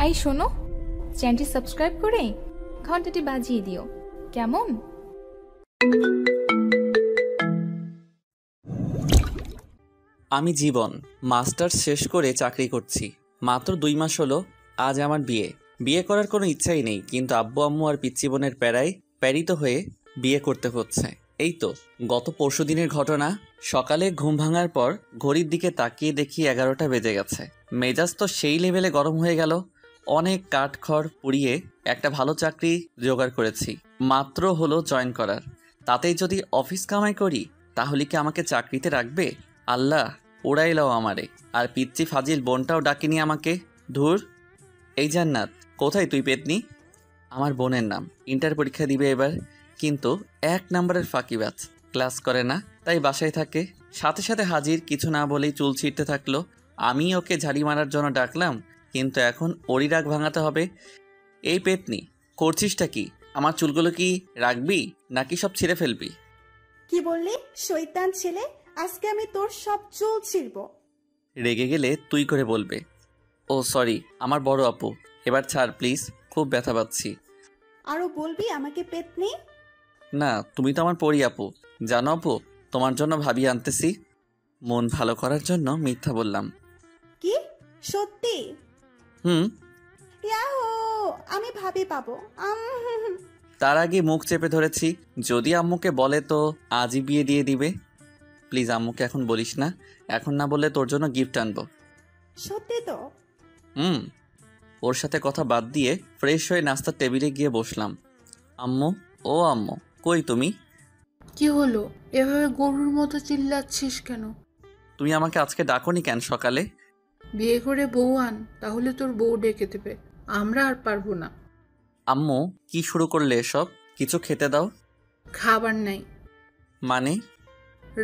এই শোনো, চ্যানেলটি সাবস্ক্রাইব করে ঘন্টাটি বাজিয়ে দিও, কেমন? আমি জীবন মাস্টার্স শেষ করে চাকরি করছি। মাত্র 2 মাস হলো আজ আমার বিয়ে করার কোনো ইচ্ছাই নেই, কিন্তু আব্বু আম্মু আর পিচ্চি বোনের প্যারিত হয়ে বিয়ে করতে হচ্ছে। এই তো গত পরশুদিনের ঘটনা। সকালে ঘুম ভাঙার পর ঘড়ির দিকে তাকিয়ে দেখি 11টা বেজে গেছে। মেজাজ তো সেই লেভেলে গরম হয়ে গেল। অনেক কাঠখড় পুড়িয়ে একটা ভালো চাকরি জোগাড় করেছি, মাত্র হলো জয়েন করার। তাতেই যদি অফিস কামাই করি তাহলে কি আমাকে চাকরিতে রাখবে? আল্লাহ উড়াইলাও আমারে। আর পিচ্চি ফাজিল বোনটাও ডাকিনি আমাকে। ধুর। এই জান্নাত, কোথায় তুই পেতনি? আমার বোনের নাম, ইন্টার পরীক্ষা দিবে এবার, কিন্তু 1 নম্বরের ফাঁকিবাজ। ক্লাস করে না, তাই বাসায় থাকে। সাথে সাথে হাজির, কিছু না বলেই চুল ছিঁড়তে থাকলো। আমি ওকে ঝাড়ি মারার জন্য ডাকলাম, কিন্তু এখন ওরই রাগ ভাঙাতে হবে। এই পেতনি, করছিসটা কি? আমার চুলগুলো কি রাখবি নাকি সব ছিঁড়ে ফেলবি? কি বললি শয়তান ছেলে? আজকে আমি তোর সব চুল ছিঁড়ব। রেগে গেলে তুই করে বলবে। ও সরি, আমার বড় আপু, এবার ছাড় প্লিজ, খুব ব্যথা পাচ্ছি। আরো বলবি আমাকে পেতনি? না, তুমি তো আমার পরি আপু। জানো আপু, তোমার জন্য ভাবি আনতেছি। মন ভালো করার জন্য মিথ্যা বললাম। কি সত্যি? হুম। ইয়াহু, আমি ভাবি পাবো। তার আগে মুখ চেপে ধরেছি, যদি আম্মুকে বলে তো আজই বিয়ে দিয়ে দিবে। প্লিজ আম্মুকে এখন বলিস না, এখন না বললে তোর জন্য গিফট আনবো। সত্যি তো? হুম। ওর সাথে কথা বাদ দিয়ে ফ্রেশ হয়ে নাস্তার টেবিলে গিয়ে বসলাম। আম্মু, ও আম্মু, কই তুমি? কি হলো? এভাবে গরুর মতো চিল্লাচ্ছিস কেন? তুমি আমাকে আজকে ডাকোনি কেন সকালে? বিয়ে করে বউ আন, তাহলে তোর বউ ডেকে দেবে। আমরা আর পারবো না। আম্মু, কি শুরু করলে এসব? কিছু খেতে দাও। খাবার নাই। মানে?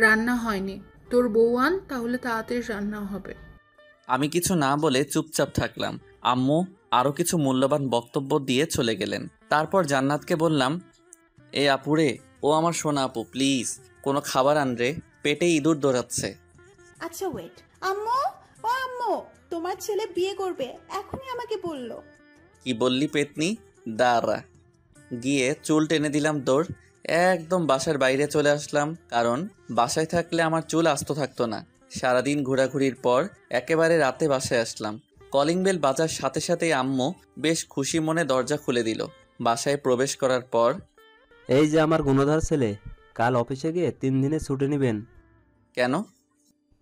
রান্না হয়নি। তোর বউ আন, তাহলে তাড়াতাড়ি রান্না হবে। আমি কিছু না বলে চুপচাপ থাকলাম। আম্মু আরও কিছু মূল্যবান বক্তব্য দিয়ে চলে গেলেন। তারপর জান্নাতকে বললাম, এ আপুরে, ও আমার সোনা আপু, প্লিজ কোনো খাবার আন রে, পেটে ইঁদুর দৌড়াচ্ছে। আচ্ছা ওয়েট। আম্মু, ও আম্মু, তোমার ছেলে বিয়ে করবে, এখনই আমাকে বললো। কি বললি পেতনি? দাঁড়া। গিয়ে চুল টেনে দিলাম দৌড়। একদম বাসার বাইরে চলে আসলাম, কারণ বাসায় থাকলে আমার চুল আস্ত থাকতো না। সারাদিন ঘোরাঘুরির পর একেবারে রাতে বাসায় আসলাম। কলিং বেল বাজার সাথে সাথেই আম্মু বেশ খুশি মনে দরজা খুলে দিল। বাসায় প্রবেশ করার পর, এই যে আমার গুণধর ছেলে, কাল অফিসে গিয়ে 3 দিনে ছুটি নেবেন। কেন?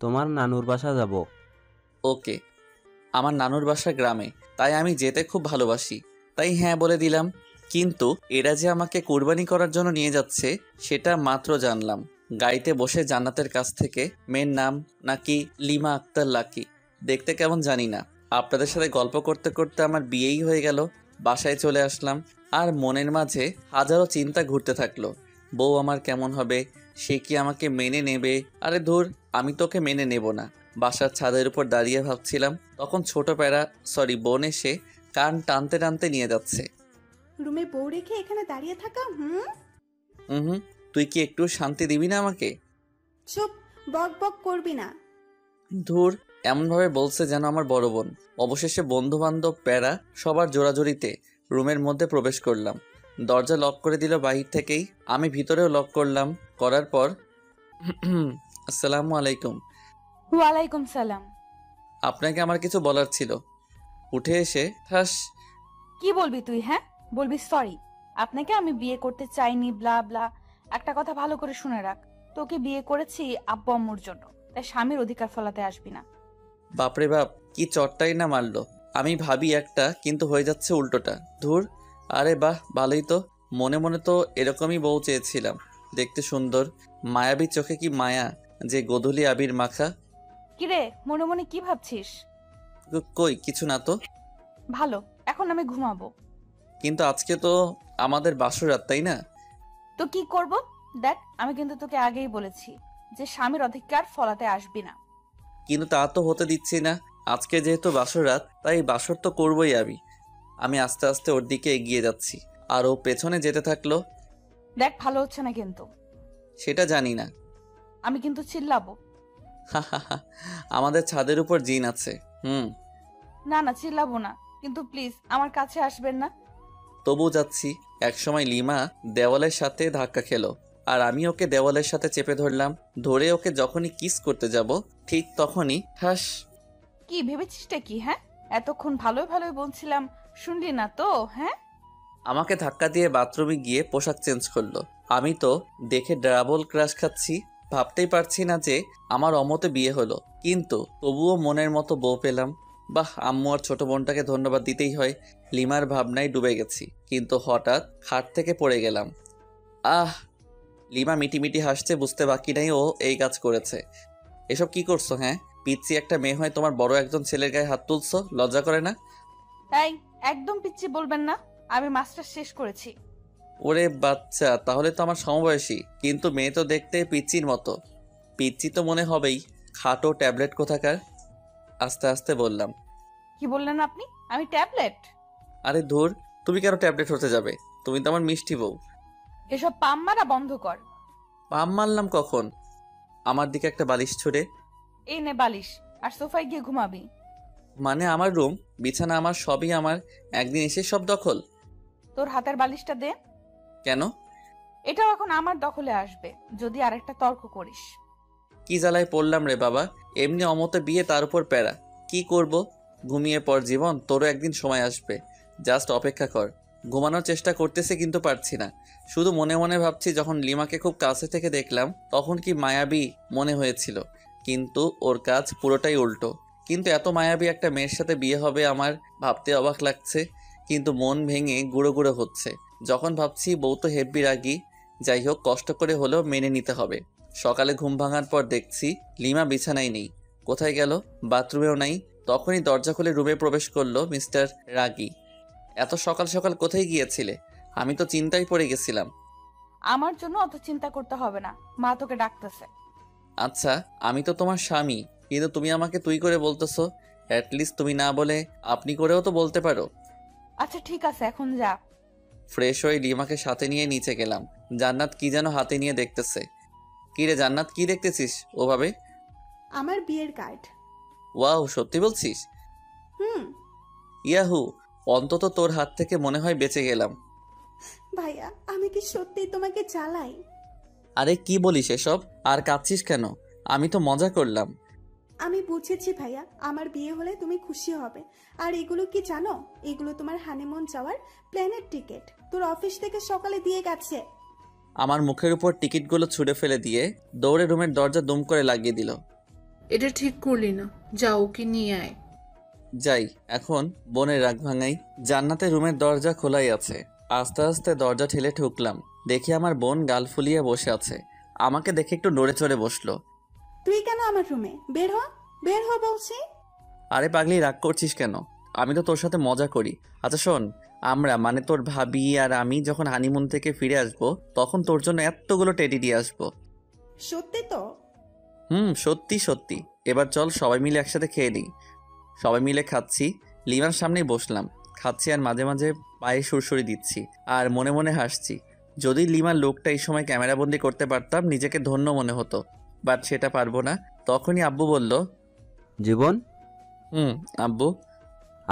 তোমার নানুর বাসা যাব। ওকে। আমার নানুর বাসা গ্রামে, তাই আমি যেতে খুব ভালোবাসি, তাই হ্যাঁ বলে দিলাম। কিন্তু এরা যে আমাকে কুরবানি করার জন্য নিয়ে যাচ্ছে সেটা মাত্র জানলাম গাড়িতে বসে জান্নাতের কাছ থেকে। মেয়ের নাম নাকি লিমা আক্তার লাকি, দেখতে কেমন জানি না। আপনাদের সাথে গল্প করতে করতে আমার বিয়েই হয়ে গেল। বাসায় চলে আসলাম, আর মনের মাঝে হাজারো চিন্তা ঘুরতে থাকলো। বউ আমার কেমন হবে? সে কি আমাকে মেনে নেবে? আরে ধুর, আমি তোকে মেনে নেব না। বাসার ছাদের উপর দাঁড়িয়ে ভাবছিলাম, তখন ছোট বোন এসে কান টানতে টানতে নিয়ে যাচ্ছে। রুমে বউ রেখে এখানে দাঁড়িয়ে থাকা? হুম। তুই কি একটু শান্তি দিবি না আমাকে? চুপ, বক বক করবি না। ধুর, এমনভাবে বলছে যেন আমার বড় বোন। অবশেষে বন্ধু বান্ধব প্যারা সবার জোরাজোরিতে রুমের মধ্যে প্রবেশ করলাম। দরজা লক করে দিল বাহির থেকেই, আমি ভিতরেও লক করলাম। করার পর আসসালামু আলাইকুম। ওয়ালাইকুম সালাম। আপনাকে আমার কিছু বলার ছিল। উঠে এসে ঠাস। কি বলবি তুই? হ্যাঁ, বলবি সরি, আপনাকে আমি বিয়ে করতে চাইনি, ব্লা ব্লা। একটা কথা ভালো করে শুনে রাখ, তোকে বিয়ে করেছি আব্বু আম্মুর জন্য, তাই স্বামীর অধিকার ফলাতে আসবি না। বাপরে বাপ, কি চটটাই না মারলো। আমি ভাবি একটা, কিন্তু হয়ে যাচ্ছে উল্টোটা। ধুর। আরে বাহ, ভালোই তো। মনে মনে তো এরকমই বউ চেয়েছিলাম, দেখতে সুন্দর, মায়াবী চোখে কি মায়া, যে গোধূলি আবির মাখা। কিরে, মনে মনে কি ভাবছিস? কই কিছু না তো। ভালো, এখন আমি ঘুমাবো। কিন্তু আজকে তো আমাদের বাসরাত, তাই না? তো কি করব? দেখ, আমি কিন্তু তোকে আগেই বলেছি যে স্বামীর অধিকার ফলাতে আসবি না। কিন্তু তা তো হতে দিচ্ছি না। আজকে যেহেতু বাসরাত, তাই বাসর তো করবই আমি। আমি আস্তে আস্তে ওর দিকে এগিয়ে যাচ্ছি, আর ও পেছনে যেতে থাকলো। দেখ, ভালো হচ্ছে না কিন্তু। সেটা জানি না। আমি কিন্তু চিল্লাবো। আমাদের ছাদের উপর জিন আছে। না না, চিল্লাবো না। কিন্তু প্লিজ আমার কাছে আসবেন না। তবু যাচ্ছি। একসময় লিমা দেওয়ালের সাথে ধাক্কা খেলো, আর আমি ওকে দেওয়ালের সাথে চেপে ধরলাম। ধরে ওকে যখনই কিস করতে যাব, ঠিক তখনই ঠাস। কি ভেবেছিসটা কি? হ্যাঁ, এতক্ষণ ভালোই ভালোই বলছিলাম, শুনলি না তো? হ্যাঁ, আমাকে ধাক্কা দিয়ে বাথরুমে গিয়ে পোশাক চেঞ্জ করলো। আমি তো দেখে ডাবল ক্রাশ খাচ্ছি। ভাবতেই পারছি না যে আমার অমতে বিয়ে হলো, কিন্তু তবুও মনের মতো বউ পেলাম। বাহ, আম্মু আর ছোট বোনটাকে ধন্যবাদ দিতেই হয়। লিমার ভাবনায় ডুবে গেছি, কিন্তু হঠাৎ খাট থেকে পড়ে গেলাম। আহ! লিমা মিটিমিটি হাসছে, বুঝতে বাকি নাই ও এই কাজ করেছে। এসব কি করছো? হ্যাঁ, পিচ্ছি একটা মেয়ে হয় তোমার বড় একজন ছেলের গায়ে হাত তুলছো, লজ্জা করে না? তাই একদম পিচ্ছি বলবেন না। আমি মাস্টার শেষ করেছি। ওরে বাচ্চা, তাহলে তো আমার সমবয়সী, কিন্তু মেয়ে তো দেখতে পিচ্চির মতো। পিচ্চি তো মনে হবেই। খাটো ট্যাবলেট কোথাকার। আস্তে আস্তে বললাম। কি বললেন আপনি? আমি ট্যাবলেট? আরে ধুর, তুমি কেন ট্যাবলেট হতে যাবে? তুমি তো আমার মিষ্টি বউ। এসব পাম মারা বন্ধ কর। পাম মারলাম কখন? আমার দিকে একটা বালিশ ছুড়ে। এই নে বালিশ, আর সোফায় গিয়ে ঘুমাবি। মানে আমার রুম, বিছানা আমার, সবই আমার। একদিন এসে সব দখল। তোর হাতের বালিশটা দে। কেন? এটাও এখন আমার দখলে আসবে যদি আরেকটা তর্ক করিস। কি জ্বালায় পড়লাম রে বাবা। এমনি অমতে বিয়ে, তার উপর প্যারা। কি করব? ঘুমিয়ে পড় জীবন, তোরও একদিন সময় আসবে। জাস্ট অপেক্ষা কর। ঘুমানোর চেষ্টা করতেছি কিন্তু পারছি না। শুধু মনে মনে ভাবছি, যখন লিমাকে খুব কাছে থেকে দেখলাম তখন কি মায়াবী মনে হয়েছিল, কিন্তু ওর কাজ পুরোটাই উল্টো। কিন্তু এত মায়াবী একটা মেয়ের সাথে বিয়ে হবে আমার ভাবতে অবাক লাগছে, কিন্তু মন ভেঙে গুঁড়ো গুঁড়ো হচ্ছে। যখন ভাবছি বউ তো হেব্বি রাগী। যাই হোক, কষ্ট করে হলেও মেনে নিতে হবে। সকালে ঘুম ভাঙার পর দেখছি লিমা বিছানায় নেই। কোথায় গেল? বাথরুমেও নাই। তখনই দরজা খুলে রুমে প্রবেশ করলো মিস্টার রাগী। এত সকাল সকাল কোথায় গিয়েছিলে? আমি তো চিন্তায় পড়ে গেছিলাম। আমার জন্য অত চিন্তা করতে হবে না, মা তোকে ডাকতেছে। আচ্ছা, আমি তো তোমার স্বামী, কিন্তু তুমি আমাকে তুই করে বলতেছো। অ্যাটলিস্ট তুমি না বলে আপনি করেও তো বলতে পারো। আচ্ছা ঠিক আছে, এখন যা। ফ্রেশ হয়ে লিমাকে সাথে নিয়ে নিচে গেলাম। জান্নাত কি যেন হাতে নিয়ে দেখতেছে। কি রে জান্নাত, কি দেখতেছিস ওভাবে? আমার বিয়ের কার্ড। ওয়াও, সত্যি বলছিস? হুম। ইয়াহু! অন্তত তোর হাত থেকে মনে হয় বেঁচে গেলাম। ভাইয়া, আমি কি সত্যি তোমাকে জ্বালাই? আরে কি বলিস এসব? আর কাঁদছিস কেন? আমি তো মজা করলাম। আমি বুঝেছি ভাইয়া, আমার বিয়ে হলে তুমি খুশি হবে। আর এগুলো কি জানো? এগুলো তোমার হানিমুন যাওয়ার প্লেনের টিকিট। তোর অফিস থেকে সকালে দিয়ে গেছে। আমার মুখের উপর টিকিটগুলো ছুঁড়ে ফেলে দিয়ে দৌড়ে রুমের দরজা দুম করে লাগিয়ে দিল। এটা ঠিক করলি না, যা ওকে নিয়ে আয়। যাই, এখন বোনের রাগ ভাঙাই। জান্নাতের রুমের দরজা খোলাই আছে। আস্তে আস্তে দরজা ঠেলে ঠুকলাম। দেখি আমার বোন গাল ফুলিয়ে বসে আছে। আমাকে দেখে একটু নড়ে চড়ে বসলো। তুই কেন আমার রুমে? বের হ, বের হ বলছি। আরে পাগলি, রাগ করছিস কেন? আমি তো তোর সাথে মজা করি। আচ্ছা শোন, আমরা মানে তোর ভাবি আর আমি যখন হানিমুন থেকে ফিরে আসবো, তখন তোর জন্য এতগুলো টেডি দিয়ে আসবো। সত্যি তো? সত্যি সত্যি। এবার চল সবাই মিলে একসাথে খেয়ে নিই। সবাই মিলে খাচ্ছি। লিমার সামনেই বসলাম। খাচ্ছি আর মাঝে মাঝে পায়ে সুরসুরি দিচ্ছি, আর মনে মনে হাসছি। যদি লিমার লোকটা এই সময় ক্যামেরাবন্দি করতে পারতাম, নিজেকে ধন্য মনে হতো। বাট সেটা পারবো না। তখনই আব্বু বলল। জীবন, আব্বু।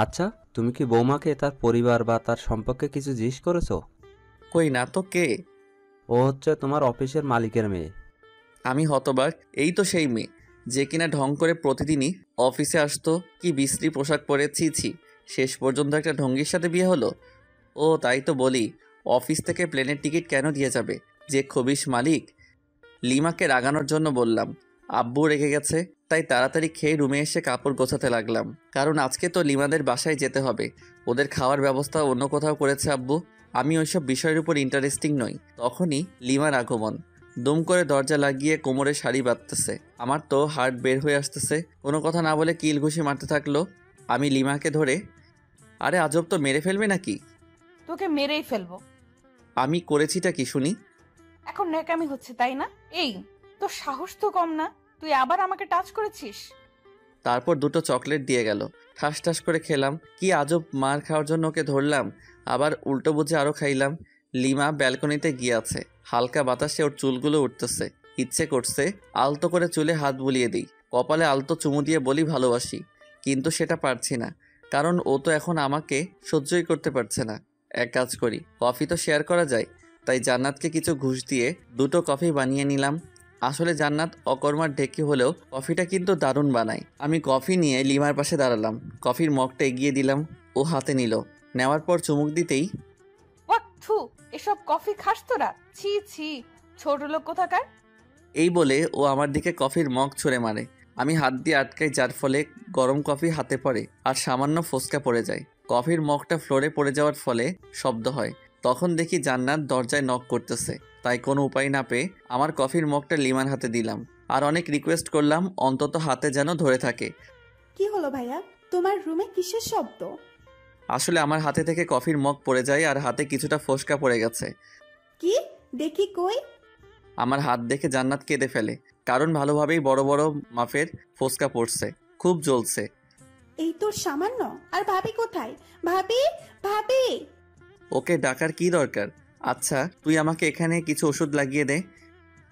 আচ্ছা তুমি কি বৌমাকে তার পরিবার বা তার সম্পর্কে কিছু জিজ্ঞেস করেছো? কই না তো, কে? ও হচ্ছে তোমার অফিসের মালিকের মেয়ে। আমি হতবাক। এই তো সেই মেয়ে যে কিনা ঢং করে প্রতিদিনই অফিসে আসতো। কি বিশ্রী পোশাক পরে, ছি। শেষ পর্যন্ত একটা ঢঙ্গির সাথে বিয়ে হলো। ও তাই তো বলি, অফিস থেকে প্লেনের টিকিট কেন দিয়ে যাবে যে খবিশ মালিক? লিমাকে রাগানোর জন্য বললাম। আব্বু রেগে গেছে, তাই তাড়াতাড়ি খেয়ে রুমে এসে কাপড় গোছাতে লাগলাম। কারণ আজকে তো লিমাদের বাসায় যেতে হবে। ওদের খাওয়ার ব্যবস্থা অন্য কোথাও করেছে আব্বু। আমি ওইসব বিষয়ের উপর ইন্টারেস্টিং নই। তখনই লিমার আগমন। দুম করে দরজা লাগিয়ে কোমরে শাড়ি বাঁধতেছে। আমার তো হার্ট বের হয়ে আসতেছে। কোনো কথা না বলে কিল ঘুষি মারতে থাকলো। আমি লিমাকে ধরে, আরে আজব তো, মেরে ফেলবে নাকি? তোকে মেরেই ফেলবো। আমি করেছিটা কি শুনি? এখন ন্যাকামি হচ্ছে তাই না? এই, তোর সাহস তো কম না, তুই আবার আমাকে টাচ করেছিস। তারপর দুটো চকলেট দিয়ে গেল। ঠাস ঠাস করে খেলাম। কি আজব, মার খাওয়ার জন্য ওকে ধরলাম, আবার উল্টো বুঝে আরও খাইলাম। লিমা ব্যালকনিতে গিয়ে আছে। হালকা বাতাসে ওর চুলগুলো উঠতেছে। ইচ্ছে করছে আলতো করে চুলে হাত বুলিয়ে দিই, কপালে আলতো চুমু দিয়ে বলি ভালোবাসি, কিন্তু সেটা পারছি না। কারণ ও তো এখন আমাকে সহ্যই করতে পারছে না। এক কাজ করি, কফি তো শেয়ার করা যায়। তাই জান্নাতকে কিছু ঘুষ দিয়ে 2টো কফি বানিয়ে নিলাম। আসলে জান্নাত অকর্মার ঢেকি হলেও কফিটা কিন্তু দারুণ বানায়। আমি কফি নিয়ে লিমার পাশে দাঁড়ালাম, কফির মগটা এগিয়ে দিলাম। ও হাতে নিল, নেওয়ার পর চুমুক দিতেই ওয়াক থু, এসব কফি খাস তোরা? ছি ছি, ছোট লোক কোথাকার। এই বলে ও আমার দিকে কফির মগ ছুঁড়ে মারে। আমি হাত দিয়ে আটকাই, যার ফলে গরম কফি হাতে পড়ে আর সামান্য ফোসকা পড়ে যায়। কফির মগটা ফ্লোরে পড়ে যাওয়ার ফলে শব্দ হয়। তখন দেখি জান্নাত দরজায় নক করতেছে। তাই কোনো উপায় না পেয়ে আমার কফির মগটা লিমার হাতে দিলাম আর অনেক রিকোয়েস্ট করলাম অন্তত হাতে যেন ধরে থাকে। কি হলো ভাইয়া, তোমার রুমে কিসের শব্দ? আসলে আমার হাতে থেকে কফির মগ পড়ে যায় আর হাতে কিছুটা ফোসকা পড়ে গেছে। কি দেখি কই? আমার হাত দেখে জান্নাত কেঁদে ফেলে, কারণ ভালোভাবেই বড় বড় মাপের ফোসকা পড়ছে, খুব জ্বলছে। এই তোর সামান্য, আর ভাবি কোথায়? ভাবি, ভাবি। ওকে ডাকার কি দরকার? আচ্ছা তুই আমাকে এখানে কিছু ওষুধ লাগিয়ে দে।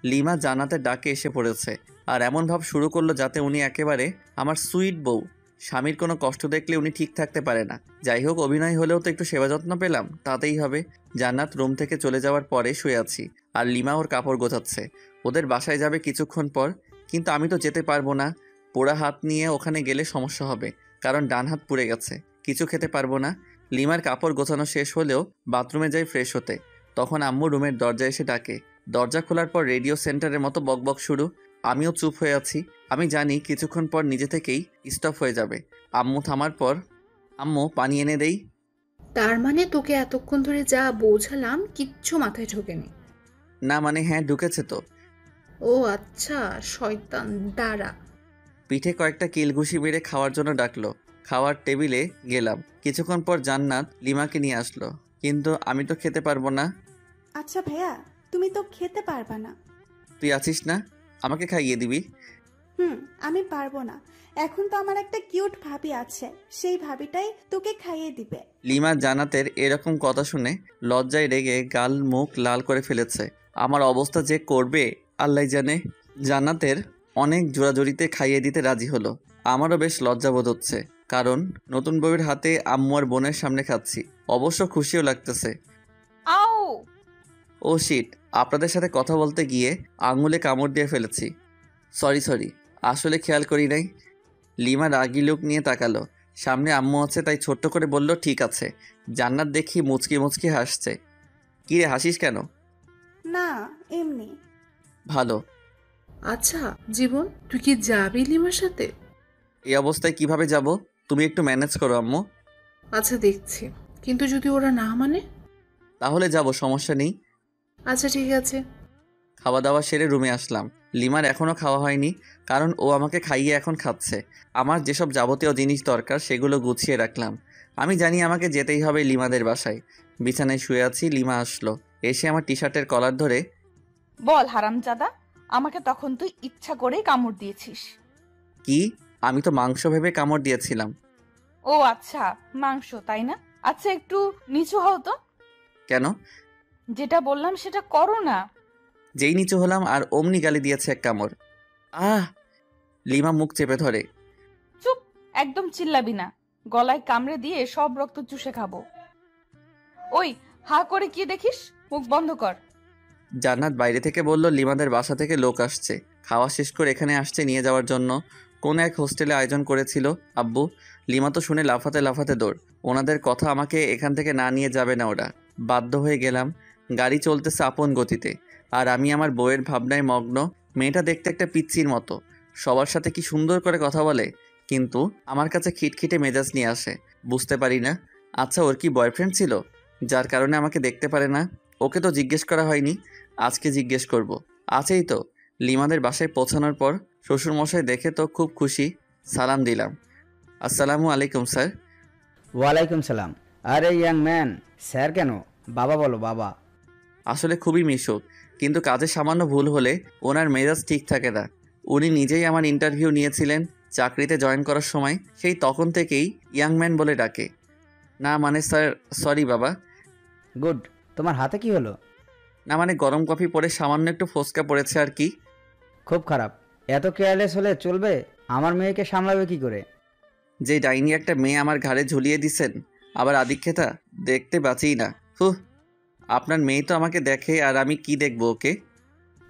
লিমা জান্নাতের ডাকে এসে পড়েছে আর এমন ভাব শুরু করলো যাতে উনি একেবারে আমার সুইট বউ। স্বামীর কোনো কষ্ট দেখলে উনি ঠিক থাকতে পারে না। যাই হোক, অভিনয় হলেও তো একটু সেবা যত্ন পেলাম, তাতেই হবে। জান্নাত রুম থেকে চলে যাওয়ার পরে শুয়ে আছি আর লিমা ওর কাপড় গোছাচ্ছে। ওদের বাসায় যাবে কিছুক্ষণ পর, কিন্তু আমি তো যেতে পারবো না। পোড়া হাত নিয়ে ওখানে গেলে সমস্যা হবে, কারণ ডান হাত পুড়ে গেছে, কিছু খেতে পারবো না। লিমার কাপড় গোছানো শেষ হলেও বাথরুমে যাই ফ্রেশ হতে। তখন আম্মু রুমের দরজা এসে ডাকে। দরজা খোলার পর রেডিও সেন্টারের মতো বকবক শুরু। আমিও চুপ হয়ে আছি। আমি জানি কিছুক্ষণ পর নিজে থেকেই স্টপ হয়ে যাবে। আম্মু থামার পর, আম্মু পানি এনে দেই। তার মানে তোকে এতক্ষণ ধরে যা বোঝালাম কিচ্ছু মাথায় ঢোকেনি? না মানে হ্যাঁ, ঢুকেছে তো। ও আচ্ছা, শয়তান দাঁড়া। পিঠে কয়েকটা কিল ঘুষি মেরে খাওয়ার জন্য ডাকলো। খাওয়ার টেবিলে গেলাম। কিছুক্ষণ পর জান্নাত লিমাকে নিয়ে আসলো, কিন্তু আমি তো খেতে পারবো না। আচ্ছা ভাইয়া, তুমি তো খেতে পারবা না। তুই আছিস না, আমাকে খাইয়ে দিবি। আমি পারবো না। এখন তো আমার একটা কিউট ভাবি আছে, সেই ভাবিটাই তোকে খাইয়ে দিবে। লিমা জান্নাতের এরকম কথা শুনে লজ্জায় রেগে গাল মুখ লাল করে ফেলেছে। আমার অবস্থা যে করবে আল্লাহ জানে। জান্নাতের অনেক জোরাজোরিতে খাইয়ে দিতে রাজি হলো। আমারও বেশ লজ্জাবোধ হচ্ছে, কারণ নতুন বউয়ের হাতে আম্মু আর বোনের সামনে খাচ্ছি। অবশ্য খুশিও লাগতেছে। আও, ও শিট, আপনাদের সাথে কথা বলতে গিয়ে আঙুলে কামড় দিয়ে ফেলেছি। সরি, আসলে খেয়াল করি নাই। লিমা রাগি লুক নিয়ে তাকালো। সামনে আম্মু আছে তাই ছোট্ট করে বলল ঠিক আছে। জান্নাত দেখি মুচকি মুচকি হাসছে। কি রে, হাসিস কেন? না, এমনি। ভালো। আচ্ছা জীবন, তুই কি যাবি লিমার সাথে? এই অবস্থায় কিভাবে যাব? তুমি একটু ম্যানেজ করো আম্মু। আচ্ছা দেখছি, কিন্তু যদি ওরা না মানে? তাহলে যাব, সমস্যা নেই। আচ্ছা ঠিক আছে। খাওয়া দাওয়া সেরে রুমে আসলাম। লিমার এখনও খাওয়া হয়নি, কারণ ও আমাকে খাইয়ে এখন খাচ্ছে। আমার যেসব যাবতীয় জিনিস দরকার সেগুলো গুছিয়ে রাখলাম। আমি জানি আমাকে যেতেই হবে লিমাদের বাসায়। বিছানায় শুয়ে আছি, লিমা আসলো। এসে আমার টি শার্টের কলার ধরে, বল হারামজাদা, আমাকে তখন তুই ইচ্ছা করেই কামড় দিয়েছিস। কি? আমি তো মাংস ভেবে কামড় দিয়েছিলাম। ও আচ্ছা, মাংস তাই না? আচ্ছা একটু নিচু হও তো। কেন? যেটা বললাম সেটা করো না। যেই নিচু হলাম আর অমনি গালি দিয়েছে এক কামড়। আহ! লিমা মুখ চেপে ধরে। চুপ, একদম চিল্লাবি না, গলায় কামড়ে দিয়ে সব রক্ত চুষে খাবো। ওই হা করে কি দেখিস, মুখ বন্ধ কর। জান্নাত বাইরে থেকে বলল লিমাদের বাসা থেকে লোক আসছে, খাওয়া শেষ করে এখানে আসছে নিয়ে যাওয়ার জন্য। কোন এক হোস্টেলে আয়োজন করেছিল আব্বু। লিমা তো শুনে লাফাতে লাফাতে দৌড়। ওনাদের কথা আমাকে এখান থেকে না নিয়ে যাবে না ওরা। বাধ্য হয়ে গেলাম। গাড়ি চলতেছে আপন গতিতে আর আমি আমার বউয়ের ভাবনায় মগ্ন। মেয়েটা দেখতে একটা পিচ্চির মতো, সবার সাথে কি সুন্দর করে কথা বলে, কিন্তু আমার কাছে খিটখিটে মেজাজ নিয়ে আসে। বুঝতে পারি না। আচ্ছা ওর কি বয়ফ্রেন্ড ছিল যার কারণে আমাকে দেখতে পারে না? ওকে তো জিজ্ঞেস করা হয়নি, আজকে জিজ্ঞেস করব। আছেই তো। লিমাদের বাসায় পৌঁছানোর পর শ্বশুরমশাই দেখে তো খুব খুশি। সালাম দিলাম। আসসালামু আলাইকুম স্যার। ওয়ালাইকুম সালাম। আরে ইয়াং ম্যান, স্যার কেন? বাবা বলো, বাবা। আসলে খুবই মিশুক, কিন্তু কাজে সামান্য ভুল হলে ওনার মেজাজ ঠিক থাকে না। উনি নিজেই আমার ইন্টারভিউ নিয়েছিলেন চাকরিতে জয়েন করার সময়, সেই তখন থেকেই ইয়াং ম্যান বলে ডাকে। না মানে স্যার, সরি বাবা। গুড। তোমার হাতে কি হলো? না মানে গরম কফি পরে সামান্য একটু ফোসকা পড়েছে আর কি। খুব খারাপ। এত কেয়ারলেস হলে চলবে? আমার মেয়েকে সামলাবে কি করে? যে ডাইনি একটা মেয়ে আমার ঘাড়ে ঝুলিয়ে দিছেন, আবার আদিক্ষেতা, দেখতে বাঁচিই না। হুহ, আপনার মেয়ে তো আমাকে দেখে, আর আমি কি দেখবো ওকে?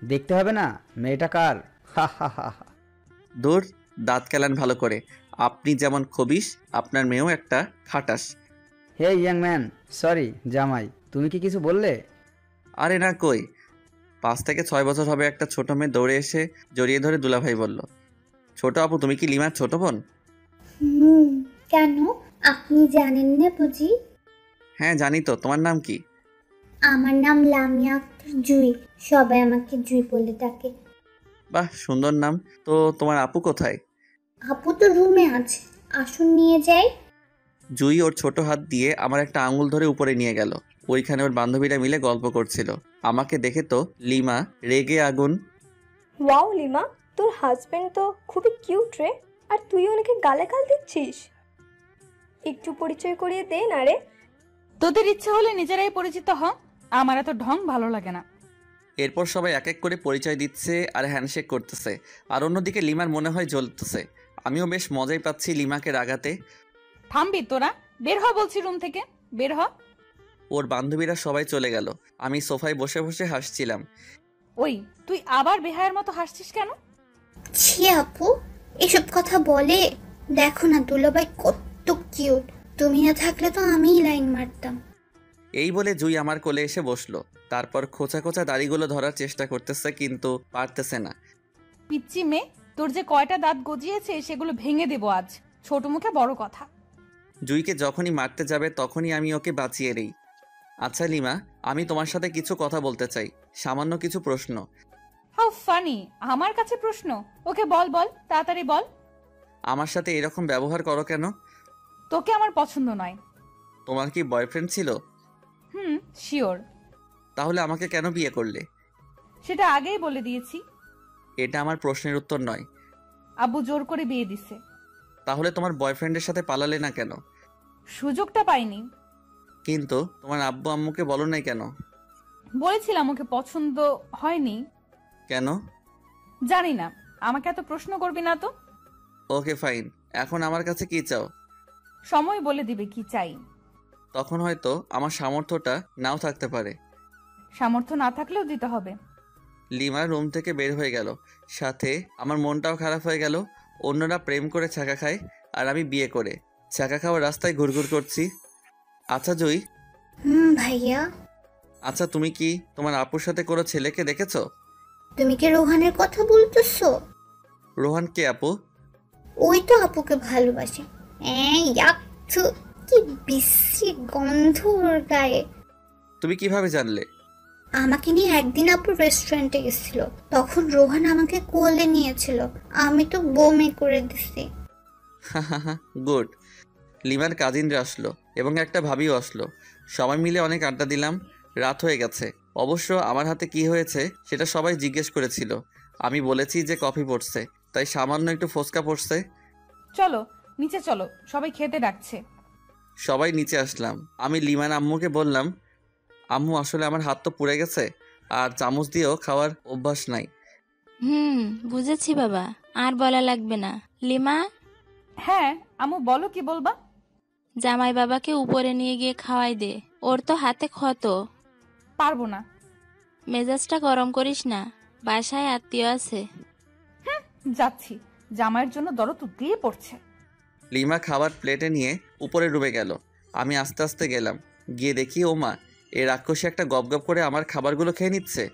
দেখতে হবে না, মেয়েটা কার? হা হা হা হা। দূর, দাঁত কেলান ভালো করে। আপনি যেমন খবিশ, আপনার মেয়েও একটা খাটাস। হে ইয়াং ম্যান, সরি জামাই, তুমি কি কিছু বললে? আরে না, কই। 5 থেকে 6 বছর হবে একটা ছোট মেয়ে দৌড়ে এসে জড়িয়ে ধরে দুলাভাই বলল, ছোট আপু তুমি কি লিমার ছোট বোন? কেন? আপনি জানেন না বুঝি? হ্যাঁ জানি তো, তোমার নাম কি? আমার নাম লামিয়া আক্তার জুই, সবাই আমাকে জুই বলে ডাকে। বাহ, সুন্দর নাম। তো তোমার আপু কোথায়? আপু তো রুমে আছে, আসুন নিয়ে যাই। জুই ওর ছোট হাত দিয়ে আমার একটা আঙুল ধরে উপরে নিয়ে গেল। ওইখানে ওর বান্ধবীরা মিলে গল্প করছিল। আমাকে দেখে তো লিমা রেগে আগুন। ওয়াও লিমা, তোর হাজবেন্ড তো খুবই কিউট রে, আর তুই ওনাকে গালাগাল দিচ্ছিস। একটু পরিচয় করিয়ে দে না রে। তোদের ইচ্ছা হলে নিজেরাই পরিচিত হ, আমার এত ঢং ভালো লাগে না। এরপর সবাই এক এক করে পরিচয় দিচ্ছে আর হ্যান্ডশেক করতেছে, আর অন্যদিকে লিমার মনে হয় জ্বলতেছে। আমিও বেশ মজাই পাচ্ছি লিমাকে রাগাতে। থামবি তোরা, বের হ বলছি রুম থেকে, বের হ। ওর বান্ধবীরা সবাই চলে গেল। আমি সোফায় বসে বসে হাসছিলাম। ওই তুই আবার বেহায়ের মতো হাসছিস কেন? ছি আপু, এসব কথা বলে? দেখো না দুলাভাই কত কিউট, তুমি না থাকলে তো আমিই লাইন মারতাম। এই বলে জুই আমার কোলে এসে বসলো। তারপর খোঁচা খোঁচা দাড়িগুলো ধরার চেষ্টা করতেছে, কিন্তু পারতেছে না। পিচ্চি মেয়ে, তোর যে কয়টা দাঁত গজিয়েছে সেগুলো ভেঙে দেবো আজ। ছোট মুখে বড় কথা। জুইকে যখনই মারতে যাবে তখনই আমি ওকে বাঁচিয়ে দেই। আচ্ছা লিমা, আমি তোমার সাথে কিছু কথা বলতে চাই, সামান্য কিছু প্রশ্ন। হাউ ফানি, আমার কাছে প্রশ্ন? ওকে বল বল, তাড়াতাড়ি বল। আমার সাথে এরকম ব্যবহার করো কেন? তোকে আমার পছন্দ নয়। তোমার কি বয়ফ্রেন্ড ছিল? শিওর। তাহলে আমাকে কেন বিয়ে করলে? সেটা আগেই বলে দিয়েছি। এটা আমার প্রশ্নের উত্তর নয়। আব্বু জোর করে বিয়ে দিছে। তাহলে তোমার বয়ফ্রেন্ডের সাথে পালালে না কেন? সুযোগটা পাইনি। কিন্তু তোমার আব্বু আম্মুকে বলো নাই কেন? বলেছিলাম ওকে পছন্দ হয়নি। কেন? জানি না, আমাকে এত প্রশ্ন করবি না তো। ওকে ফাইন, এখন আমার কাছে কি চাও? সময় বলে দিবে কি চাই। তখন হয়তো আমার সামর্থ্যটা নাও থাকতে পারে। সামর্থ্য না থাকলেও দিতে হবে। লিমা রুম থেকে বের হয়ে গেল, সাথে আমার মনটাও খারাপ হয়ে গেল। অন্যরা প্রেম করে ছাকা খায়, আর আমি বিয়ে করে ছাকা খাওয়ার রাস্তায় ঘুরঘুর করছি। আচ্ছা জুই, ভাইয়া, আচ্ছা তুমি কি তোমার আপুর সাথে কোনো ছেলেকে দেখেছো? তুমি কি রোহানের কথা বলতেছো? রোহান কে আপু? ওই তো আপুকে ভালোবাসে। ইয়াক, থু, কি বিশ্রী গন্ধ ওর গায়ে। তুমি কিভাবে জানলে? আমাকে নিয়ে একদিন আপু রেস্টুরেন্টে গেছিল, তখন রোহান আমাকে কোলে নিয়েছিল, আমি তো বমি করে দিছি। গুড। লিমার কাজিনরা আসলো এবং একটা ভাবিও আসলো। সবাই মিলে অনেক আড্ডা দিলাম। রাত হয়ে গেছে। অবশ্য আমার হাতে কি হয়েছে সেটা সবাই জিজ্ঞেস করেছিল। আমি বলেছি যে কফি পড়ছে, তাই সামান্য একটু ফোসকা পড়ছে। চলো নিচে চলো, সবাই খেতে ডাকছে। সবাই নিচে আসলাম। আমি লিমার আম্মুকে বললাম, আম্মু আসলে আমার হাত তো পুড়ে গেছে, আর চামচ দিয়েও খাওয়ার অভ্যাস নাই। বুঝেছি বাবা, আর বলা লাগবে না। লিমা। হ্যাঁ আম্মু, বলো কি বলবা? জামাই বাবাকে উপরে নিয়ে গিয়ে খাওয়াই দে, ওর তো হাতে ক্ষত। পারবো না। মেজাজটা গরম করিস না, বাসায় আত্মীয় আছে। যাচ্ছি, জামাইয়ের জন্য দরদ দিয়ে পড়ছে। লিমা খাবার প্লেটে নিয়ে উপরে ডুবে গেল। আমি আস্তে আস্তে গেলাম, গিয়ে দেখি ও মা, এই রাক্ষসী একটা গপ করে আমার খাবারগুলো খেয়ে নিচ্ছে।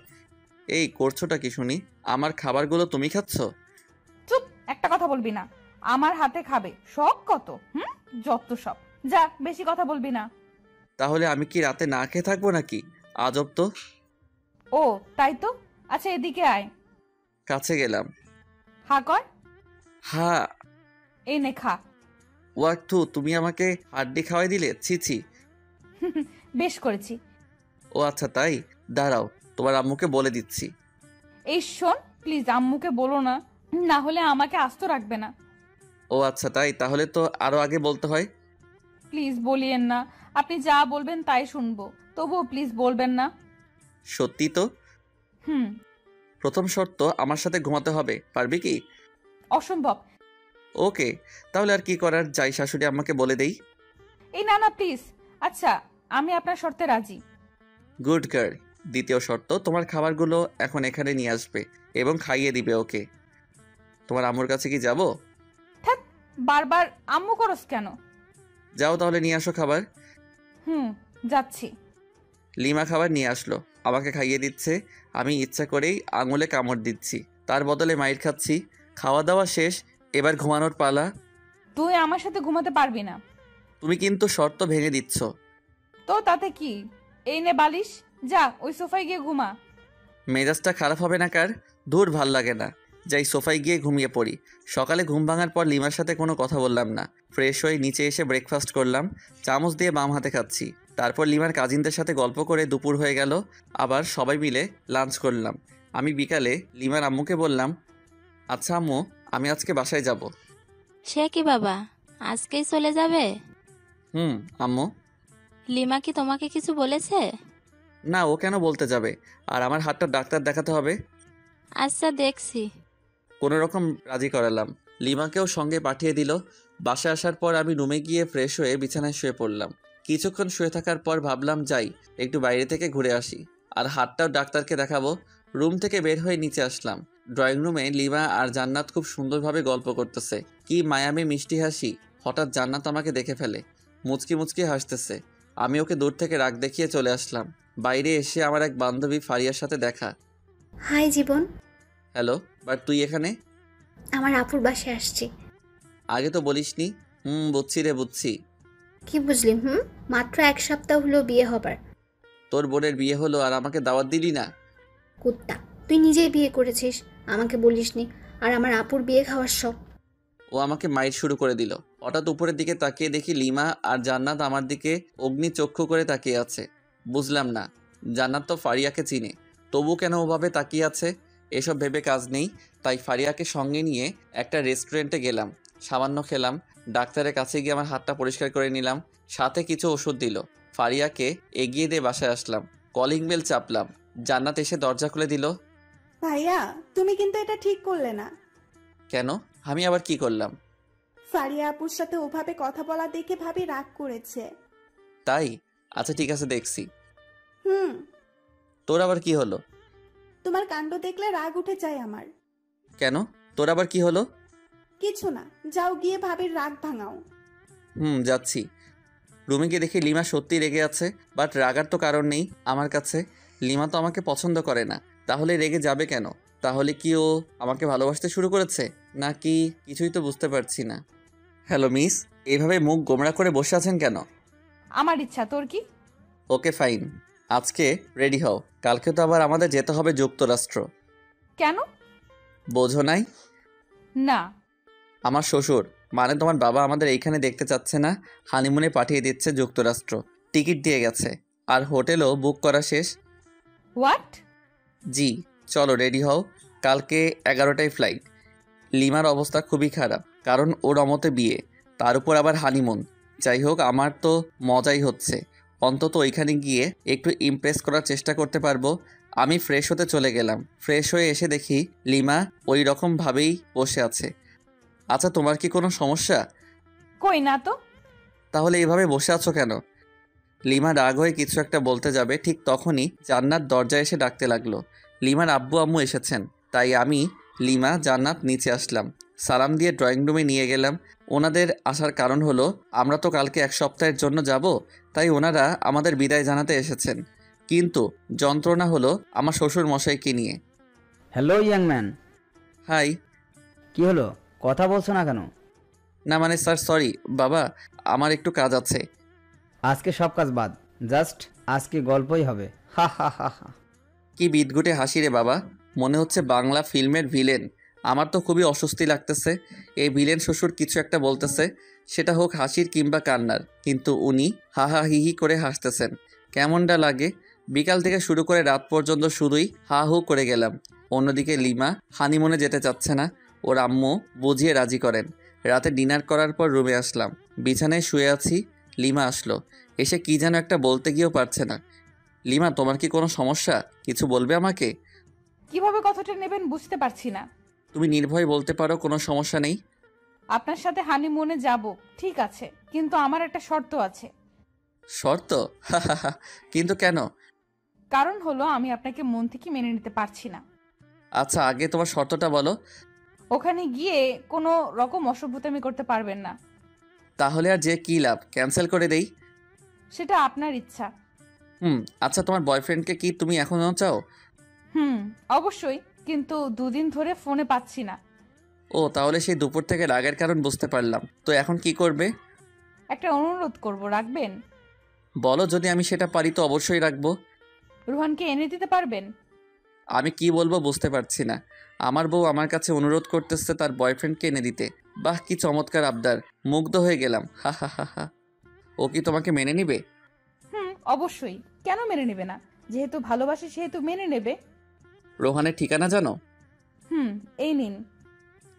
এই করছোটা কি শুনি? আমার খাবারগুলো তুমি খাচ্ছ? চুপ, একটা কথা বলবি না। আমার হাতে খাবে, শখ কত। যত সব। যা, বেশি কথা বলবি না। তাহলে আমি কি রাতে না খেয়ে থাকবো নাকি? আজব তো। ও তাই তো। আচ্ছা এদিকে আয়। কাছে গেলাম। হা কর। হা। এই নে খা। ওয়াক্তু, তুমি আমাকে হাড্ডি খাওয়াই দিলে? ছি ছি। বেশ করেছি। ও আচ্ছা তাই, দাঁড়াও তোমার আম্মুকে বলে দিচ্ছি। এই শোন, প্লিজ আম্মুকে বলো না, না হলে আমাকে আস্ত রাখবে না। ও আচ্ছা তাই, তাহলে তো আরো আগে বলতে হয়। প্লিজ বলিয়েন না, আপনি যা বলবেন তাই শুনবো, তবুও প্লিজ বলবেন না। সত্যি তো? হুম। প্রথম শর্ত, আমার সাথে ঘুমাতে হবে, পারবি কি? অসম্ভব। ওকে, তাহলে আর কি করার, যাই শাশুড়ি আম্মাকে বলে দেই। এই না না প্লিজ। আচ্ছা, আমি আপনার শর্তে রাজি। Good girl. দ্বিতীয় শর্ত, তোমার খাবারগুলো এখন এখানে নিয়ে আসবে এবং খাইয়ে দিবে ওকে। তোমার আম্মুর কাছে কি যাব? থাক, বারবার আম্মু করস কেন? যাও তাহলে নিয়ে আসো খাবার। যাচ্ছি। লিমা খাবার নিয়ে আসলো, আমাকে খাইয়ে দিচ্ছে। আমি ইচ্ছা করেই আঙুলে কামড় দিচ্ছি, তার বদলে মাইর খাচ্ছি। খাওয়া দাওয়া শেষ, এবার ঘুমানোর পালা। তুই আমার সাথে ঘুমাতে পারবি না। তুমি কিন্তু শর্ত ভেঙে দিচ্ছ। তো তাতে কি? এই নে বালিশ, যা ওই সোফায় গিয়ে ঘুমা। মেজাজটা খারাপ হবে না কার? দূর, ভাল লাগে না। যাই সোফায় গিয়ে ঘুমিয়ে পড়ি। সকালে ঘুম ভাঙার পর লিমার সাথে কোনো কথা বললাম না। ফ্রেশ হয়ে নিচে এসে ব্রেকফাস্ট করলাম। চামচ দিয়ে বাম হাতে খাচ্ছি। তারপর লিমার কাজিনদের সাথে গল্প করে দুপুর হয়ে গেল। আবার সবাই মিলে লাঞ্চ করলাম। আমি বিকালে লিমার আম্মুকে বললাম, আচ্ছা আম্মু, আমি আজকে বাসায় যাব। সে কি বাবা, আজকেই চলে যাবে? আম্মু। লিমা কি তোমাকে কিছু বলেছে? না, ও কেন বলতে যাবে? আর আমার হাতটা ডাক্তার দেখাতে হবে। আচ্ছা, দেখছি। কোনো রকম রাজি করালাম। লিমাকেও সঙ্গে পাঠিয়ে দিল। বাসায় আসার পর আমি রুমে গিয়ে ফ্রেশ হয়ে বিছানায় শুয়ে পড়লাম। কিছুক্ষণ শুয়ে থাকার পর ভাবলাম যাই একটু বাইরে থেকে ঘুরে আসি, আর হাতটাও ডাক্তারকে দেখাবো। রুম থেকে বের হয়ে নিচে আসলাম। ড্রয়িং রুমে লিমা আর জান্নাত খুব সুন্দরভাবে গল্প করতেছে। কি মায়ামি মিষ্টি হাসি। হঠাৎ জান্নাত আমাকে দেখে ফেলে, মুচকি মুচকি হাসতেছে। আমি ওকে দূর থেকে রাগ দেখিয়ে চলে আসলাম। বাইরে এসে আমার এক বান্ধবী ফারিয়ার সাথে দেখা। High Jibon. হ্যালো, বাট তুই এখানে? আমার আপুর বাসায় আসছি। আগে তো বলিসনি। বুঝছি রে, বুঝছি। কি বুঝলি? মাত্র 1 সপ্তাহ হলো বিয়ে হবার। তোর বোনের বিয়ে হলো আর আমাকে দাওয়াত দিলি না? কুত্তা, তুই নিজেই বিয়ে করেছিস, আমাকে বলিসনি। আর আমার আপুর বিয়ে খাওয়ার শখ। ও আমাকে মাইর শুরু করে দিল। হঠাৎ উপরের দিকে তাকিয়ে দেখি লিমা আর জান্নাত আমার দিকে অগ্নিচক্ষু করে তাকিয়ে আছে। বুঝলাম না, জান্নাত তো ফারিয়াকে চিনে, তবু কেন ওভাবে তাকিয়ে আছে? এসব ভেবে কাজ নেই, তাই ফারিয়াকে সঙ্গে নিয়ে একটা রেস্টুরেন্টে গেলাম। সামান্য খেলাম। ডাক্তারের কাছে গিয়ে আমার হাতটা পরিষ্কার করে নিলাম, সাথে কিছু ওষুধ দিল। ফারিয়াকে এগিয়ে দিয়ে বাসায় আসলাম। Calling bell চাপলাম। জান্নাত এসে দরজা খুলে দিল। ভাইয়া, তুমি কিন্তু এটা ঠিক করলে না। কেন? আমি আবার কি করলাম? ফারিয়া আপুর সাথে ওভাবে কথা বলা দেখে ভাবি রাগ করেছে। তাই? আচ্ছা ঠিক আছে, দেখছি। হুম। তোর আবার কি হলো? তোমার কাণ্ড দেখলে রাগ উঠে যায় আমার। কেন? তোর আবার কি হলো? কিছু না, যাও গিয়ে ভাবির রাগ ভাঙাও। যাচ্ছি। রুমে গিয়ে দেখি লিমা সত্যি রেগে আছে, বাট রাগার তো কারণ নেই আমার কাছে। লিমা তো আমাকে পছন্দ করে না, তাহলে রেগে যাবে কেন? তাহলে কি ও আমাকে ভালোবাসতে শুরু করেছে নাকি? কিছুই তো বুঝতে পারছি না। হ্যালো মিস, এইভাবে মুখ গোমড়া করে বসে আছেন কেন? আমার ইচ্ছা, তোর কি? ওকে ফাইন, আজকে রেডি হও, কালকে তো আবার আমাদের যেতে হবে যুক্তরাষ্ট্র। কেন? বোঝো নাই? না। আমার শ্বশুর, মানে তোমার বাবা আমাদের এইখানে দেখতে চাচ্ছে না, হানিমুনে পাঠিয়ে দিচ্ছে যুক্তরাষ্ট্র। টিকিট দিয়ে গেছে, আর হোটেলও বুক করা শেষ। হোয়াট? জি, চলো রেডি হও, কালকে 11টায় ফ্লাইট। লিমার অবস্থা খুবই খারাপ, কারণ ওর অমতে বিয়ে, তার উপর আবার হানিমুন। যাই হোক, আমার তো মজাই হচ্ছে। অন্তত ওইখানে গিয়ে একটু ইমপ্রেস করার চেষ্টা করতে পারবো। আমি ফ্রেশ হতে চলে গেলাম। ফ্রেশ হয়ে এসে দেখি লিমা ওই রকমভাবেই বসে আছে। আচ্ছা, তোমার কি কোনো সমস্যা? কই না তো। তাহলে এইভাবে বসে আছো কেন? লিমা রাগ হয়ে কিছু একটা বলতে যাবে, ঠিক তখনই জান্নাত দরজায় এসে ডাকতে লাগলো। লিমার আব্বু আম্মু এসেছেন, তাই আমি, লিমা, জান্নাত নিচে আসলাম। সালাম দিয়ে ড্রয়িং রুমে নিয়ে গেলাম। ওনাদের আসার কারণ হলো আমরা তো কালকে 1 সপ্তাহের জন্য যাব, তাই ওনারা আমাদের বিদায় জানাতে এসেছেন। কিন্তু যন্ত্রণা হলো আমার শ্বশুর মশাইকে নিয়ে। Hello young man. হাই। কি হলো, কথা বলছো না কেন? না মানে স্যার, সরি বাবা, আমার একটু কাজ আছে। আজকে সব কাজ বাদ, জাস্ট আজকে গল্পই হবে। হা হা হা হা। কি বিদঘুটে হাসি রে বাবা, মনে হচ্ছে বাংলা ফিল্মের ভিলেন। আমার তো খুবই অস্বস্তি লাগতেছে। এই ভিলেন শ্বশুর কিছু একটা বলতেছে, সেটা হোক হাসির কিংবা কান্নার, কিন্তু উনি হা হা হি হি করে হাসতেছেন। কেমনটা লাগে? বিকাল থেকে শুরু করে রাত পর্যন্ত শুধুই হা হু করে গেলাম। অন্যদিকে লিমা হানিমুনে যেতে চাচ্ছে না, ওর আম্মু বুঝিয়ে রাজি করেন। রাতে ডিনার করার পর রুমে আসলাম, বিছানায় শুয়ে আছি। লিমা আসলো, এসে কি যেন একটা বলতে গিয়েও পারছে না। লিমা, তোমার কি কোনো সমস্যা? কিছু বলবে আমাকে? কিভাবে কথাটা নেবেন বুঝতে পারছি না। তুমি নির্ভয়ে বলতে পারো, কোনো সমস্যা নেই। আপনার সাথে হানিমুনে যাব, ঠিক আছে, কিন্তু আমার একটা শর্ত আছে। শর্ত? কিন্তু কেন? কারণ হলো আমি আপনাকে মন থেকে মেনে নিতে পারছি না। আচ্ছা, আগে তোমার শর্তটা বলো। ওখানে গিয়ে কোনো রকম অসভ্যতামি করতে পারবেন না। তাহলে আর যে কি লাভ, ক্যান্সেল করে দেই? সেটা আপনার ইচ্ছা। আচ্ছা, তোমার বয়ফ্রেন্ডকে কি তুমি এখনো চাও? অবশ্যই, কিন্তু 2 দিন ধরে ফোনে পাচ্ছি না। ও, তাহলে সেই দুপুর থেকে রাগের কারণ বুঝতে পারলাম। তো এখন কি করবে? একটা অনুরোধ করব, রাখবেন? বলো, যদি আমি সেটা পারি তো অবশ্যই রাখবো। রুহানকে এনে দিতে পারবেন? আমি কি বলবো বুঝতে পারছি না। আমার বউ আমার কাছে অনুরোধ করতেছে তার বয়ফ্রেন্ডকে এনে দিতে। বাহ, কি চমৎকার আবদার, মুগ্ধ হয়ে গেলাম। হা হা হা হা। ও কি তোমাকে মেনে নিবে? অবশ্যই, কেন মেনে নেবে না? যেহেতু ভালোবাসে সেহেতু মেনে নেবে। রোহানের ঠিকানা জানো? এই নিন।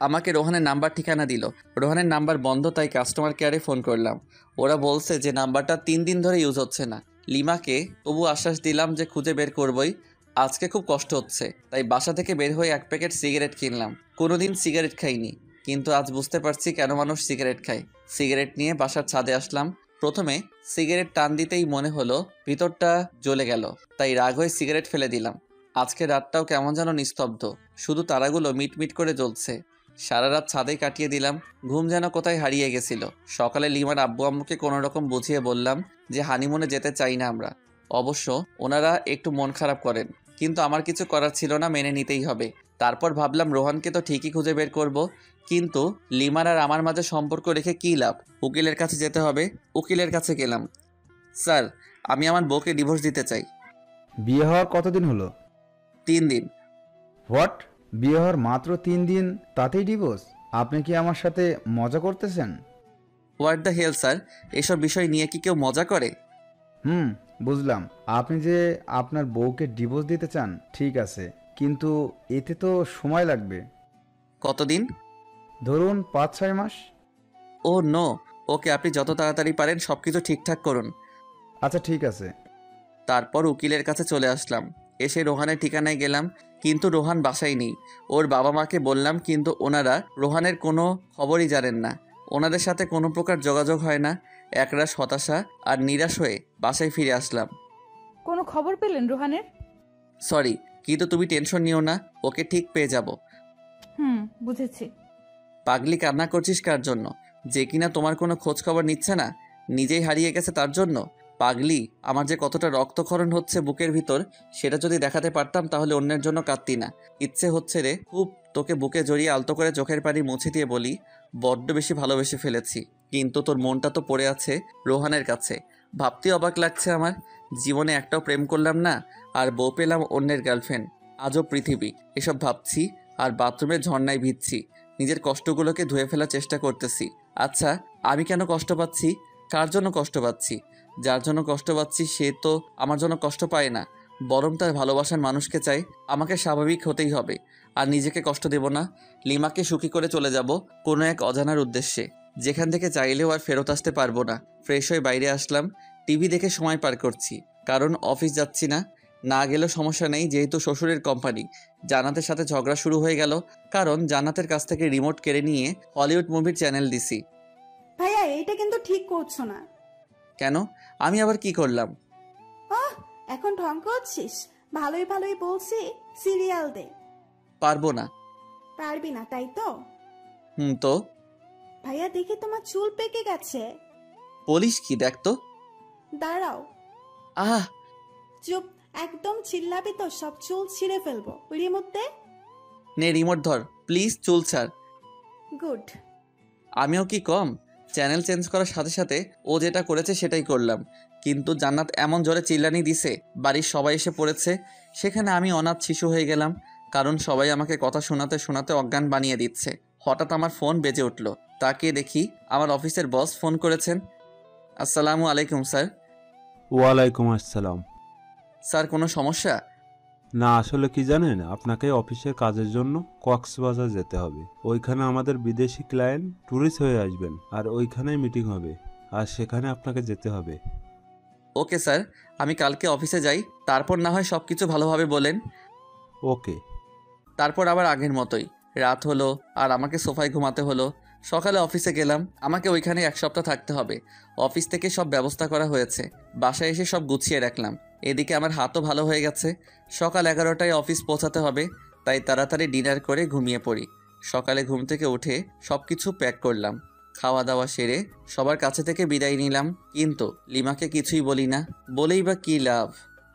আমাকে রোহানের নাম্বার ঠিকানা দিল। রোহানের নাম্বার বন্ধ, তাই কাস্টমার কেয়ারে ফোন করলাম। ওরা বলছে যে নাম্বারটা 3 দিন ধরে ইউজ হচ্ছে না। লিমাকে তবু আশ্বাস দিলাম যে খুঁজে বের করবই। আজকে খুব কষ্ট হচ্ছে, তাই বাসা থেকে বের হয়ে 1 প্যাকেট সিগারেট কিনলাম। কোনোদিন সিগারেট খাইনি, কিন্তু আজ বুঝতে পারছি কেন মানুষ সিগারেট খায়। সিগারেট নিয়ে বাসার ছাদে আসলাম। প্রথমে সিগারেট টান দিতেই মনে হলো ভিতরটা জ্বলে গেল, তাই রাগ হয়ে সিগারেট ফেলে দিলাম। আজকে রাতটাও কেমন যেন নিস্তব্ধ, শুধু তারাগুলো মিটমিট করে জ্বলছে। সারা রাত ছাদেই কাটিয়ে দিলাম, ঘুম যেন কোথায় হারিয়ে গেছিল। সকালে লিমার আব্বু আম্মুকে কোনো রকম বুঝিয়ে বললাম যে হানিমুনে যেতে চাই না আমরা। অবশ্য ওনারা একটু মন খারাপ করেন, কিন্তু আমার কিছু করার ছিল না, মেনে নিতেই হবে। তারপর ভাবলাম রোহানকে তো ঠিকই খুঁজে বের করব, কিন্তু লিমার আর আমার মাঝে সম্পর্ক রেখে কী লাভ? উকিলের কাছে যেতে হবে। উকিলের কাছে গেলাম। স্যার, আমি আমার বউকে ডিভোর্স দিতে চাই। বিয়ে হওয়ার কতদিন হলো? 3 দিন। হোয়াট? বিয়ে হওয়ার মাত্র 3 দিন, তাতেই ডিভোর্স? আপনি কি আমার সাথে মজা করতেছেন? হোয়াট দ্য হেল স্যার, এসব বিষয় নিয়ে কি কেউ মজা করে? বুঝলাম। আপনি যে আপনার বউকে ডিভোর্স দিতে চান, ঠিক আছে, কিন্তু এতে তো সময় লাগবে। কতদিন? ধরুন 5-6 মাস। ও নো। ওকে, আপনি যত তাড়াতাড়ি পারেন সব কিছু ঠিকঠাক করুন। আচ্ছা, ঠিক আছে। তারপর উকিলের কাছে চলে আসলাম। এসে রোহানের ঠিকানায় গেলাম, কিন্তু রোহান বাসায় নেই। ওর বাবা মাকে বললাম, কিন্তু ওনারা রোহানের কোনো খবরই জানেন না। ওনাদের সাথে কোনো প্রকার যোগাযোগ হয় না। একরাশ হতাশা আর নিরাশ হয়ে বাসায় ফিরে আসলাম। কোনো খবর পেলেন রুহানের? সরি, কিন্তু তুমি টেনশন নিও না, ওকে ঠিক পেয়ে যাব। বুঝেছি। পাগলি, কান্না করছিস কার জন্য? যে কিনা তোমার কোনো খোঁজ খবর নিচ্ছে না, নিজেই হারিয়ে গেছে তার জন্য? পাগলি, আমার যে কতটা রক্তক্ষরণ হচ্ছে বুকের ভিতর, সেটা যদি দেখাতে পারতাম তাহলে অন্যের জন্য কাঁদতি না। ইচ্ছে হচ্ছে রে খুব তোকে বুকে জড়িয়ে আলতো করে চোখের পানি মুছে দিয়ে বলি, বড্ড বেশি ভালোবেসে ফেলেছি। কিন্তু তোর মনটা তো পড়ে আছে রোহানের কাছে। ভাবতে অবাক লাগছে আমার, জীবনে একটাও প্রেম করলাম না, আর বউ পেলাম অন্যের গার্লফ্রেন্ড। আজও পৃথিবী। এসব ভাবছি আর বাথরুমের ঝর্ণায় ভিজছি। নিজের কষ্টগুলোকে ধুয়ে ফেলার চেষ্টা করতেছি। আচ্ছা, আমি কেন কষ্ট পাচ্ছি? কার জন্য কষ্ট পাচ্ছি? যার জন্য কষ্ট পাচ্ছি সে তো আমার জন্য কষ্ট পায় না, বরং তার ভালোবাসার মানুষকে চাই। আমাকে স্বাভাবিক হতেই হবে, আর নিজেকে কষ্ট দেব না। লিমাকে সুখী করে চলে যাব কোনো এক অজানার উদ্দেশ্যে, যেখান থেকে চাইলেও আর ফেরত আসতে পারবো না। ফ্রেশ হয়ে বাইরে আসলাম, টিভি দেখে সময় পার করছি, কারণ অফিস যাচ্ছি না। না গেলেও সমস্যা নেই, যেহেতু শ্বশুরের কোম্পানি। জান্নাতের সাথে ঝগড়া শুরু হয়ে গেল, কারণ জান্নাতের কাছ থেকে রিমোট কেড়ে নিয়ে হলিউড মুভির চ্যানেল দিছি। ভাইয়া, এইটা কিন্তু ঠিক করছো না। কেন? আমি আবার কি করলাম? এখন ঢং করছিস? ভালোই ভালোই বলছি, সিরিয়াল দে। পারবো না। পারবি না তাই তো? তো ভাইয়া, দেখি তোমার চুল পেকে গেছে। বলিস কি? দেখ তো। দাঁড়াও। আহ! চুপ, একদম চিল্লাবি তো সব চুল ছিঁড়ে ফেলবো। রিমোট দে। নে রিমোট ধর, প্লিজ চুল ছাড়। গুড। আমিও কি কম? চ্যানেল চেঞ্জ করার সাথে সাথে ও যেটা করেছে সেটাই করলাম, কিন্তু জান্নাত এমন জোরে চিল্লানি দিছে, বাড়ির সবাই এসে পড়েছে। সেখানে আমি অনাথ শিশু হয়ে গেলাম, কারণ সবাই আমাকে কথা শোনাতে শোনাতে অজ্ঞান বানিয়ে দিচ্ছে। হঠাৎ আমার ফোন বেজে উঠল, তাকিয়ে দেখি আমার অফিসের বস ফোন করেছেন। আসসালামু আলাইকুম স্যার। ওয়ালাইকুম আসসালাম। স্যার, কোনো সমস্যা? না, আসলে কি জানেন, আপনাকে অফিসের কাজের জন্য কক্সবাজার যেতে হবে। ওইখানে আমাদের বিদেশি ক্লায়েন্ট ট্যুরিস্ট হয়ে আসবেন, আর ওইখানেই মিটিং হবে, আর সেখানে আপনাকে যেতে হবে। ওকে স্যার, আমি কালকে অফিসে যাই, তারপর না হয় সব কিছু ভালোভাবে বলেন। ওকে। তারপর আবার আগের মতোই রাত হলো, আর আমাকে সোফায় ঘুমাতে হলো। সকালে অফিসে গেলাম, আমাকে ওইখানে 1 সপ্তাহ থাকতে হবে। অফিস থেকে সব ব্যবস্থা করা হয়েছে, বাসায় এসে সব গুছিয়ে রাখলাম। এদিকে আমার হাতও ভালো হয়ে গেছে। সকাল 11টায় অফিস পৌঁছাতে হবে, তাই তাড়াতাড়ি ডিনার করে ঘুমিয়ে পড়ি। সকালে ঘুম থেকে উঠে সব কিছু প্যাক করলাম, খাওয়া দাওয়া সেরে সবার কাছে থেকে বিদায় নিলাম। কিন্তু লিমাকে কিছুই বলি না, বলেই বা কী লাভ,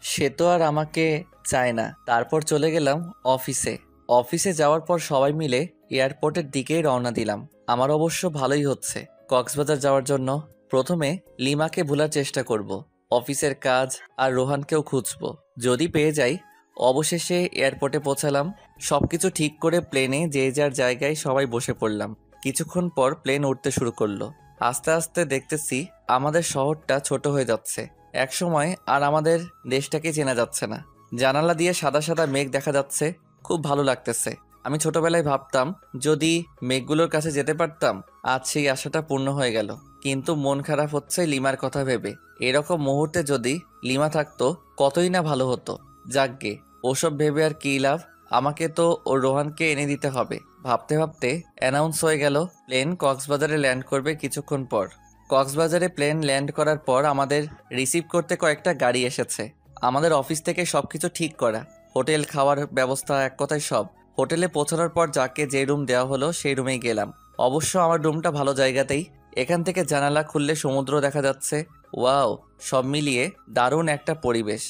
সে তো আর আমাকে চায় না। তারপর চলে গেলাম অফিসে। অফিসে যাওয়ার পর সবাই মিলে এয়ারপোর্টের দিকেই রওনা দিলাম। আমার অবশ্য ভালোই হচ্ছে কক্সবাজার যাওয়ার জন্য। প্রথমে লিমাকে ভোলার চেষ্টা করব, অফিসের কাজ আর রোহানকেও খুঁজব, যদি পেয়ে যাই। অবশেষে এয়ারপোর্টে পৌঁছালাম। সবকিছু ঠিক করে প্লেনে যে যার জায়গায় সবাই বসে পড়লাম। কিছুক্ষণ পর প্লেন উঠতে শুরু করলো। আস্তে আস্তে দেখতেছি আমাদের শহরটা ছোট হয়ে যাচ্ছে। একসময় আর আমাদের দেশটাকে চেনা যাচ্ছে না। জানালা দিয়ে সাদা সাদা মেঘ দেখা যাচ্ছে, খুব ভালো লাগতেছে। আমি ছোটবেলায় ভাবতাম যদি মেঘগুলোর কাছে যেতে পারতাম, আজ সেই আশাটা পূর্ণ হয়ে গেল। কিন্তু মন খারাপ হচ্ছে লিমার কথা ভেবে। এরকম মুহূর্তে যদি লিমা থাকতো কতই না ভালো হতো। যাকগে, ওসব ভেবে আর কী লাভ, আমাকে তো ওর রোহানকে এনে দিতে হবে। ভাবতে ভাবতে অ্যানাউন্স হয়ে গেল প্লেন কক্সবাজারে ল্যান্ড করবে কিছুক্ষণ পর। কক্সবাজারে প্লেন ল্যান্ড করার পর আমাদের রিসিভ করতে কয়েকটা গাড়ি এসেছে। আমাদের অফিস থেকে সবকিছু ঠিক করা, হোটেল, খাওয়ার ব্যবস্থা, এক কথায় সব। হোটেলে পৌঁছানোর পর যাকে যে রুম দেওয়া হলো সেই রুমেই গেলাম। অবশ্য আমার রুমটা ভালো জায়গাতেই, এখান থেকে জানালা খুললে সমুদ্র দেখা যাচ্ছে। ওয়াও, সব মিলিয়ে দারুণ একটা পরিবেশ।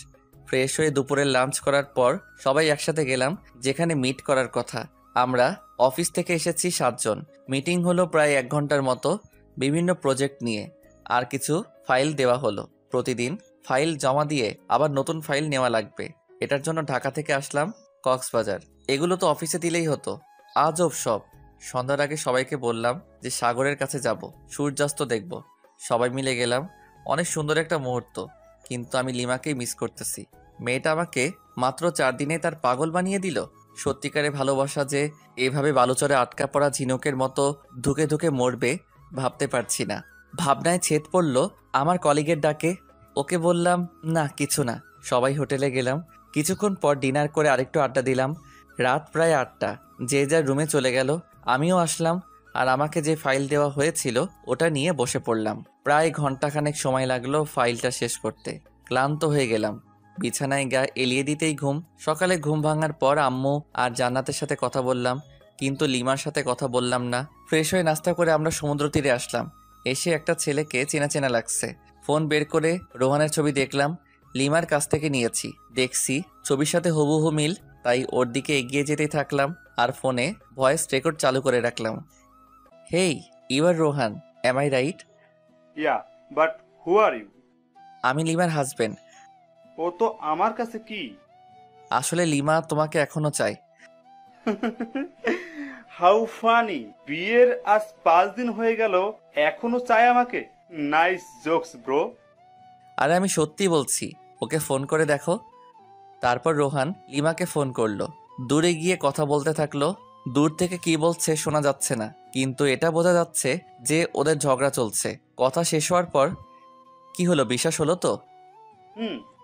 ফ্রেশ হয়ে দুপুরের লাঞ্চ করার পর সবাই একসাথে গেলাম যেখানে মিট করার কথা। আমরা অফিস থেকে এসেছি 7 জন। মিটিং হলো প্রায় 1 ঘন্টার মতো, বিভিন্ন প্রজেক্ট নিয়ে। আর কিছু ফাইল দেওয়া হলো। প্রতিদিন ফাইল জমা দিয়ে আবার নতুন ফাইল নেওয়া লাগবে। এটার জন্য ঢাকা থেকে আসলাম কক্সবাজার। এগুলো তো অফিসে দিলেই হতো, আজব সব। সন্ধ্যার আগে সবাইকে বললাম যে সাগরের কাছে যাব, সূর্যাস্ত দেখব। সবাই মিলে গেলাম। অনেক সুন্দর একটা মুহূর্ত, কিন্তু আমি লিমাকেই মিস করতেছি। মেয়েটা আমাকে মাত্র 4 দিনে তার পাগল বানিয়ে দিল। সত্যিকারে ভালোবাসা যে এভাবে বালুচরে আটকা পড়া ঝিনুকের মতো ধুকে ধুকে মরবে ভাবতে পারছি না। ভাবনায় ছেদ পড়ল আমার কলিগের ডাকে। ওকে বললাম না, কিছু না। সবাই হোটেলে গেলাম। কিছুক্ষণ পর ডিনার করে আরেকটু আড্ডা দিলাম। রাত প্রায় 8টা। যে যার রুমে চলে গেল, আমিও আসলাম। আর আমাকে যে ফাইল দেওয়া হয়েছিল ওটা নিয়ে বসে পড়লাম। প্রায় ঘন্টাখানেক সময় লাগলো ফাইলটা শেষ করতে। ক্লান্ত হয়ে গেলাম। বিছানায় গা এলিয়ে দিতেই ঘুম। সকালে ঘুম ভাঙার পর আম্মু আর জান্নাতের সাথে কথা বললাম, কিন্তু লিমার সাথে কথা বললাম না। ফ্রেশ হয়ে নাস্তা করে আমরা সমুদ্র তীরে আসলাম। এসে একটা ছেলেকে চেনা চেনা লাগছে। ফোন বের করে রোহানের ছবি দেখলাম। লিমার কাছ থেকে নিয়েছি। দেখছি ছবির সাথে হুবহু মিল, তাই ওর দিকে এগিয়ে যেতেই থাকলাম আর ফোনে ভয়েস রেকর্ড চালু করে রাখলাম। Hey, you are Rohan, am I right? Yeah, but who are you? আমি লিমার হাজবেন্ড। ও তো আমার কাছে কি? আসলে লিমা তোমাকে এখনো চাই। How funny! বিয়ের আজ 5 দিন হয়ে গেল, এখনো চায় আমাকে? Nice jokes bro. আরে আমি সত্যি বলছি, ওকে ফোন করে দেখো। তারপর রোহান লিমাকে ফোন করলো। দূরে গিয়ে কথা বলতে থাকলো। দূর থেকে কি বলছে শোনা যাচ্ছে না, কিন্তু এটা বোঝা যাচ্ছে যে ওদের ঝগড়া চলছে। কথা শেষ হওয়ার পর, কি হলো, বিশ্বাস হলো তো?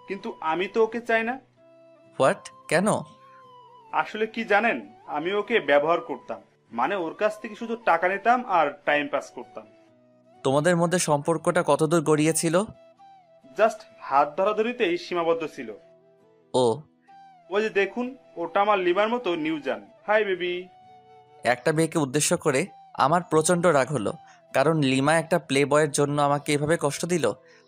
কিন্তু আমি তো ওকে চাই না। হোয়াট? কেন? আসলে কি জানেন, আমি ওকে ব্যবহার করতাম। মানে ওর কাছ থেকে শুধু টাকা নিতাম আর টাইম পাস করতাম। তোমাদের মধ্যে সম্পর্কটা কতদূর গড়িয়েছিল? জাস্ট হাত ধরাধরিতেই সীমাবদ্ধ ছিল। ও, ওই যে দেখুন, ওটা আমার লিমার মতো নিউজান। Hi baby. একটা মেয়েকে উদ্দেশ্য করে আমার প্রচণ্ড রাগ হলো, কারণ লিমা একটা প্লে বয়ের জন্য আমাকে এভাবে কষ্ট দিল।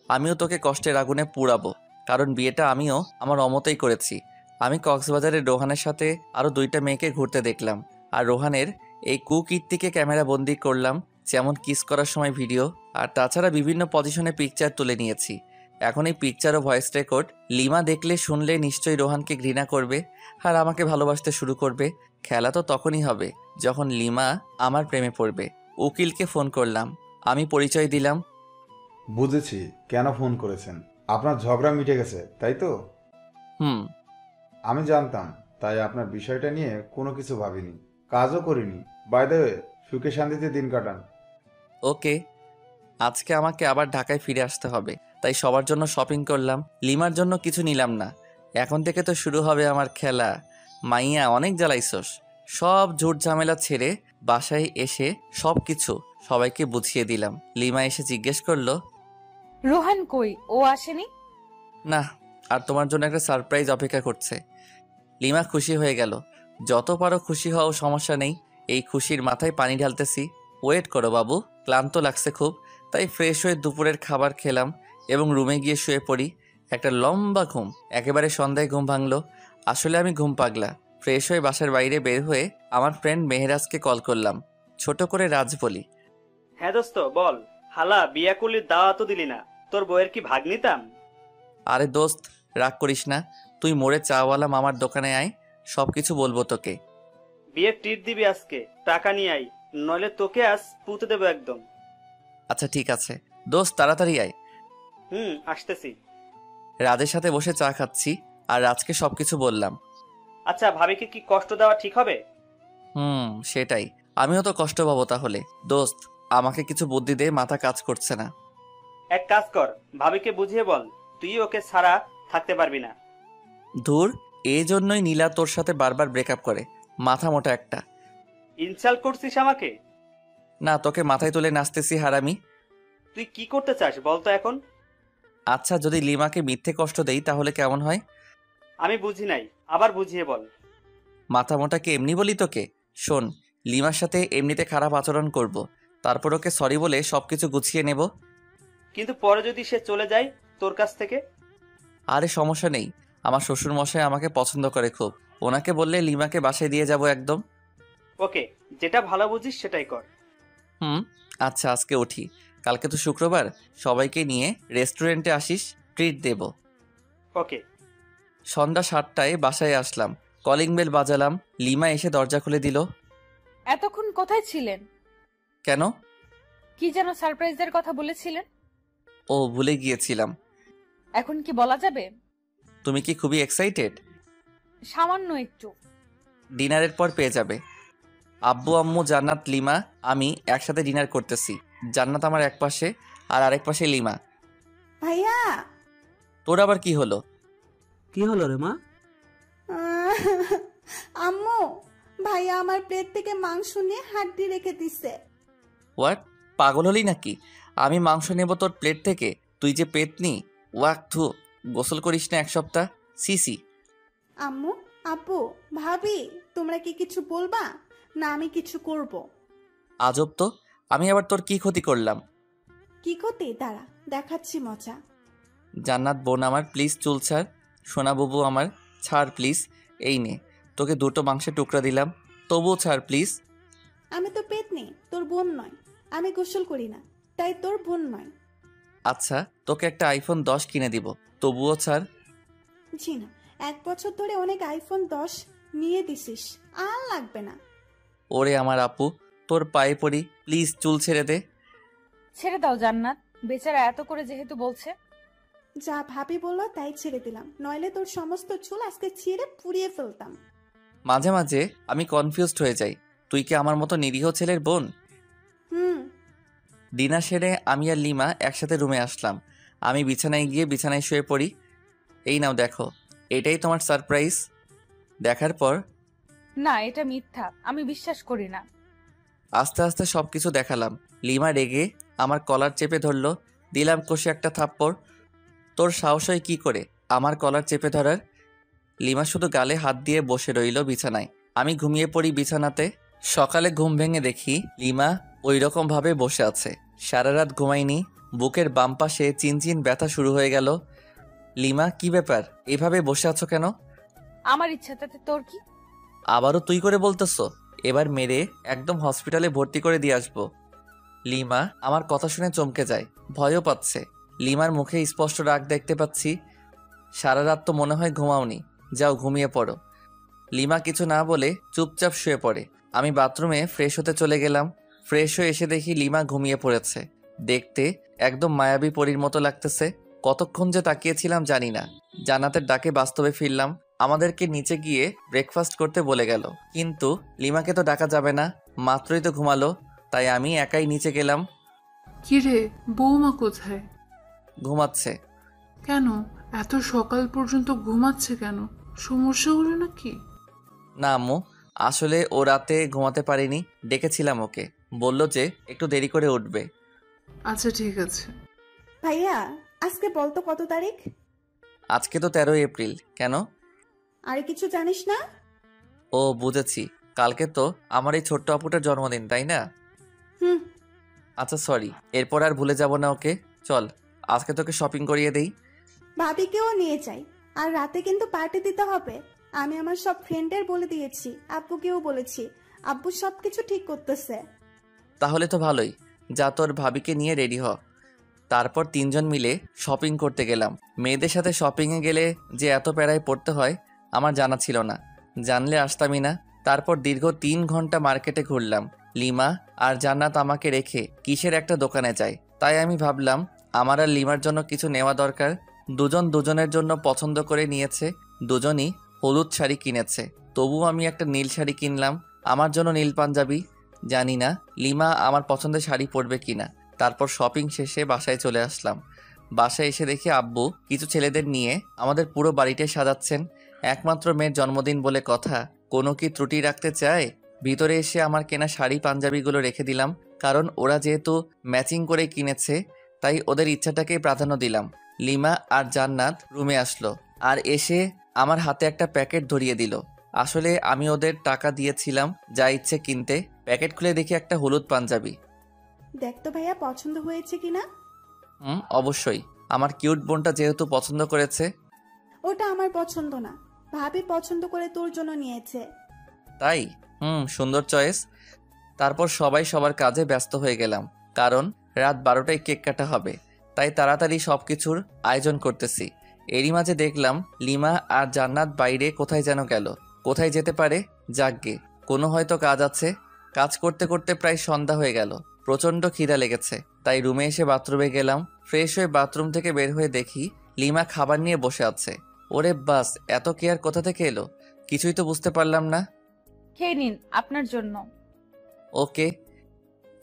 আমিও তোকে কষ্টের আগুনে পুড়াবো, কারণ বিয়েটা আমিও আমার অমতেই করেছি। আমি কক্সবাজারে রোহানের সাথে আরও 2টা মেয়েকে ঘুরতে দেখলাম, আর রোহানের এই কুকীর্তিকে ক্যামেরা বন্দি করলাম, যেমন কিস করার সময় ভিডিও। আর তাছাড়া বিভিন্ন পজিশনে পিকচার তুলে নিয়েছি। এখন এই পিকচার ও ভয়েস রেকর্ড লিমা দেখলে শুনলে নিশ্চয়ই রোহানকে ঘৃণা করবে আর আমাকে ভালোবাসতে শুরু করবে। খেলা তো তখনই হবে যখন লিমা আমার প্রেমে পড়বে। উকিলকে ফোন করলাম, আমি পরিচয় দিলাম। বুঝেছি কেন ফোন করেছেন, আপনার ঝগড়া মিটে গেছে তাই তো? আমি জানতাম, তাই আপনার বিষয়টা নিয়ে কোনো কিছু ভাবিনি, কাজও করিনি। বাই দ্য ওয়ে, সুখে শান্তিতে দিন কাটান। ওকে। আজকে আমাকে আবার ঢাকায় ফিরে আসতে হবে, তাই সবার জন্য শপিং করলাম। লিমার জন্য কিছু নিলাম না। এখন থেকে তো শুরু হবে আমার খেলা। মাইয়া অনেক জ্বালাইছস, সব ঝুট ঝামেলা ছেড়ে বাসায় এসে সব কিছু সবাইকে বুঝিয়ে দিলাম। লিমা এসে জিজ্ঞেস করলো, রোহান কই? ও আসেনি? না, আর তোমার জন্য একটা সারপ্রাইজ অপেক্ষা করছে। লিমা খুশি হয়ে গেল। যত পারো খুশি হও, সমস্যা নেই। এই খুশির মাথায় পানি ঢালতেছি। ওয়েট করো বাবু, ক্লান্ত লাগছে খুব, তাই ফ্রেশ হয়ে দুপুরের খাবার খেলাম এবং রুমে গিয়ে শুয়ে পড়ি। একটা লম্বা ঘুম, একেবারে সন্ধ্যায় ঘুম ভাঙলো। আসলে আমি ঘুম পাগলা। ফ্রেশ হয়ে বাসার বাইরে বের হয়ে আমার ফ্রেন্ড মেহরাজকে কল করলাম। ছোট করে রাজ বলি, হ্যাঁ দোস্ত বল। হালা বিয়া করলি দাওয়াতও দিলি না, তোর বউয়ের কি ভাগ নিতাম? আরে দোস্ত রাগ করিস না, তুই মোড়ে চাওয়ালা মামার দোকানে আয়, সব কিছু বলবো তোকে। বিয়ের ট্রিট দিবি আজকে, টাকা নিয়ে আই, নইলে তোকে আজ পুঁতে দেবো একদম। আচ্ছা ঠিক আছে দোস্ত, তাড়াতাড়ি আয়। আসতেছি। রাজের সাথে বসে চা খাচ্ছি আর রাজকে সবকিছু বললাম। আচ্ছা ভাবিকে কি কষ্ট দেওয়া ঠিক হবে? সেটাই, আমিও তো কষ্ট পাবো তাহলে। দোস্ত আমাকে কিছু বুদ্ধি দে, মাথা কাজ করছে না। এক কাজ কর, ভাবিকে বুঝিয়ে বল তুই ওকে ছাড়া থাকতে পারবি না। ধুর, এই জন্যই নীলা তোর সাথে বারবার ব্রেকআপ করে, মাথা মোটা একটা। ইনসাল্ট করছিস আমাকে? না, তোকে মাথায় তুলে নাচতেছি হারামি। তুই কি করতে চাস বলতো এখন? আচ্ছা, যদি লিমাকে মিথ্যে কষ্ট দেই তাহলে কেমন হয়? আমি বুঝি নাই, আবার বুঝিয়ে বল। মাথা মোটাকে এমনি বলি তোকে? শোন, লিমার সাথে এমনিতে খারাপ আচরণ করব, তারপর ওকে সরি বলে সবকিছু গুছিয়ে নেব। কিন্তু পরে যদি সে চলে যায় তোর কাছ থেকে? আরে সমস্যা নেই, আমার শ্বশুর মশাই আমাকে পছন্দ করে খুব, ওনাকে বললে লিমাকে বাসায় দিয়ে যাব একদম। ওকে, যেটা ভালো বুঝিস সেটাই কর। আচ্ছা আজকে উঠি, কালকে তো শুক্রবার, সবাইকে নিয়ে রেস্টুরেন্টে আসিস, ট্রিট দেব। ওকে। সন্ধ্যা 7টায় বাসায় আসলাম, কলিং বেল বাজালাম, লিমা এসে দরজা খুলে দিল। এতক্ষণ কোথায় ছিলেন? কেন? কি যেন সারপ্রাইজের কথা বলেছিলেন? ও ভুলে গিয়েছিলাম। এখন কি বলা যাবে? তুমি কি খুবই এক্সাইটেড? সামান্য একটু। ডিনারের পর পেয়ে যাবে। আব্বু আম্মু জান্নাত লিমা আমি একসাথে ডিনার করতেছি। জান্নাত আমার এক পাশে আর আরেক পাশে লিমা। ভাইয়া। তোর আবার কি হলো? কি হলো রে মা? আম্মু, ভাইয়া আমার প্লেট থেকে মাংস নিয়ে হাড্ডি রেখে দিছে। হোয়াট? পাগল হলি নাকি? আমি মাংস নেব তোর প্লেট থেকে? তুই যে পেতনি! ওয়াক থু, গোসল করিস না এক সপ্তাহ। সিসি। আম্মু, আব্বু, ভাবি, তোমরা কি কিছু বলবা না আমি কিছু করব? আজব তো, আমি আবার তোর কি ক্ষতি করলাম? কি ক্ষতি? দাঁড়া দেখাচ্ছি মজা। জান্নাত বোন আমার, প্লিজ চুল ছাড়। সোনা বুবু আমার, ছাড় প্লিজ। এই নে, তোকে 2টো মাংসের টুকরা দিলাম, তবুও ছাড় প্লিজ। আমি তো পেতনি, তোর বোন নয়। আমি গোসল করি না, তাই তোর বোন নয়। আচ্ছা, তোকে একটা আইফোন 10 কিনে দিব, তবুও ছাড়। জি না, 1 বছর ধরে অনেক আইফোন 10 নিয়ে দিছিস, আর লাগবে না। ওরে আমার আপু, তোর পায়ে পড়ি, প্লিজ চুল ছেড়ে দে। ছেড়ে দাও জান্নাত, বেচারা এত করে যেহেতু বলছে। যা ভাবি বললো তাই ছেড়ে দিলাম, নইলে তোর সমস্ত চুল আজকে ছিঁড়ে পুড়িয়ে ফেলতাম। মাঝে মাঝে আমি কনফিউজড হয়ে যাই, তুই কি আমার মতো নিরীহ ছেলের বোন? ডিনার সেরে আমি আর লিমা একসাথে রুমে আসলাম। আমি বিছানায় গিয়ে বিছানায় শুয়ে পড়ি। এই নাও দেখো, এটাই তোমার সারপ্রাইজ। দেখার পর, না এটা মিথ্যা, আমি বিশ্বাস করি না। আস্তে আস্তে সবকিছু দেখালাম। লিমা রেগে আমার কলার চেপে ধরলো, দিলাম কষে একটা থাপ্পড়। তোর সাহস হয় কি করে আমার কলার চেপে ধরার? লিমা শুধু গালে হাত দিয়ে বসে রইল বিছানায়। আমি ঘুমিয়ে পড়ি বিছানাতে। সকালে ঘুম ভেঙে দেখি লিমা ওই রকম ভাবে বসে আছে। সারা রাত ঘুমাইনি, বুকের বাম পাশে চিনচিন ব্যথা শুরু হয়ে গেল। লিমা কি ব্যাপার, এভাবে বসে আছো কেন? আমার ইচ্ছা, তাতে তোর কি? আবারও তুই করে বলতেছো? এবার মেরে একদম হসপিটালে ভর্তি করে দিয়ে আসবো। লিমা আমার কথা শুনে চমকে যায়, ভয়ও পাচ্ছে। লিমার মুখে স্পষ্ট রাগ দেখতে পাচ্ছি। সারা রাত তো মনে হয় ঘুমাওনি, যাও ঘুমিয়ে পড়ো। লিমা কিছু না বলে চুপচাপ শুয়ে পড়ে। আমি বাথরুমে ফ্রেশ হতে চলে গেলাম। ফ্রেশ হয়ে এসে দেখি লিমা ঘুমিয়ে পড়েছে। দেখতে একদম মায়াবী পরীর মতো লাগতেছে। কতক্ষণ যে তাকিয়েছিলাম জানি না। জান্নাতের ডাকে বাস্তবে ফিরলাম। আমাদেরকে নিচে গিয়ে ব্রেকফাস্ট করতে বলে গেল, কিন্তু লিমাকে তো ডাকা যাবে না, মাত্রই তো ঘুমালো। তাই আমি একাই নিচে গেলাম। কিরে, বৌমা কোথায়? ঘুমাচ্ছে। কেন এত সকাল পর্যন্ত ঘুমাচ্ছে কেন? সমস্যা হলো নাকি? না আম্মু, আসলে ও রাতে ঘুমাতে পারেনি, ডেকেছিলাম ওকে। বলল যে একটু দেরি করে উঠবে। আচ্ছা ঠিক আছে। ভাইয়া আজকে বলতো কত তারিখ? আজকে তো 13 এপ্রিল। কেন? আর কিছু জানিস না? ও বুঝেছি, কালকে তো আমার এই ছোট্ট আপুটার জন্মদিন, তাই না? হুম। আচ্ছা সরি, এরপর আর ভুলে যাব না ওকে। চল আজকে তোকে শপিং করিয়ে দেই। ভাবিকেও নিয়ে যাই। আর রাতে কিন্তু পার্টি দিতে হবে। আমি আমার সব ফ্রেন্ডের বলে দিয়েছি, আব্বুকেও বলেছি। আব্বু সবকিছু ঠিক করতেছে। তাহলে তো ভালোই, যা তোর ভাবিকে নিয়ে রেডি হ। তারপর 3 জন মিলে শপিং করতে গেলাম। মেয়েদের সাথে শপিংয়ে গেলে যে এত প্যারায় পড়তে হয় আমার জানা ছিল না, জানলে আসতামই না। তারপর দীর্ঘ 3 ঘন্টা মার্কেটে ঘুরলাম। লিমা আর জান্নাত আমাকে রেখে কিসের একটা দোকানে যায়, তাই আমি ভাবলাম আমার আর লিমার জন্য কিছু নেওয়া দরকার। দুজন দুজনের জন্য পছন্দ করে নিয়েছে, দুজনই হলুদ শাড়ি কিনেছে। তবুও আমি একটা নীল শাড়ি কিনলাম, আমার জন্য নীল পাঞ্জাবি। জানি না লিমা আমার পছন্দের শাড়ি পরবে কিনা। তারপর শপিং শেষে বাসায় চলে আসলাম। বাসায় এসে দেখি আব্বু কিছু ছেলেদের নিয়ে আমাদের পুরো বাড়িটাই সাজাচ্ছেন। একমাত্র মেয়ের জন্মদিন বলে কথা, কোনো কি ত্রুটি রাখতে চায়? ভিতরে এসে আমার কেনা শাড়ি পাঞ্জাবিগুলো রেখে দিলাম, কারণ ওরা যেহেতু ম্যাচিং করে কিনেছে তাই ওদের ইচ্ছাটাকেই প্রাধান্য দিলাম। লিমা আর জান্নাত রুমে আসলো আর এসে আমার হাতে একটা প্যাকেট ধরিয়ে দিল। আসলে আমি ওদের টাকা দিয়েছিলাম যা ইচ্ছে কিনতে। প্যাকেট খুলে দেখি একটা হলুদ পাঞ্জাবি। দেখ তো ভাইয়া পছন্দ হয়েছে কিনা। অবশ্যই, আমার কিউট বোনটা যেহেতু পছন্দ করেছে। ওটা আমার পছন্দ না, ভাবি পছন্দ করে তোর জন্য নিয়েছে। তাই? সুন্দর চয়েস। তারপর সবাই সবার কাজে ব্যস্ত হয়ে গেলাম, কারণ রাত 12টায় কেক কাটা হবে, তাই তাড়াতাড়ি সব কিছুর আয়োজন করতেছি। এরই মাঝে দেখলাম লিমা আর জান্নাত বাইরে কোথায় যেন গেল। কোথায় যেতে পারে? যাকগে, কোনো হয়তো কাজ আছে। কাজ করতে করতে প্রায় সন্ধ্যা হয়ে গেল। প্রচণ্ড খিদা লেগেছে, তাই রুমে এসে বাথরুমে গেলাম। ফ্রেশ হয়ে বাথরুম থেকে বের হয়ে দেখি লিমা খাবার নিয়ে বসে আছে। ওরে বাস, এত কেয়ার কোথা থেকে এলো? কিছুই তো বুঝতে পারলাম না। খেয়ে নিন, আপনার জন্য। ওকে।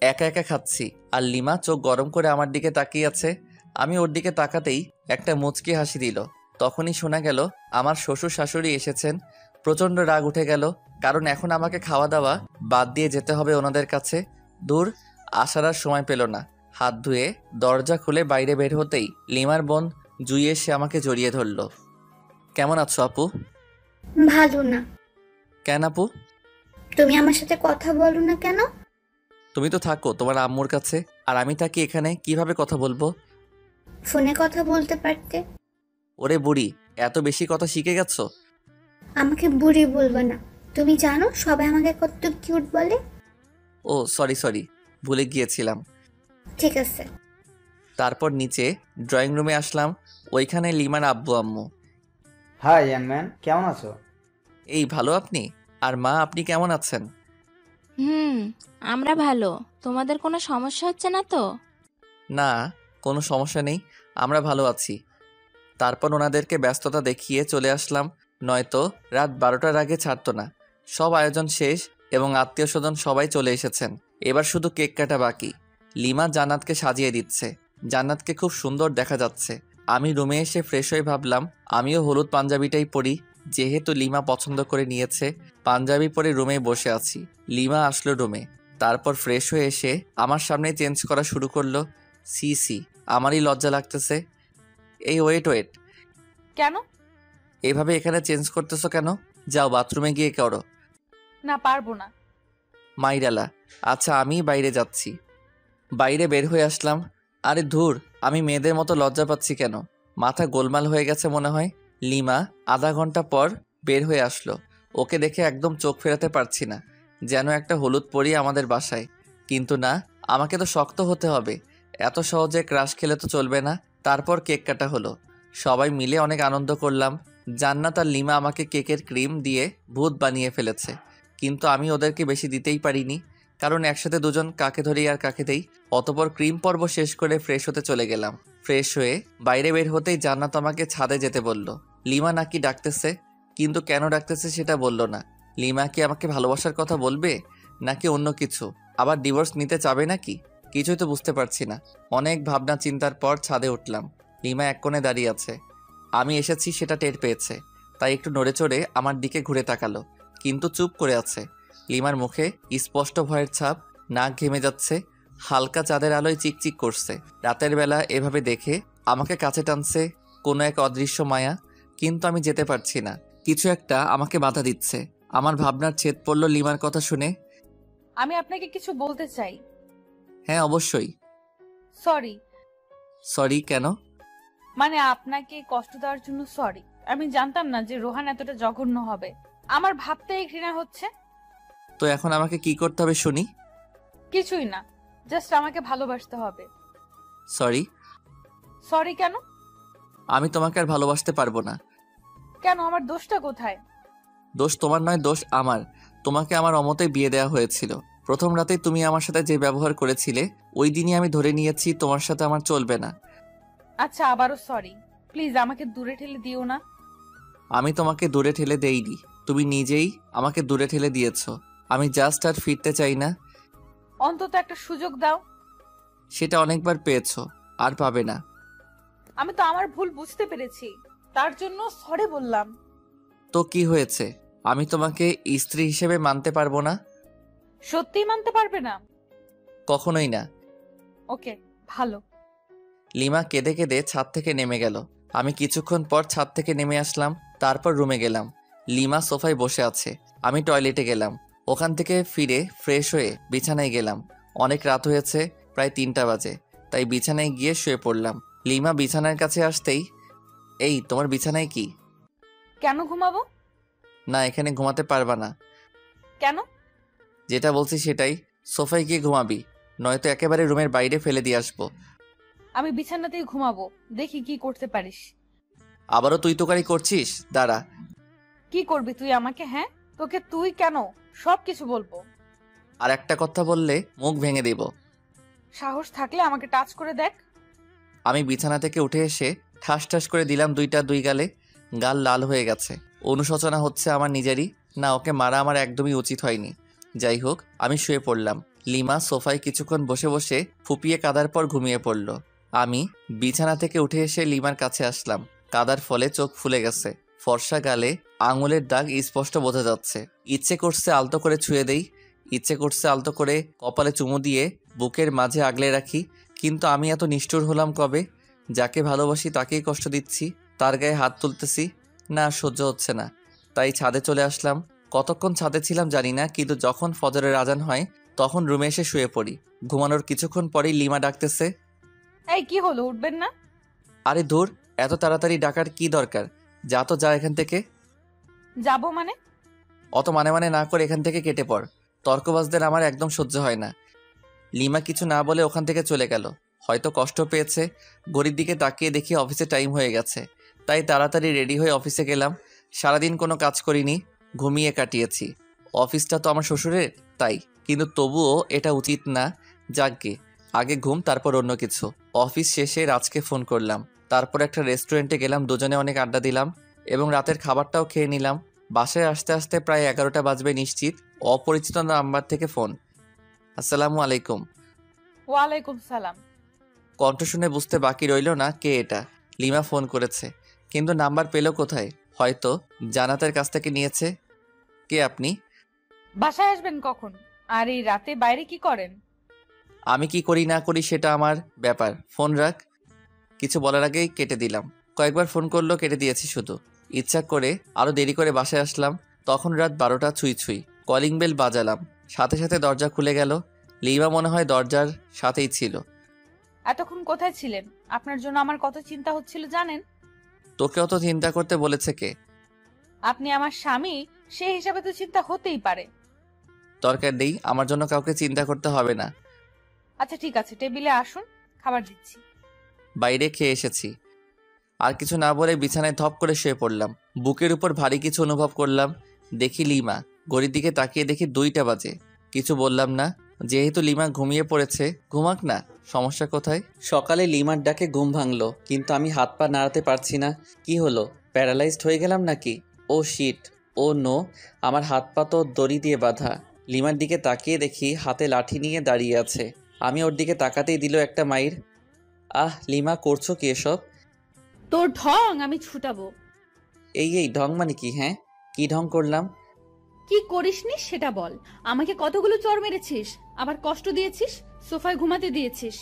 একা একা খাচ্ছি আর লিমা চোখ গরম করে আমার দিকে তাকিয়ে আছে। আমি ওর দিকে তাকাতেই একটা মুচকি হাসি দিল। তখনই শোনা গেল আমার শ্বশুর শাশুড়ি এসেছেন। প্রচণ্ড রাগ উঠে গেল, কারণ এখন আমাকে খাওয়া দাওয়া বাদ দিয়ে যেতে হবে ওনাদের কাছে। দূর, আসার আর সময় পেল না। হাত ধুয়ে দরজা খুলে বাইরে বের হতেই লিমার বোন জুই এসে আমাকে জড়িয়ে ধরল। কেমন আছো আপু? ভালো না। কেন আপু? তুমি আমার সাথে কথা বলো না কেন? তুমি তো থাকো তোমার আম্মুর কাছে, আর আমি থাকি এখানে, কিভাবে কথা বলবো? ফোনে কথা বলতে পারতে। ওরে বুড়ি, এত বেশি কথা শিখে গেছো? আমাকে বুড়ি বলবে না। তুমি জানো সবাই আমাকে কত কিউট বলে। ও সরি, ভুলে গিয়েছিলাম। ঠিক আছে। তারপর নিচে ড্রয়িং রুমে আসলাম। ওইখানে লিমার আব্বু আম্মু। হাই ইয়াং ম্যান, কেমন আছো? এই ভালো, আপনি? আর মা, আপনি কেমন আছেন? আমরা ভালো। তোমাদের কোনো সমস্যা হচ্ছে না তো? না, কোনো সমস্যা নেই, আমরা ভালো আছি। তারপর ওনাদেরকে ব্যস্ততা দেখিয়ে চলে আসলাম, নয়তো রাত 12টার আগে ছাড়তো না। সব আয়োজন শেষ এবং আত্মীয় স্বজন সবাই চলে এসেছেন। এবার শুধু কেক কাটা বাকি। লিমা জান্নাতকে সাজিয়ে দিচ্ছে। জান্নাতকে খুব সুন্দর দেখা যাচ্ছে। আমি রুমে এসে ফ্রেশ হয়ে ভাবলাম আমিও হলুদ পাঞ্জাবিটাই পরি, যেহেতু লিমা পছন্দ করে নিয়েছে। পাঞ্জাবি পরে রুমে বসে আছি। লিমা আসলো রুমে, তারপর ফ্রেশ হয়ে এসে আমার সামনে চেঞ্জ করা শুরু করলো। সি, আমারই লজ্জা লাগতেছে। এই ওয়েট, কেন? এভাবে এখানে চেঞ্জ করতেছো কেন? যাও বাথরুমে গিয়ে করো। না, পারবো না। মাইরালা, আচ্ছা আমি বাইরে যাচ্ছি। বাইরে বের হয়ে আসলাম। আরে ধুর, আমি মেয়েদের মতো লজ্জা পাচ্ছি কেন? মাথা গোলমাল হয়ে গেছে মনে হয়। লিমা আধা ঘন্টা পর বের হয়ে আসলো। ওকে দেখে একদম চোখ ফেরাতে পারছি না, যেন একটা হলুদ পরি আমাদের বাসায়। কিন্তু না, আমাকে তো শক্ত হতে হবে, এত সহজে ক্রাশ খেলে তো চলবে না। তারপর কেক কাটা হলো, সবাই মিলে অনেক আনন্দ করলাম। জান্নাত আর লিমা আমাকে কেকের ক্রিম দিয়ে ভূত বানিয়ে ফেলেছে, কিন্তু আমি ওদেরকে বেশি দিতেই পারিনি, কারণ একসাথে দুজন কাকে ধরি আর কাকে দেই। অতপর ক্রিম পর্ব শেষ করে ফ্রেশ হতে চলে গেলাম। ফ্রেশ হয়ে বাইরে বের হতেই জান্নাত আমাকে ছাদে যেতে বলল। লিমা নাকি ডাকতেছে, কিন্তু কেন ডাকতেছে সেটা বলল না। লিমা কি আমাকে ভালোবাসার কথা বলবে নাকি অন্য কিছু? আবার ডিভোর্স নিতে চাবে নাকি? কিছুই তো বুঝতে পারছি না। অনেক ভাবনা চিন্তার পর ছাদে উঠলাম। লিমা এক কোণে দাঁড়িয়ে আছে। আমি এসেছি সেটা টের পেয়েছে, তাই একটু নড়ে চড়ে আমার দিকে ঘুরে তাকালো, কিন্তু চুপ করে আছে। লিমার মুখে স্পষ্ট ভয়ের ছাপ, নাক ঘেমে যাচ্ছে, হালকা চাঁদের আলোয় চিকচিক করছে। রাতের বেলা এভাবে দেখে আমাকে কাছে টানছে কোনো এক অদৃশ্য মায়া, কিন্তু আমি যেতে পারছি না। কিছু একটা আমাকে বাধা দিচ্ছে। আমার ভাবনার ছেদ পড়ল লিমার কথা শুনে। আমি আপনাকে কিছু বলতে চাই। হ্যাঁ অবশ্যই। সরি। সরি কেন? মানে আপনাকে কষ্ট দেওয়ার জন্য সরি। আমি জানতাম না যে রোহান এতটা জঘন্য হবে। আমার ভাবতেই ঘৃণা হচ্ছে। তো এখন আমাকে কি করতে হবে শুনি? কিছুই না, জাস্ট আমাকে ভালোবাসতে হবে। সরি। সরি কেন? আমি তোমাকে আর ভালোবাসতে পারবো না। কেন? আমার দোষটা কোথায়? দোষ তোমার নয়, দোষ আমার। তোমাকে আমার অমতেই বিয়ে দেওয়া হয়েছিল। প্রথম রাতেই তুমি আমার সাথে যে ব্যবহার করেছিলে, ওই দিনই আমি ধরে নিয়েছি তোমার সাথে আমার চলবে না। আচ্ছা, আবারও সরি। প্লিজ আমাকে দূরে ঠেলে দিও না। আমি তোমাকে দূরে ঠেলে দেইনি, তুমি নিজেই আমাকে দূরে ঠেলে দিয়েছো। আমি জাস্ট আর ফিরতে চাই না। অন্তত একটা সুযোগ দাও। সেটা অনেকবার পেয়েছো, আর পাবে না। আমি তো আমার ভুল বুঝতে পেরেছি, তার জন্য সরি বললাম। তো কি হয়েছে? আমি তোমাকে স্ত্রী হিসেবে মানতে পারবো না? সত্যিই মানতে পারবে না? কখনোই না। ওকে, ভালো। লিমা কেঁদে কেঁদে ছাদ থেকে নেমে গেল। আমি কিছুক্ষণ পর ছাদ থেকে নেমে আসলাম, তারপর রুমে গেলাম। লিমা সোফায় বসে আছে। আমি টয়লেটে গেলাম। ওখান থেকে ফিরে ফ্রেশ হয়ে বিছানায় গেলাম। অনেক রাত হয়েছে, প্রায় 3টা বাজে, তাই বিছানায় গিয়ে শুয়ে পড়লাম। লিমা বিছানার কাছে আসতেই, এই তোমার বিছানায় কি? কেন ঘুমাবো? না, এখানে ঘুমাতে পারবা না। কেন? যেটা বলছি সেটাই, সোফায় গিয়ে ঘুমাবি, নয়তো একেবারে রুমের বাইরে ফেলে দিয়ে আসবো। আমি বিছানাতেই ঘুমাবো, দেখি কি করতে পারিস। আবারও তুই তোকারি করছিস? দাঁড়া। কি করবি তুই আমাকে? হ্যাঁ, তোকে তুই কেন? সব কিছু বলবো। আর একটা কথা বললে মুখ ভেঙে দেব। সাহস থাকলে আমাকে টাচ করে দেখ। আমি বিছানা থেকে উঠে এসে ঠাস ঠাস করে দিলাম দুই গালে। গাল লাল হয়ে গেছে। অনুশোচনা হচ্ছে আমার নিজেরই। না, ওকে মারা আমার একদমই উচিত হয়নি। যাই হোক, আমি শুয়ে পড়লাম। লিমা সোফায় কিছুক্ষণ বসে বসে ফুপিয়ে কাদার পর ঘুমিয়ে পড়ল। আমি বিছানা থেকে উঠে এসে লিমার কাছে আসলাম। কাদার ফলে চোখ ফুলে গেছে, ফর্সা গালে আঙুলের দাগ স্পষ্ট বোঝা যাচ্ছে। ইচ্ছে করছে আলতো করে ছুঁয়ে দেই, ইচ্ছে করছে আলতো করে কপালে চুমু দিয়ে বুকের মাঝে আগলে রাখি, কিন্তু আমি এত নিষ্ঠুর হলাম কবে? যাকে ভালোবাসি তাকেই কষ্ট দিচ্ছি, তার গায়ে হাত তুলতেছি। না, সহ্য হচ্ছে না। তাই ছাদে চলে আসলাম। কতক্ষণ ছাদে ছিলাম জানি না, কিন্তু যখন ফজরের আজান হয় তখন রুমে এসে শুয়ে পড়ি। ঘুমানোর কিছুক্ষণ পরেই লিমা ডাকতেছে, এই কি হলো, উঠবেন না? আরে ধুর, এত তাড়াতাড়ি ডাকার কি দরকার? যা তো যা এখান থেকে। যাবো মানে? অত মানে না করে এখান থেকে কেটে পড়। তর্কবাজদের আমার একদম সহ্য হয় না। লিমা কিছু না বলে ওখান থেকে চলে গেল। হয়তো কষ্ট পেয়েছে। ঘড়ির দিকে তাকিয়ে দেখি অফিসে টাইম হয়ে গেছে, তাই তাড়াতাড়ি রেডি হয়ে অফিসে গেলাম। সারাদিন কোনো কাজ করিনি, ঘুমিয়ে কাটিয়েছি। অফিসটা তো আমার শ্বশুরের, তাই, কিন্তু তবুও এটা উচিত না। যাকগে, আগে ঘুম তারপর অন্য কিছু। অফিস শেষে রাজকে ফোন করলাম। তারপর একটা রেস্টুরেন্টে গেলাম, দুজনে অনেক আড্ডা দিলাম এবং রাতের খাবারটাও খেয়ে নিলাম। বাসায় আসতে আসতে প্রায় 11টা বাজবে নিশ্চিত। অপরিচিত নাম্বার থেকে ফোন। আসসালামু আলাইকুম। ওয়ালাইকুম সালাম। কণ্ঠ শুনে বুঝতে বাকি রইল না কে এটা। লিমা ফোন করেছে, কিন্তু নাম্বার পেল কোথায়? হয়তো জানাতের কাছ থেকে নিয়েছে। কে আপনি? বাসায় আসবেন কখন? আর এই রাতে বাইরে কি করেন? আমি কি করি না করি সেটা আমার ব্যাপার, ফোন রাখ। কিছু বলার আগেই কেটে দিলাম। কয়েকবার ফোন করলো, কেটে দিয়েছি শুধু। ইচ্ছা করে আরও দেরি করে বাসায় আসলাম। তখন রাত 12টা ছুঁই। কলিং বেল বাজালাম, সাথে সাথে দরজা খুলে গেল। লিমা মনে হয় দরজার সাথেই ছিল। এতক্ষণ কোথায় ছিলেন? আপনার জন্য আমার কত চিন্তা হচ্ছিল জানেন? তোকে অত চিন্তা করতে বলেছে কে? আপনি আমার স্বামী, সেই হিসাবে তো চিন্তা হতেই পারে। দরকার নেই, আমার জন্য কাউকে চিন্তা করতে হবে না। আচ্ছা ঠিক আছে, টেবিলে আসুন, খাবার দিচ্ছি। বাইরে খেয়ে এসেছি। আর কিছু না বলে বিছানায় ধপ করে শুয়ে পড়লাম। বুকের উপর ভারী কিছু অনুভব করলাম। দেখি লিমা। ঘড়ির দিকে তাকিয়ে দেখি 2টা বাজে। কিছু বললাম না, যেহেতু লিমা ঘুমিয়ে পড়েছে, ঘুমাক না, সমস্যা কোথায়? সকালে লিমার ডাকে ঘুম ভাঙলো, কিন্তু আমি হাত পা নাড়াতে পারছি না। কি হলো, প্যারালাইজড হয়ে গেলাম নাকি? ও শিট, ও নো, আমার হাত পা তো দড়ি দিয়ে বাঁধা। লিমার দিকে তাকিয়ে দেখি হাতে লাঠি নিয়ে দাঁড়িয়ে আছে। আমি ওর দিকে তাকাতেই দিল একটা মাইর। আহ লিমা, করছো কি এসব? তোর ঢং আমি ছুটাবো। এই ঢং মানে কি? হ্যাঁ, কি ঢং করলাম? কি করিসনি সেটা বল। আমাকে কতগুলো চড় মেরেছিস, আবার কষ্ট দিয়েছিস, সোফায় ঘুমাতে দিয়েছিস।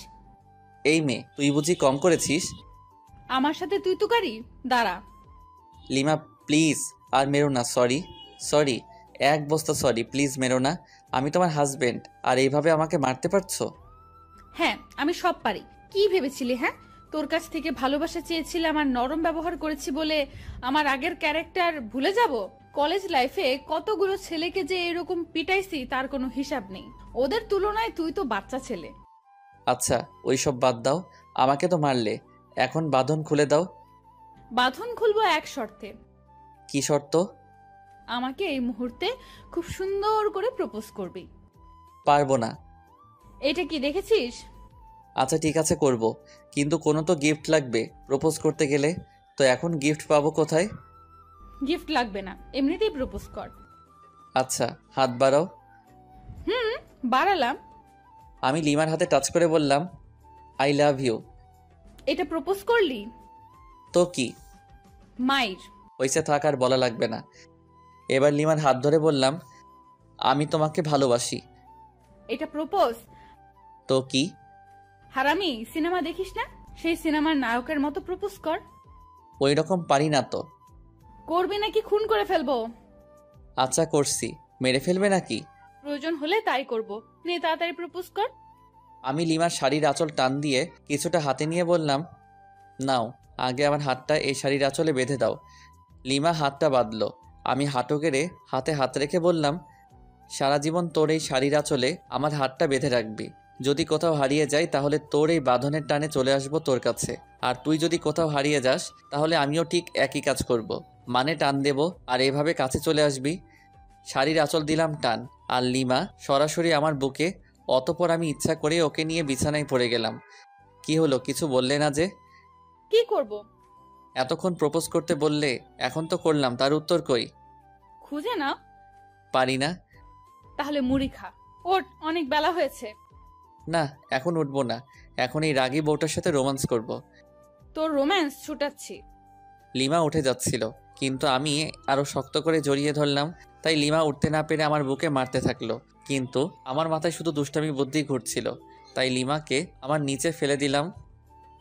এই মেয়ে, তুই বুঝি কম করেছিস? আমার সাথে তুই তুকারি? দাঁড়া। লিমা প্লিজ আর মেরো না, সরি সরি, এক বস্তা সরি, প্লিজ মেরো না। আমি তোমার হাজবেন্ড, আর এইভাবে আমাকে মারতে পারছো? হ্যাঁ, আমি সব পারি। কি ভেবেছিলি? হ্যাঁ, তোর কাছ থেকে ভালোবাসা চেয়েছিলাম আর নরম ব্যবহার করেছি বলে আমার আগের ক্যারেক্টার ভুলে যাব? কলেজ লাইফে কতগুলো ছেলেকে যে এরকম পিটাইছি তার কোনো হিসাব নেই। ওদের তুলনায় তুই তো বাচ্চা ছেলে। আচ্ছা ওইসব বাদ দাও, আমাকে তো মারলে, এখন বাঁধন খুলে দাও। বাঁধন খুলবো এক শর্তে। কি শর্ত? আমাকে এই মুহূর্তে খুব সুন্দর করে প্রপোজ করবি। পারবো না। এটা কি দেখেছিস? আচ্ছা ঠিক আছে করব, কিন্তু কোনো তো গিফট লাগবে প্রপোজ করতে গেলে। তো এখন গিফট পাবো কোথায়? গিফট লাগবে না, এমনিতেই প্রপোজ কর। আচ্ছা হাত বাড়াও। বাড়ালাম। আমি লিমার হাতে টাচ করে বললাম আই লাভ ইউ। এটা প্রপোজ করলি? তো কি মাইর। হয়েছে, থাক আর বলা লাগবে না। এবার লিমার হাত ধরে বললাম আমি তোমাকে ভালোবাসি। এটা প্রপোজ? তো কি? হারামি, সিনেমা দেখিস না? সেই সিনেমার নায়কের মতো প্রপোজ কর। ওই রকম পারি না তো। করবি নাকি খুন করে ফেলবো? আচ্ছা করছি, মেরে ফেলবে নাকি? প্রয়োজন হলে তাই করব। নে তাড়াতাড়ি প্রপোজ কর। আমি লিমার শাড়ির আঁচল টান দিয়ে কিছুটা হাতে নিয়ে বললাম নাও, আগে আমার হাতটা এই শাড়ির আঁচলে বেঁধে দাও। লিমা হাতটা বাঁধলো। আমি হাঁটু গেড়ে হাতে হাত রেখে বললাম সারা জীবন তোর এই শাড়ির আঁচলে আমার হাতটা বেঁধে রাখবি। যদি কোথাও হারিয়ে যাই তাহলে তোর এই বাঁধনের টানে চলে আসবো তোর কাছে, আর তুই যদি কোথাও হারিয়ে যাস তাহলে আমিও ঠিক একই কাজ করব, মানে টান দেব আর এভাবে কাছে চলে আসবি। শাড়ির আঁচল দিলাম টান, আর লিমা সরাসরি আমার বুকে। অতপর আমি ইচ্ছা করে ওকে নিয়ে বিছানায় পড়ে গেলাম। কি হলো, কিছু বললে না যে? কি করব? এতক্ষণ প্রপোজ করতে বললে, এখন তো করলাম, তার উত্তর কই? খুঁজে না? পারি না। তাহলে মুড়ি খা। ওঠ, অনেক বেলা হয়েছে। না এখন উঠবো না, এখন এই রাগী বউটার সাথে রোম্যান্স করব। তোর রোম্যান্স ছুটাচ্ছি। লিমা উঠে যাচ্ছিল, কিন্তু আমি আরো শক্ত করে জড়িয়ে ধরলাম। তাই লিমা উঠতে না পেরে আমার বুকে মারতে থাকলো, কিন্তু আমার মাথায় শুধু দুষ্টামি বুদ্ধি ঘুরছিল। তাই লিমাকে আমার নিচে ফেলে দিলাম।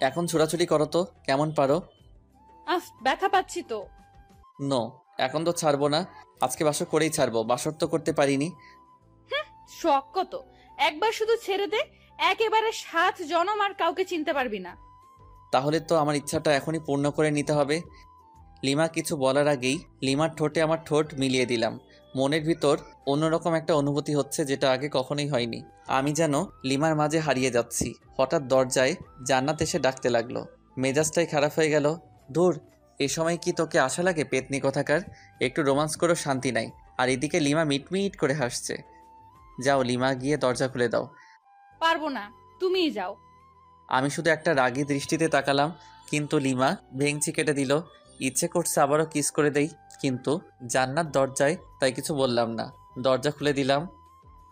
এখন ছোড়াছুড়ি করো তো, কেমন পারো? ব্যথা পাচ্ছি তো। নো, এখন তো ছাড়বো না, আজকে বাসর করেই ছাড়বো, বাসর তো করতে পারিনি। শখ কত, একবার শুধু ছেড়ে দে, একেবারে 7 জনম আর কাউকে চিনতে পারবি না। তাহলে তো আমার ইচ্ছাটা এখনই পূর্ণ করে নিতে হবে। লিমা কিছু বলার আগেই লিমার ঠোঁটে আমার ঠোঁট মিলিয়ে দিলাম। মনের ভিতর অন্যরকম একটা অনুভূতি হচ্ছে, যেটা আগে কখনোই হয়নি। আমি যেন লিমার মাঝে হারিয়ে যাচ্ছি। হঠাৎ দরজায় জান্নাত এসে ডাকতে লাগলো। মেজাজটাই খারাপ হয়ে গেল। ধুর, এ সময় কি তোকে আশা লাগে পেতনি কথাকার? একটু রোমান্স করেও শান্তি নাই, আর এদিকে লিমা মিটমিট করে হাসছে। যাও লিমা, গিয়ে দরজা খুলে দাও। পারবো না, তুমিই যাও। আমি শুধু একটা রাগী দৃষ্টিতে তাকালাম, কিন্তু লিমা ভেঙচি কেটে দিল। ইচ্ছে করছে আবারও কিস করে দেই, কিন্তু জান্নাত দরজায়, তাই কিছু বললাম না। দরজা খুলে দিলাম।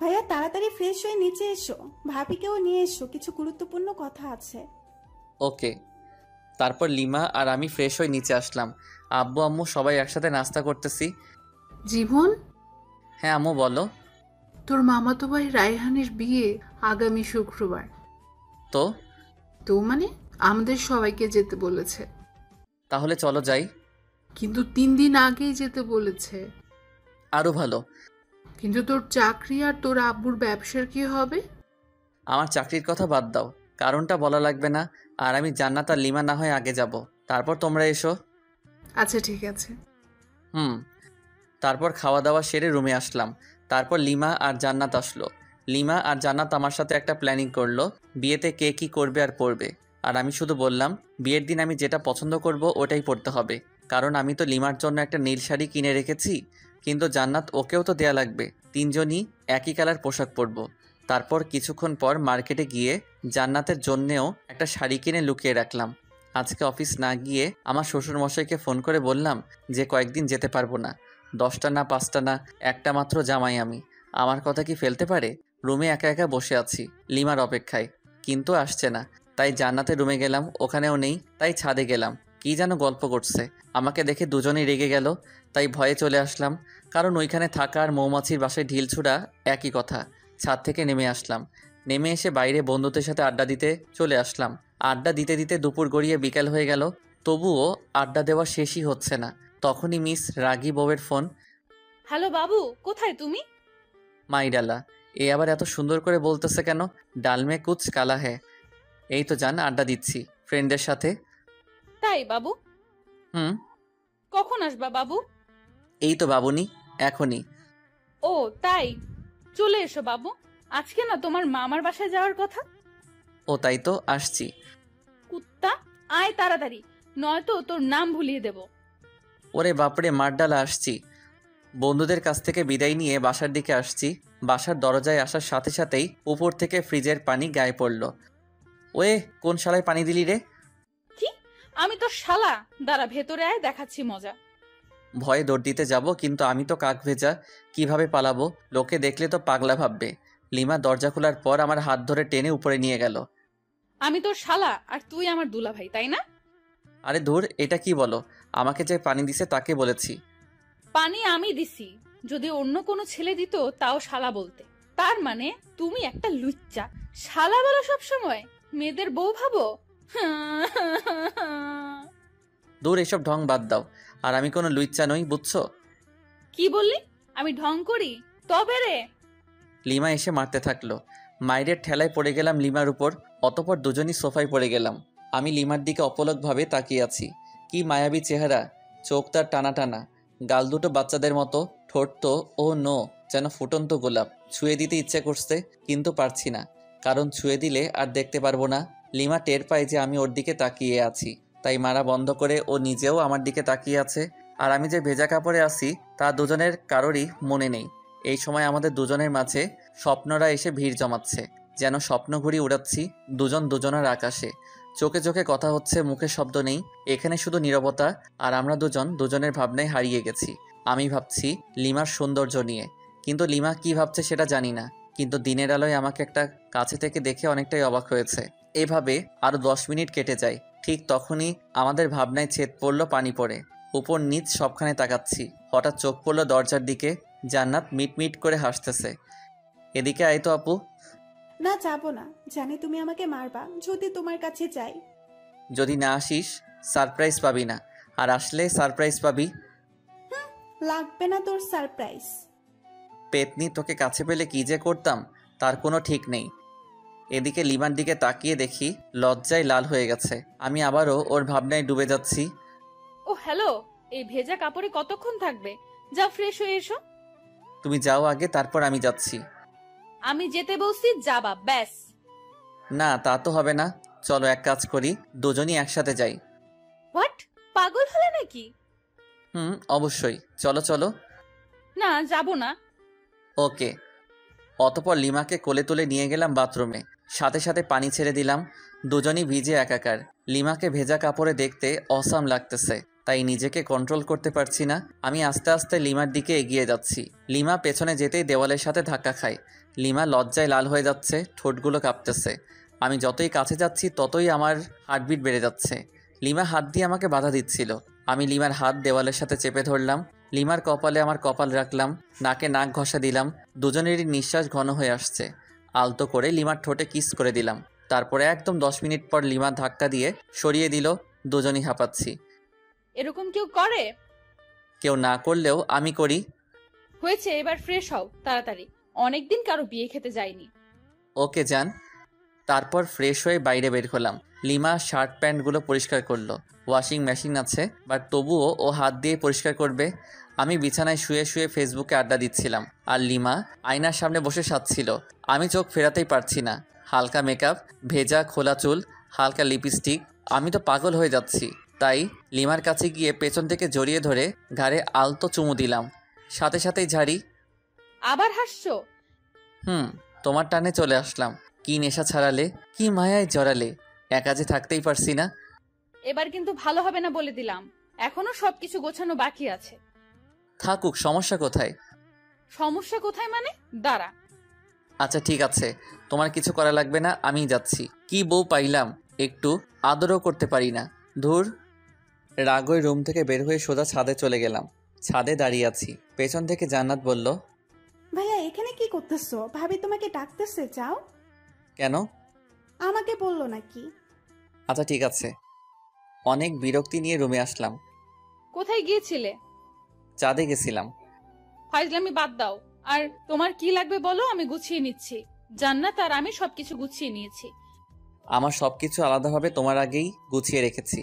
ভাইয়া তাড়াতাড়ি ফ্রেশ হয়ে নিচে এসো, ভাবিকেও নিয়ে এসো, কিছু গুরুত্বপূর্ণ কথা আছে। ওকে। তারপর লিমা আর আমি ফ্রেশ হয়ে নিচে আসলাম। আব্বু আম্মু সবাই একসাথে নাস্তা করতেছি। জীবন, হ্যাঁ আম্মু বলো। তোর মামাতো ভাই রায়হানের বিয়ে আগামী শুক্রবার। তো তো মানে আমাদের সবাইকে যেতে বলেছে। তাহলে চলো যাই। কিন্তু 3 দিন আগেই যেতে বলেছে। আরো ভালো। কিন্তু তোর চাকরি আর তোর আব্বুর ব্যবসার কি হবে? আমার চাকরির কথা বাদ দাও, কারণটা বলা লাগবে না। আর আমি জান্নাত আর লিমা না হয় আগে যাব, তারপর তোমরা এসো। আচ্ছা ঠিক আছে। তারপর খাওয়া দাওয়া সেরে রুমে আসলাম। তারপর লিমা আর জান্নাত আসলো। লিমা আর জান্নাত আমার সাথে একটা প্ল্যানিং করলো, বিয়েতে কে কী করবে আর পরবে। আর আমি শুধু বললাম বিয়ের দিন আমি যেটা পছন্দ করব ওটাই পরতে হবে, কারণ আমি তো লিমার জন্য একটা নীল শাড়ি কিনে রেখেছি, কিন্তু জান্নাত ওকেও তো দেয়া লাগবে। 3 জনই একই কালার পোশাক পরব। তারপর কিছুক্ষণ পর মার্কেটে গিয়ে জান্নাতের জন্যেও একটা শাড়ি কিনে লুকিয়ে রাখলাম। আজকে অফিস না গিয়ে আমার শ্বশুরমশাইকে ফোন করে বললাম যে কয়েকদিন যেতে পারবো না। 10টা না 5টা না, একটা মাত্র জামাই আমি, আমার কথা কি ফেলতে পারে? রুমে একা একা বসে আছি লিমার অপেক্ষায়, কিন্তু আসছে না। তাই জান্নাতের রুমে গেলাম, ওখানেও নেই। তাই ছাদে গেলাম, কি যেন গল্প করছে। আমাকে দেখে দুজনেই রেগে গেল, তাই ভয়ে চলে আসলাম। কারণ ওইখানে থাকা আর মৌমাছির বাসায় ঢিল ছুড়া একই কথা। ছাদ থেকে নেমে আসলাম। নেমে এসে বাইরে বন্ধুদের সাথে আড্ডা দিতে চলে আসলাম। আড্ডা দিতে দিতে দুপুর গড়িয়ে বিকেল হয়ে গেল, তবুও আড্ডা দেওয়া শেষই হচ্ছে না। তখনই মিস রাগী বউয়ের ফোন। হ্যালো বাবু, কোথায় তুমি? মাইডালা, এ আবার এত সুন্দর করে বলতেছে কেন? ডালমে কুচ কালা হ্যাঁ। এই তো জান, আড্ডা দিচ্ছি ফ্রেন্ডদের সাথে। তাই বাবু? হুম। কখন আসবা বাবু? এই তো বাবুনি, এখনই। ও তাই, চলে এসো বাবু। আজকে না তোমার মামার বাসায় যাওয়ার কথা। ও তাই তো, আসছি। কুত্তা, আয় তাড়াতাড়ি, নয়তো তোর নাম ভুলিয়ে দেব। ওরে বাপরে, মারডালা, আসছি। বন্ধুদের কাছ থেকে বিদায় নিয়ে বাসার দিকে আসছি। বাসার দরজায় আসার সাথে সাথেই উপর থেকে ফ্রিজের পানি গায়ে পড়ল। ওয়ে, কোন শালায় পানি দিলি রে? কি? আমি তো শালা। দাঁড়া, ভেতরে আয়, দেখাচ্ছি মজা। ভয়ে দৌড় দিতে যাব, কিন্তু আমি তো কাক ভেজা, কিভাবে পালাবো? লোকে দেখলে তো পাগলা ভাববে। লিমা দরজা খোলার পর আমার হাত ধরে টেনে উপরে নিয়ে গেল। আমি তোর শালা আর তুই আমার দুলাভাই, তাই না? আরে ধুর, এটা কি বলো? আমাকে যে পানি দিছে তাকে বলেছি। পানি আমি দিছি, যদি অন্য কোনো ছেলে দিত তাও শালা বলতে। তার মানে তুমি একটা লুচ্চা। শালা বলো সব সময়, মেয়েদের বউ ভাবো। দূর, এসব ঢং বাদ দাও। আর আমি কোনো লুইচ্চা নই, বুঝছো? কি বললি? আমি ঢং করি? তবে রে। লিমা এসে মারতে থাকলো। মায়ের ঠেলায় পড়ে গেলাম লিমার উপর। অতপর দুজনই সোফায় পড়ে গেলাম। আমি লিমার দিকে অপলকভাবে তাকিয়ে আছি। কি মায়াবী চেহারা, চোখ তার টানা টানা, গাল দুটো বাচ্চাদের মতো, ঠোঁট তো ও নো, যেন ফুটন্ত গোলাপ। ছুঁয়ে দিতে ইচ্ছে করছে, কিন্তু পারছি না, কারণ ছুঁয়ে দিলে আর দেখতে পারবো না। লিমা টের পায় যে আমি ওর দিকে তাকিয়ে আছি, তাই মারা বন্ধ করে ও নিজেও আমার দিকে তাকিয়ে আছে। আর আমি যে ভেজা কাপড়ে আছি তা দুজনের কারোরই মনে নেই। এই সময় আমাদের দুজনের মাঝে স্বপ্নরা এসে ভিড় জমাচ্ছে, যেন স্বপ্ন ঘুরি উড়াচ্ছি দুজন দুজনের আকাশে। চোখে চোখে কথা হচ্ছে, মুখে শব্দ নেই, এখানে শুধু নীরবতা। আর আমরা দুজন দুজনের ভাবনায় হারিয়ে গেছি। আমি ভাবছি লিমার সৌন্দর্য নিয়ে, কিন্তু লিমা কি ভাবছে সেটা জানি না। কিন্তু দিনের আলোয় আমাকে একটা কাছে থেকে দেখে অনেকটাই অবাক হয়েছে। এভাবে আরো 10 মিনিট কেটে যায়। ঠিক তখনই আমাদের ভাবনায় ছেদ পড়লো পানি পড়ে। উপর নিচ সবখানে তাকাচ্ছি, হঠাৎ চোখ পড়লো দরজার দিকে। জান্নাত মিট মিট করে হাসতেছে। এদিকে আয় তো আপু। না, যাবো না, জানি তুমি আমাকে মারবা যদি তোমার কাছে যাই। যদি না আসিস সারপ্রাইজ পাবি না, আর আসলে সারপ্রাইজ পাবি। লাগবে না তোর সারপ্রাইজ। পেতনি, তোকে কাছে পেলে কি যে করতাম তার কোনো ঠিক নেই। এদিকে লিমার দিকে তাকিয়ে দেখি লজ্জায় লাল হয়ে গেছে। আমি আবারও ওর ভাবনায় ডুবে যাচ্ছি। ও হ্যালো, এই ভেজা কাপড়ে কতক্ষণ থাকবে? যাও, ফ্রেশ হয়ে এসো। তুমি যাও আগে, তারপর আমি যাচ্ছি। আমি যেতে বলছি, যাবা ব্যাস। না, তা তো হবে না। চলো এক কাজ করি, দুজনই একসাথে যাই। হোয়াট, পাগল হলে নাকি? অবশ্যই, চলো চলো। না, যাবো না। ওকে। অতপর লিমাকে কোলে তুলে নিয়ে গেলাম বাথরুমে। সাথে সাথে পানি ছেড়ে দিলাম। দুজনই ভিজে একাকার। লিমাকে ভেজা কাপড়ে দেখতে অসাম লাগতেছে, তাই নিজেকে কন্ট্রোল করতে পারছি না। আমি আস্তে আস্তে লিমার দিকে এগিয়ে যাচ্ছি। লিমা পেছনে যেতেই দেওয়ালের সাথে ধাক্কা খায়। লিমা লজ্জায় লাল হয়ে যাচ্ছে, ঠোঁটগুলো কাঁপতেছে। আমি যতই কাছে যাচ্ছি ততই আমার হার্টবিট বেড়ে যাচ্ছে। লিমা হাত দিয়ে আমাকে বাধা দিচ্ছিল। আমি লিমার হাত দেওয়ালের সাথে চেপে ধরলাম। লিমার কপালে আমার কপাল রাখলাম, নাকে নাক ঘষা দিলাম। দুজনেরই নিঃশ্বাস ঘন হয়ে আসছে। আলতো করে লিমার ঠোঁটে কিস করে দিলাম। তারপরে একদম 10 মিনিট পর লিমা ধাক্কা দিয়ে সরিয়ে দিল। দুজনই হাঁপাচ্ছি। এরকম কেউ করে? কেউ না করলেও আমি করি। হয়েছে, এবার ফ্রেশ হও তাড়াতাড়ি, অনেকদিন কারো বিয়ে খেতে যায়নি। ওকে যান। তারপর ফ্রেশ হয়ে বাইরে বের হলাম। লিমা শার্ট প্যান্টগুলো পরিষ্কার করলো। ওয়াশিং মেশিন আছে, বাট তবুও ও হাত দিয়ে পরিষ্কার করবে। আমি বিছানায় শুয়ে শুয়ে ফেসবুকে আড্ডা দিচ্ছিলাম, আর লিমা আয়নার সামনে বসে সাজছিল। আমি চোখ ফেরাতেই পারছি না। হালকা মেকআপ, ভেজা খোলা চুল, হালকা লিপস্টিক। আমি তো পাগল হয়ে যাচ্ছি। তাই লিমার কাছে গিয়ে পেছন থেকে জড়িয়ে ধরে ঘাড়ে আলতো চুমু দিলাম, সাথে সাথেই ঝাড়ি। আবার হাসছো? তোমার টানে চলে আসলাম। কি নেশা ছাড়ালে, কি মায়ায় জড়ালে, একা যে থাকতেই পারছি না। এবার কিন্তু ভালো হবে না বলে দিলাম, এখনো সবকিছু গোছানো বাকি আছে। থাকুক, সমস্যা কোথায়? সমস্যা কোথায় মানে? দাঁড়া। আচ্ছা ঠিক আছে, তোমার কিছু করা লাগবে না, আমিই যাচ্ছি। কি বউ পাইলাম, একটু আদরও করতে পারি না। ধুর। রাগই রুম থেকে বের হয়ে সোজা ছাদে চলে গেলাম। ছাদে দাঁড়িয়ে আছি, পেছন থেকে জান্নাত বলল, ভাইয়া এখানে কি করতেছো? ভাবি তোমাকে ডাকতেছে, যাও। কেন? আমাকে বললো নাকি? আচ্ছা ঠিক আছে। অনেক বিরক্তি নিয়ে রুমে আসলাম। কোথায় গিয়েছিলে? চাঁদে গেছিলাম। ফাইজলামি বাদ দাও। আর তোমার কি লাগবে বলো, আমি গুছিয়ে নিচ্ছি। জান্নাত আর আমি সবকিছু গুছিয়ে নিয়েছি। আমার সবকিছু আলাদাভাবে তোমার আগেই গুছিয়ে রেখেছি।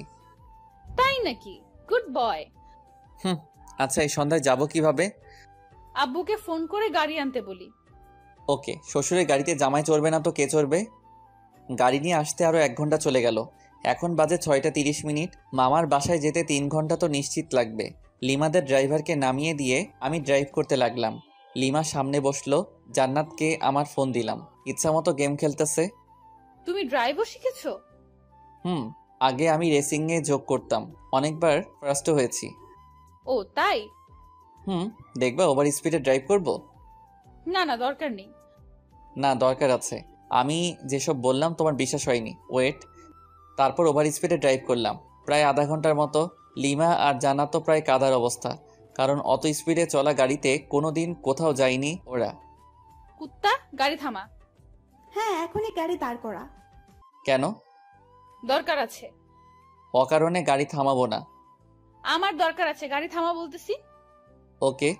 তাই নাকি? Good boy. আচ্ছা, এই সন্ধ্যায় যাব কিভাবে? আব্বুকে ফোন করে গাড়ি আনতে বলি। ওকে। শ্বশুরের গাড়িতে জামাই চড়বে না তো কে চড়বে? গাড়ি নিয়ে আসতে আরও 1 ঘন্টা চলে গেল। এখন বাজে 6:30। মামার বাসায় যেতে 3 ঘন্টা তো নিশ্চিত লাগবে। লিমাদের ড্রাইভারকে নামিয়ে দিয়ে আমি ড্রাইভ করতে লাগলাম। লিমা সামনে বসলো, জান্নাতকে আমার ফোন দিলাম। ইচ্ছামতো গেম খেলতেছে। তুমি ড্রাইভও শিখেছো? আগে আমি রেসিংয়ে যোগ করতাম, অনেকবার ফার্স্টও হয়েছি। ও তাই? দেখবা ওভার স্পিডে ড্রাইভ করব? না না, দরকার নেই। না, দরকার আছে। আমি যেসব বললাম তোমার বিশ্বাস হয়নি। ওয়েট। তারপর ওভার স্পিডে ড্রাইভ করলাম প্রায় আধা ঘন্টার মতো। লিমা আর জান্নাত তো প্রায় কাদার অবস্থা, কারণ অত স্পিডে চলা গাড়িতে কোনোদিন কোথাও যায়নি ওরা। কুত্তা, গাড়ি থামা। হ্যাঁ, এখনই গাড়ি দাঁড় করা। কেন? দরকার আছে। অকারণে গাড়ি থামাবো না। আমার দরকার আছে, গাড়ি থামা বলতেছি। ওকে।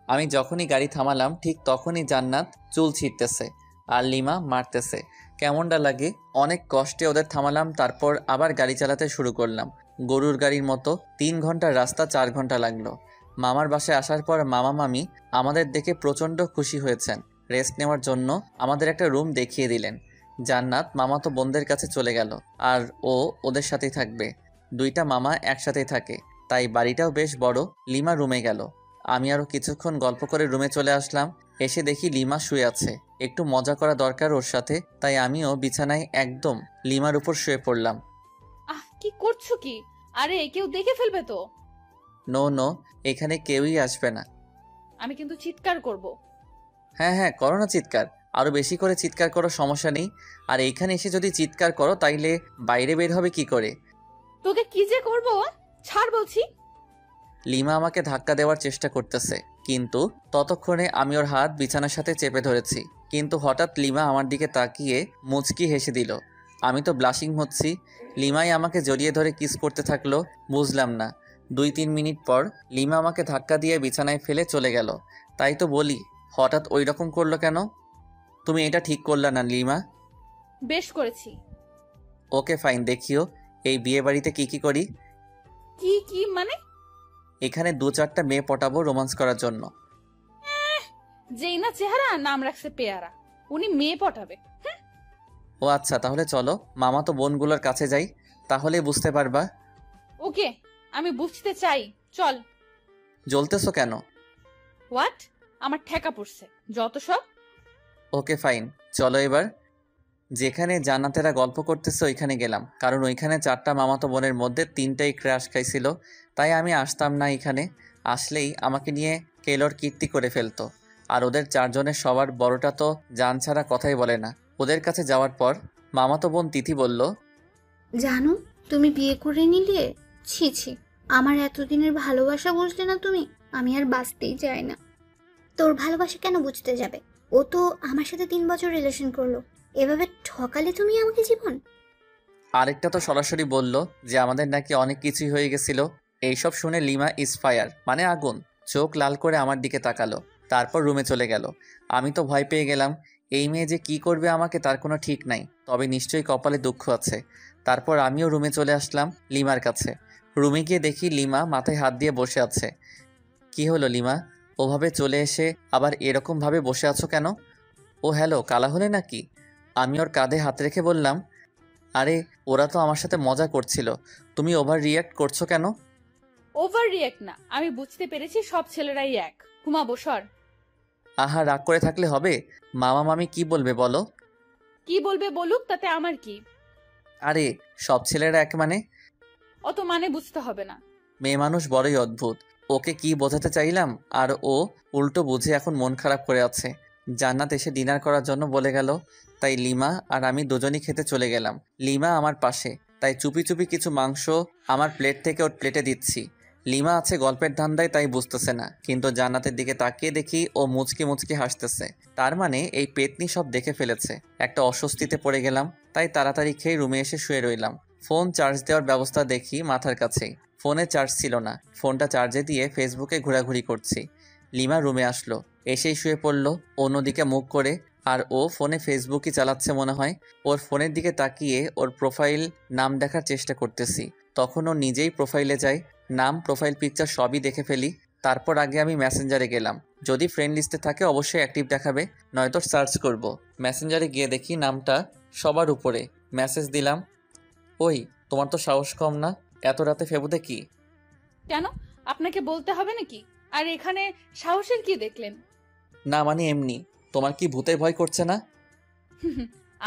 আমি যখনই গাড়ি থামালাম ঠিক তখনই জান্নাত চুল ছিঁড়তেছে আর লিমা মারতেছে। কেমনটা লাগে? অনেক কষ্টে ওদের থামালাম, তারপর আবার গাড়ি চালাতে শুরু করলাম গরুর গাড়ির মতো। 3 ঘন্টার রাস্তা 4 ঘন্টা লাগলো। মামার বাসায় আসার পর মামা মামি আমাদের দেখে প্রচণ্ড খুশি হয়েছেন। রেস্ট নেওয়ার জন্য আমাদের একটা রুম দেখিয়ে দিলেন। জান্নাত মামাতো বোনদের কাছে চলে গেল আর ও ওদের সাথেই থাকবে। 2টা মামা একসাথেই থাকে, তাই বাড়িটাও বেশ বড়। লিমা রুমে গেল। আমি আরও কিছুক্ষণ গল্প করে রুমে চলে আসলাম। এসে দেখি লিমা শুয়ে আছে। একটু মজা করা দরকার ওর সাথে, তাই আমিও বিছানায় একদম লিমার উপর শুয়ে পড়লাম। কি করছো কি? আরে কেউ দেখে ফেলবে তো। নো, এখানে কেউই আসবে না। আমি কিন্তু চিৎকার করব। হ্যাঁ, করো না চিৎকার, আরো বেশি করে চিৎকার করো, সমস্যা নেই। আর এইখানে এসে যদি চিৎকার করো তাইলে বাইরে বের হবে কি করে? তোকে কি যে করব, ছাড় বলছি। লিমা আমাকে ধাক্কা দেওয়ার চেষ্টা করতেছে, কিন্তু ততক্ষণে আমি ওর হাত বিছানার সাথে চেপে ধরেছি। কিন্তু হঠাৎ লিমা আমার দিকে তাকিয়ে মুচকি হেসে দিল। আমি তো ব্লাশিং হচ্ছি। লিমাই আমাকে জড়িয়ে ধরে কিস করতে থাকলো। বুঝলাম না। 2-3 মিনিট পর লিমা আমাকে ধাক্কা দিয়ে বিছানায় ফেলে চলে গেল। তাই তো বলি, হঠাৎ ওই রকম করলো কেন? তুমি এটা ঠিক করলা না লিমা। বেশ করেছি। ওকে ফাইন, দেখিও এই বিয়ে বাড়িতে কি করি। কি মানে? এখানে 2-4টা মেয়ে পটাবো রোমান্স করার জন্য। যেই না চেহারা, নাম রাখছে পেয়ারা। উনি মেয়ে পটাবে? ও আচ্ছা, তাহলে চলো মামা তো বোনগুলোর কাছে যাই, তাহলে বুঝতে পারবা। ওকে, আমি বুঝতে চাই, চল। জ্বলতেছো কেন? হোয়াট? আমার ঠেকা পড়ছে যত সব। ওকে ফাইন, চলো এবার। যেখানে জান্নাতেরা গল্প করতেছে ওইখানে গেলাম, কারণ ওইখানে 4টা মামাতো বোনের মধ্যে 3টাই ক্র্যাশ খাইছিল। তাই আমি আসতাম না এখানে। আসলেই আমাকে নিয়ে কেলোর কীর্তি করে ফেলতো। আর ওদের 4 জনের সবার বড়টা তো জান ছাড়া কথাই বলে না। ওদের কাছে যাওয়ার পর মামাতো বোন তিথি বলল, জানো তুমি বিয়ে করে নিলে? ছি ছি, আমার এতদিনের ভালোবাসা বুঝলে না তুমি? আমি আর বাঁচতেই চাই না। তোর ভালোবাসা কেন বুঝতে যাবে? ও তো আমার সাথে 3 বছর রিলেশন করলো। এভাবে ঠকালে তুমি আমাকে জীবন। আরেকটা তো সরাসরি বলল যে আমাদের নাকি অনেক কিছুই হয়ে গেছিল। এইসব শুনে লিমা ইজ ফায়ার, মানে আগুন। চোখ লাল করে আমার দিকে তাকালো, তারপর রুমে চলে গেল। আমি তো ভয় পেয়ে গেলাম। এই মেয়ে যে কি করবে আমাকে তার কোনো ঠিক নাই, তবে নিশ্চয়ই কপালে দুঃখ আছে। তারপর আমিও রুমে চলে আসলাম লিমার কাছে। রুমে গিয়ে দেখি লিমা মাথায় হাত দিয়ে বসে আছে। কি হলো লিমা, ওভাবে চলে এসে আবার এরকমভাবে বসে আছো কেন? ও হ্যালো, কালা হলে নাকি? আমি ওর কাঁধে হাত রেখে বললাম, আরে ওরা তো আমার সাথে মজা করছিল, তুমি ওভার রিয়্যাক্ট করছো কেন? ওভার রিঅ্যাক্ট না, আমি বুঝতে পেরেছি সব ছেলেরাই এক। ঘুমাবো, সর। আহা, রাগ করে থাকলে হবে? মামা মামি কি বলবে বলো? কি বলবে বলুক, তাতে আমার কি? আরে সব ছেলেরা এক মানে? অত মানে বুঝতে হবে না। মেয়ে মানুষ বড়ই অদ্ভুত। ওকে কি বোঝাতে চাইলাম আর ও উল্টো বুঝে এখন মন খারাপ করে আছে। জান্নাত এসে ডিনার করার জন্য বলে গেল, তাই লিমা আর আমি দুজনই খেতে চলে গেলাম। লিমা আমার পাশে, তাই চুপি চুপি কিছু মাংস আমার প্লেট থেকে ওর প্লেটে দিচ্ছি। লিমা আছে গল্পের ধান্দায়, তাই বুঝতেছে না, কিন্তু জান্নাতের দিকে তাকিয়ে দেখি ও মুচকি মুচকি হাসতেছে। তার মানে এই পেতনি সব দেখে ফেলেছে। একটা অস্বস্তিতে পড়ে গেলাম, তাই তাড়াতাড়ি খেয়ে রুমে এসে শুয়ে রইলাম। ফোন চার্জ দেওয়ার ব্যবস্থা দেখি মাথার কাছেই, ফোনে চার্জ ছিল না। ফোনটা চার্জে দিয়ে ফেসবুকে ঘোরাঘুরি করছি। লিমা রুমে আসলো, এসেই শুয়ে পড়লো অন্যদিকে মুখ করে, আর ও ফোনে ফেসবুকই চালাচ্ছে মনে হয়। ওর ফোনের দিকে তাকিয়ে ওর প্রোফাইল নাম দেখার চেষ্টা করতেছি, তখন ও নিজেই প্রোফাইলে যায়। নাম, প্রোফাইল পিকচার সবই দেখে ফেলি। তারপর আগে আমি মেসেঞ্জারে গেলাম, যদি ফ্রেন্ড লিস্টে থাকে অবশ্যই অ্যাক্টিভ দেখাবে, নয়তো সার্চ করব। মেসেঞ্জারে গিয়ে দেখি নামটা সবার উপরে। মেসেজ দিলাম, ওই তোমার তো সাহস কম না, এত রাতে ফেবুতে কি? কেন, আপনাকে বলতে হবে নাকি? আর এখানে সাহসের কি দেখলেন? না মানে এমনি। তোমার কি ভূতে ভয় করছে না?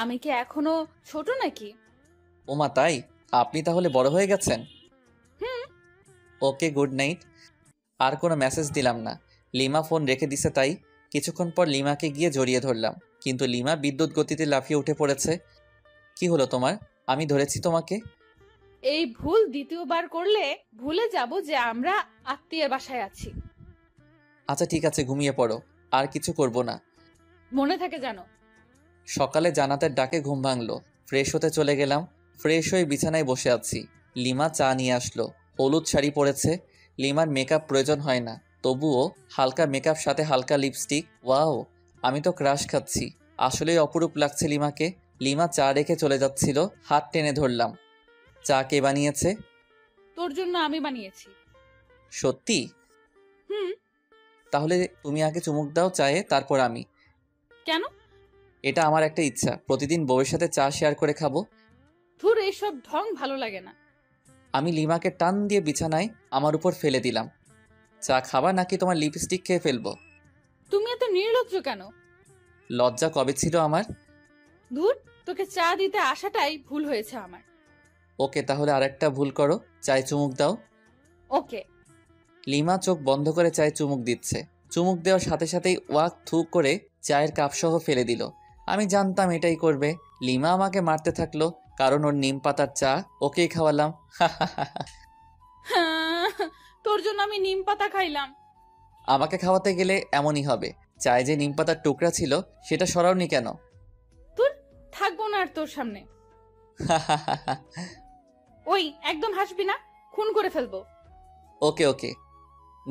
আমি কি এখনো ছোট নাকি? ওমা তাই? আপনি তাহলে বড় হয়ে গেছেন। হুম। ওকে, গুড নাইট। আর কোনো মেসেজ দিলাম না। লিমা ফোন রেখে দিছে, তাই কিছুক্ষণ পর লিমাকে গিয়ে জড়িয়ে ধরলাম, কিন্তু লিমা বিদ্যুৎ গতিতে লাফিয়ে উঠে পড়েছে। কি হলো তোমার? আমি ধরেছি তোমাকে। এই ভুল দ্বিতীয়বার করলে ভুলে যাব যে আমরা আত্মীয়ের বাসায় আছি। আচ্ছা ঠিক আছে, ঘুমিয়ে পড়ো, আর কিছু করব না। মনে থাকে জানো। সকালে জান্নাতের ডাকে ঘুম ভাঙলো। ফ্রেশ হতে চলে গেলাম। ফ্রেশ হয়ে বিছানায় বসে আছি। লিমা চা নিয়ে আসলো। হলুদ শাড়ি পরেছে। লিমার মেকআপ প্রয়োজন হয় না, তবুও হালকা মেকআপ সাথে হালকা লিপস্টিক। ওয়াও, আমি তো ক্রাশ খাচ্ছি। আসলেই অপরূপ লাগছে লিমাকে। লিমা চা রেখে চলে যাচ্ছিল, হাত টেনে ধরলাম। চা কে বানিয়েছে? তোর জন্য আমি বানিয়েছি। সত্যি? হুম। তাহলে তুমি আগে চুমুক দাও চায়ে, তারপর আমি। কেন? এটা আমার একটা ইচ্ছা, প্রতিদিন বউয়ের সাথে চা শেয়ার করে খাবো। তোর এইসব ঢং ভালো লাগে না। আমি লিমাকে টান দিয়ে বিছানায় আমার উপর ফেলে দিলাম। চা খাবা নাকি তোমার লিপস্টিক খেয়ে ফেলবো? তুমি এত নির্লজ্জ কেন? লজ্জা কবে ছিল আমার? ধুর, তোকে চা দিতে আসাটাই ভুল হয়েছে আমার। ওকে, তাহলে আরেকটা ভুল করো, চায়ে চুমুক দাও। ওকে। লিমা চোখ বন্ধ করে চায়ে চুমুক দিচ্ছে। চুমুক দেওয়ার সাথে সাথেই ওয়াক থু করে চায়ের কাপ সহ ফেলে দিল। আমি জানতাম এটাই করবে। লিমা আমাকে মারতে থাকলো, কারণ ওর নিম পাতার চা ওকেই খাওয়ালাম। তোর জন্য আমি নিম পাতা খাইলাম। আমাকে খাওয়াতে গেলে এমনই হবে। চায়ে যে নিম পাতার টুকরা ছিল সেটা সরাওনি কেন? তোর থাকবো না আর তোর সামনে। ওই একদম হাসবি না, খুন করে ফেলবো। ওকে ওকে।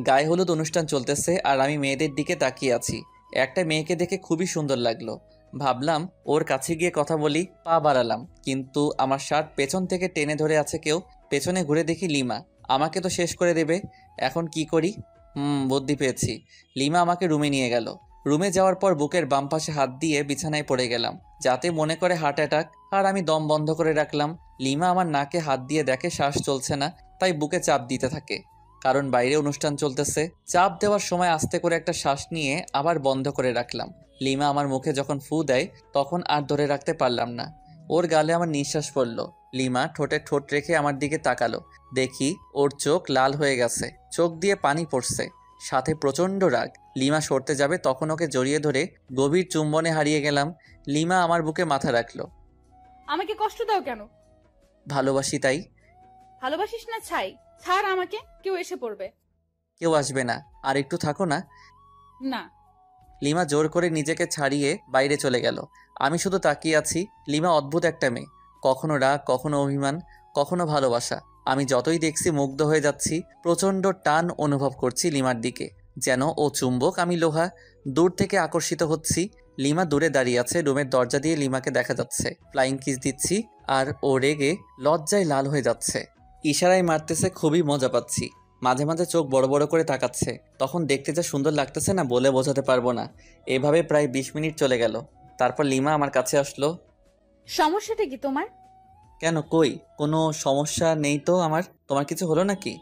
গায়ে হলুদ অনুষ্ঠান চলতেছে আর আমি মেয়েদের দিকে তাকিয়ে আছি। একটা মেয়েকে দেখে খুবই সুন্দর লাগলো। ভাবলাম ওর কাছে গিয়ে কথা বলি, পা বাড়ালাম, কিন্তু আমার শার্ট পেছন থেকে টেনে ধরে আছে কেউ। পেছনে ঘুরে দেখি লিমা। আমাকে তো শেষ করে দেবে। এখন কি করি? বুদ্ধি পেয়েছি। লিমা আমাকে রুমে নিয়ে গেল। রুমে যাওয়ার পর বুকের বাম পাশে হাত দিয়ে বিছানায় পড়ে গেলাম, যাতে মনে করে হার্ট অ্যাটাক। আর আমি দম বন্ধ করে রাখলাম। লিমা আমার নাকে হাত দিয়ে দেখে শ্বাস চলছে না, তাই বুকে চাপ দিতে থাকে, কারণ বাইরে অনুষ্ঠান চলতেছে। চাপ দেওয়ার সময় আস্তে করে একটা শ্বাস নিয়ে আবার বন্ধ করে রাখলাম। লিমা আমার মুখে যখন ফু দেয় তখন আর ধরে রাখতে পারলাম না। ওর গালে আমার নিঃশ্বাস পড়ল। লিমা ঠোঁটে ঠোঁট রেখে আমার দিকে তাকালো। দেখি ওর চোখ লাল হয়ে গেছে, চোখ দিয়ে পানি পড়ছে, সাথে প্রচণ্ড রাগ। লিমা সরতে যাবে, তখন ওকে জড়িয়ে ধরে গভীর চুম্বনে হারিয়ে গেলাম। লিমা আমার বুকে মাথা রাখলো। আমাকে কষ্ট দাও কেন? ভালোবাসি তাই। ভালোবাসিস না ছাই, ছাড় আমাকে, কেউ এসে পড়বে। কেউ আসবে না, আর একটু থাকো না। না। লিমা জোর করে নিজেকে ছাড়িয়ে বাইরে চলে গেল। আমি শুধু তাকিয়ে আছি। লিমা অদ্ভুত একটা মেয়ে, কখনো রাগ, কখনো অভিমান, কখনো ভালোবাসা। আমি যতই দেখছি মুগ্ধ হয়ে যাচ্ছি। প্রচণ্ড টান অনুভব করছি লিমার দিকে, যেন ও চুম্বক, আমি লোহা। দূর থেকে আকর্ষিত হচ্ছি। লিমা দূরে দাঁড়িয়ে আছে, রুমের দরজা দিয়ে লিমাকে দেখা যাচ্ছে। ফ্লাইং কিস দিচ্ছি আর ও রেগে লজ্জায় লাল হয়ে যাচ্ছে। ইশারায় মারতেছে, খুবই মজা পাচ্ছি। মাঝে মাঝে চোখ বড় বড় করে তাকাচ্ছে। তখন দেখতে যা সুন্দর লাগতেছে না, বলে বোঝাতে পারবো না। এভাবে প্রায় 20 মিনিট চলে গেল। তারপর লিমা আমার কাছে আসলো। সমস্যাটা কি তোমার? কেন, কই কোনো সমস্যা নেই তো আমার। তোমার কিছু হলো নাকি?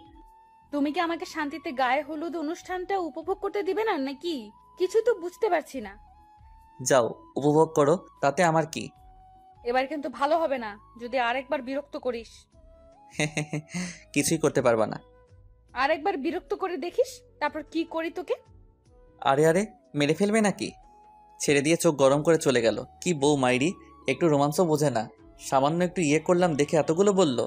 তুমি কি আমাকে শান্তিতে গায়ে হলুদ অনুষ্ঠানটা উপভোগ করতে দিবে না নাকি? কিছু তো বুঝতে পারছি না। যাও, উপভোগ করো, তাতে আমার কি। এবার কিন্তু ভালো হবে না যদি আরেকবার বিরক্ত করিস। কিছুই করতে পারবা না। আরেকবার বিরক্ত করে দেখিস, তারপর কি করি তোকে। আরে আরে, মেরে ফেলবে নাকি? ছেড়ে দিয়ে চোখ গরম করে চলে গেল। কি বউ মাইরি, একটু রোমাঞ্চও বোঝে না। সামান্য একটু ইয়ে করলাম দেখে এতগুলো বলল।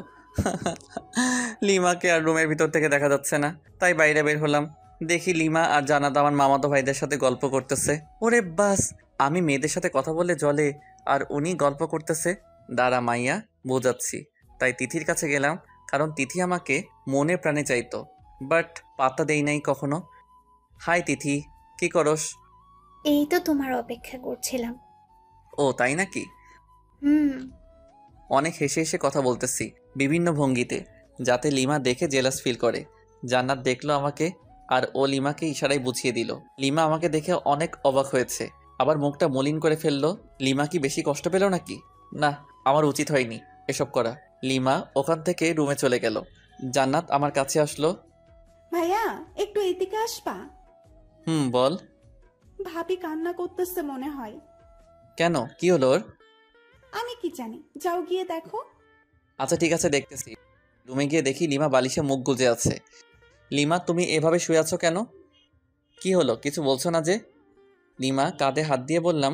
লিমাকে আর রুমের ভিতর থেকে দেখা যাচ্ছে না, তাই বাইরে বের হলাম। দেখি লিমা আর জান্নাত আমার মামাতো ভাইদের সাথে গল্প করতেছে। ওরে বাস, আমি মেয়েদের সাথে কথা বলে জলে আর উনি গল্প করতেছে। দাঁড়া মাইয়া, বোঝাচ্ছি। তাই তিথির কাছে গেলাম, কারণ তিথি আমাকে মনে প্রাণে চাইতো, বাট পাত্তা দেই নাই কখনো। হাই তিথি, কি করস? এই তো তোমার অপেক্ষা করছিলাম। ও তাই নাকি? হুম। অনেক হেসে হেসে কথা বলতেছি বিভিন্ন ভঙ্গিতে, যাতে লিমা দেখে জেলাস ফিল করে। জান্নাত দেখলো আমাকে আর ও লিমাকে ইশারায় বুঝিয়ে দিল। লিমা আমাকে দেখে অনেক অবাক হয়েছে, আবার মুখটা মলিন করে ফেললো। লিমা কি বেশি কষ্ট পেল নাকি? না, আমার উচিত হয়নি এসব করা। লিমা ওখান থেকে রুমে চলে গেল। জান্নাত আমার কাছে আসলো। ভাইয়া একটু এদিকে আসবা? বল। ভাবি কান্না করতেছে মনে হয়। কেন, কি হলো ওর? আমি কি জানি, যাও গিয়ে দেখো। আচ্ছা ঠিক আছে, দেখতেছি। রুমে গিয়ে দেখি লিমা বালিশে মুখ গুজে আছে। লিমা, তুমি এভাবে শুয়ে আছো কেন? কি হলো, কিছু বলছো না যে? লিমা কাঁধে হাত দিয়ে বললাম,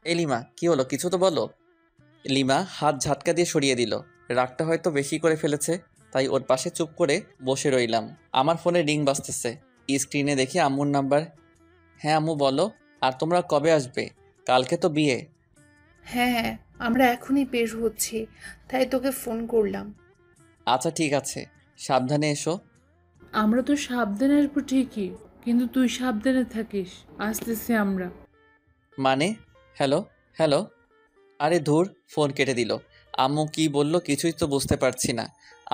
এই লিমা কি হলো, কিছু তো বলো। লিমা হাত ঝাটকা দিয়ে সরিয়ে দিল। রাগটা হয়তো বেশি করে ফেলেছে, তাই ওর পাশে চুপ করে বসে রইলাম। আমার ফোনে রিং বাজতেছে, স্ক্রিনে দেখি আম্মুর নাম্বার। হ্যাঁ আম্মু বলো, আর তোমরা কবে আসবে? কালকে তো বিয়ে। হ্যাঁ, আমরা এখনই বের হচ্ছি, তাই তোকে ফোন করলাম। আচ্ছা ঠিক আছে, সাবধানে এসো। আমরা তো সাবধানে আসবো ঠিকই, কিন্তু তুই সাবধানে থাকিস। আসতেছি আমরা। মানে? Hello hello. আরে ধুর, ফোন কেটে দিল। আম্মু কি বলল কিছুই তো বুঝতে পারছি না।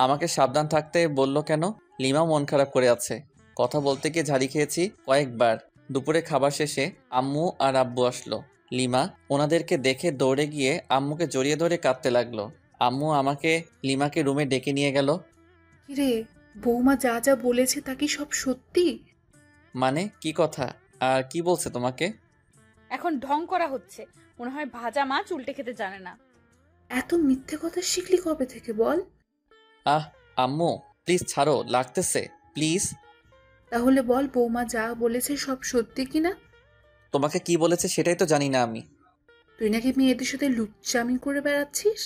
আমাকে সাবধান থাকতে বলল কেন? লিমা মন খারাপ করে আছে। কথা বলতে গিয়ে ঝাড়ি খেয়েছি কয়েকবার। দুপুরে খাবার শেষে আম্মু আর আব্বু আসলো। লিমা ওনাদেরকে দেখে দৌড়ে গিয়ে আম্মুকে জড়িয়ে ধরে কাঁদতে লাগলো। আম্মু আমাকে লিমাকে রুমে ডেকে নিয়ে গেল। কিরে, বৌমা যা যা বলেছে তা কি সব সত্যি? মানে কি কথা, আর কি বলছে তোমাকে? এখন ঢং করা হচ্ছে, মনে হয় ভাজা মাছ উল্টে খেতে জানে না। এত মিথ্যে কথা শিখলি কবে থেকে বল? আহ আম্মু প্লিজ ছাড়ো, লাগতেছে প্লিজ। তাহলে বল, বৌমা যা বলেছে সব সত্যি কিনা? তোমাকে কি বলেছে সেটাই তো জানি না আমি। তুই নাকি মেয়েদের সাথে লুচ্চামি করে বেড়াচ্ছিস?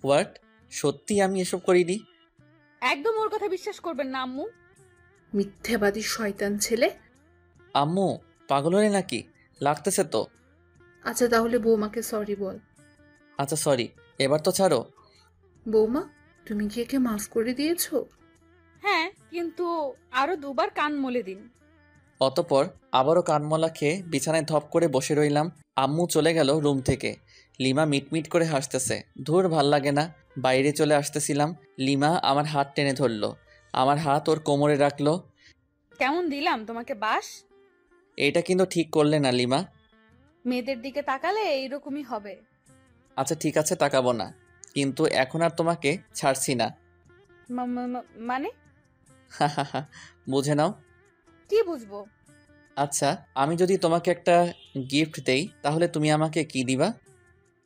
হোয়াট? সত্যি আমি এসব করিনি। একদম ওর কথা বিশ্বাস করবেন না আম্মু। মিথ্যেবাদী শয়তান ছেলে। আম্মু পাগল হলে নাকি? লাগতেছে তো। আচ্ছা তাহলে বৌমাকে সরি বল। আচ্ছা সরি, এবার তো ছাড়ো। বৌমা, তুমি কি একে মাফ করে দিয়েছো? হ্যাঁ, কিন্তু আরো দুবার কান মলে দিন। অতপর আবারও কানমলা খেয়ে বিছানায় ধপ করে বসে রইলাম। আম্মু চলে গেল রুম থেকে। লিমা মিটমিট করে হাসতেছে। ধুর, ভাল লাগে না। বাইরে চলে আসতেছিলাম, লিমা আমার হাত টেনে ধরলো। আমার হাত ওর কোমরে রাখলো। কেমন দিলাম তোমাকে বাস? এটা কিন্তু ঠিক করলে না লিমা। মেয়েদের দিকে তাকালে এইরকমই হবে। আচ্ছা ঠিক আছে, তাকাবো না, কিন্তু এখন আর তোমাকে ছাড়ছি না। মানে? বুঝে নাও। কি বুঝবো? আচ্ছা, আমি যদি তোমাকে একটা গিফট দেই তাহলে তুমি আমাকে কি দিবা?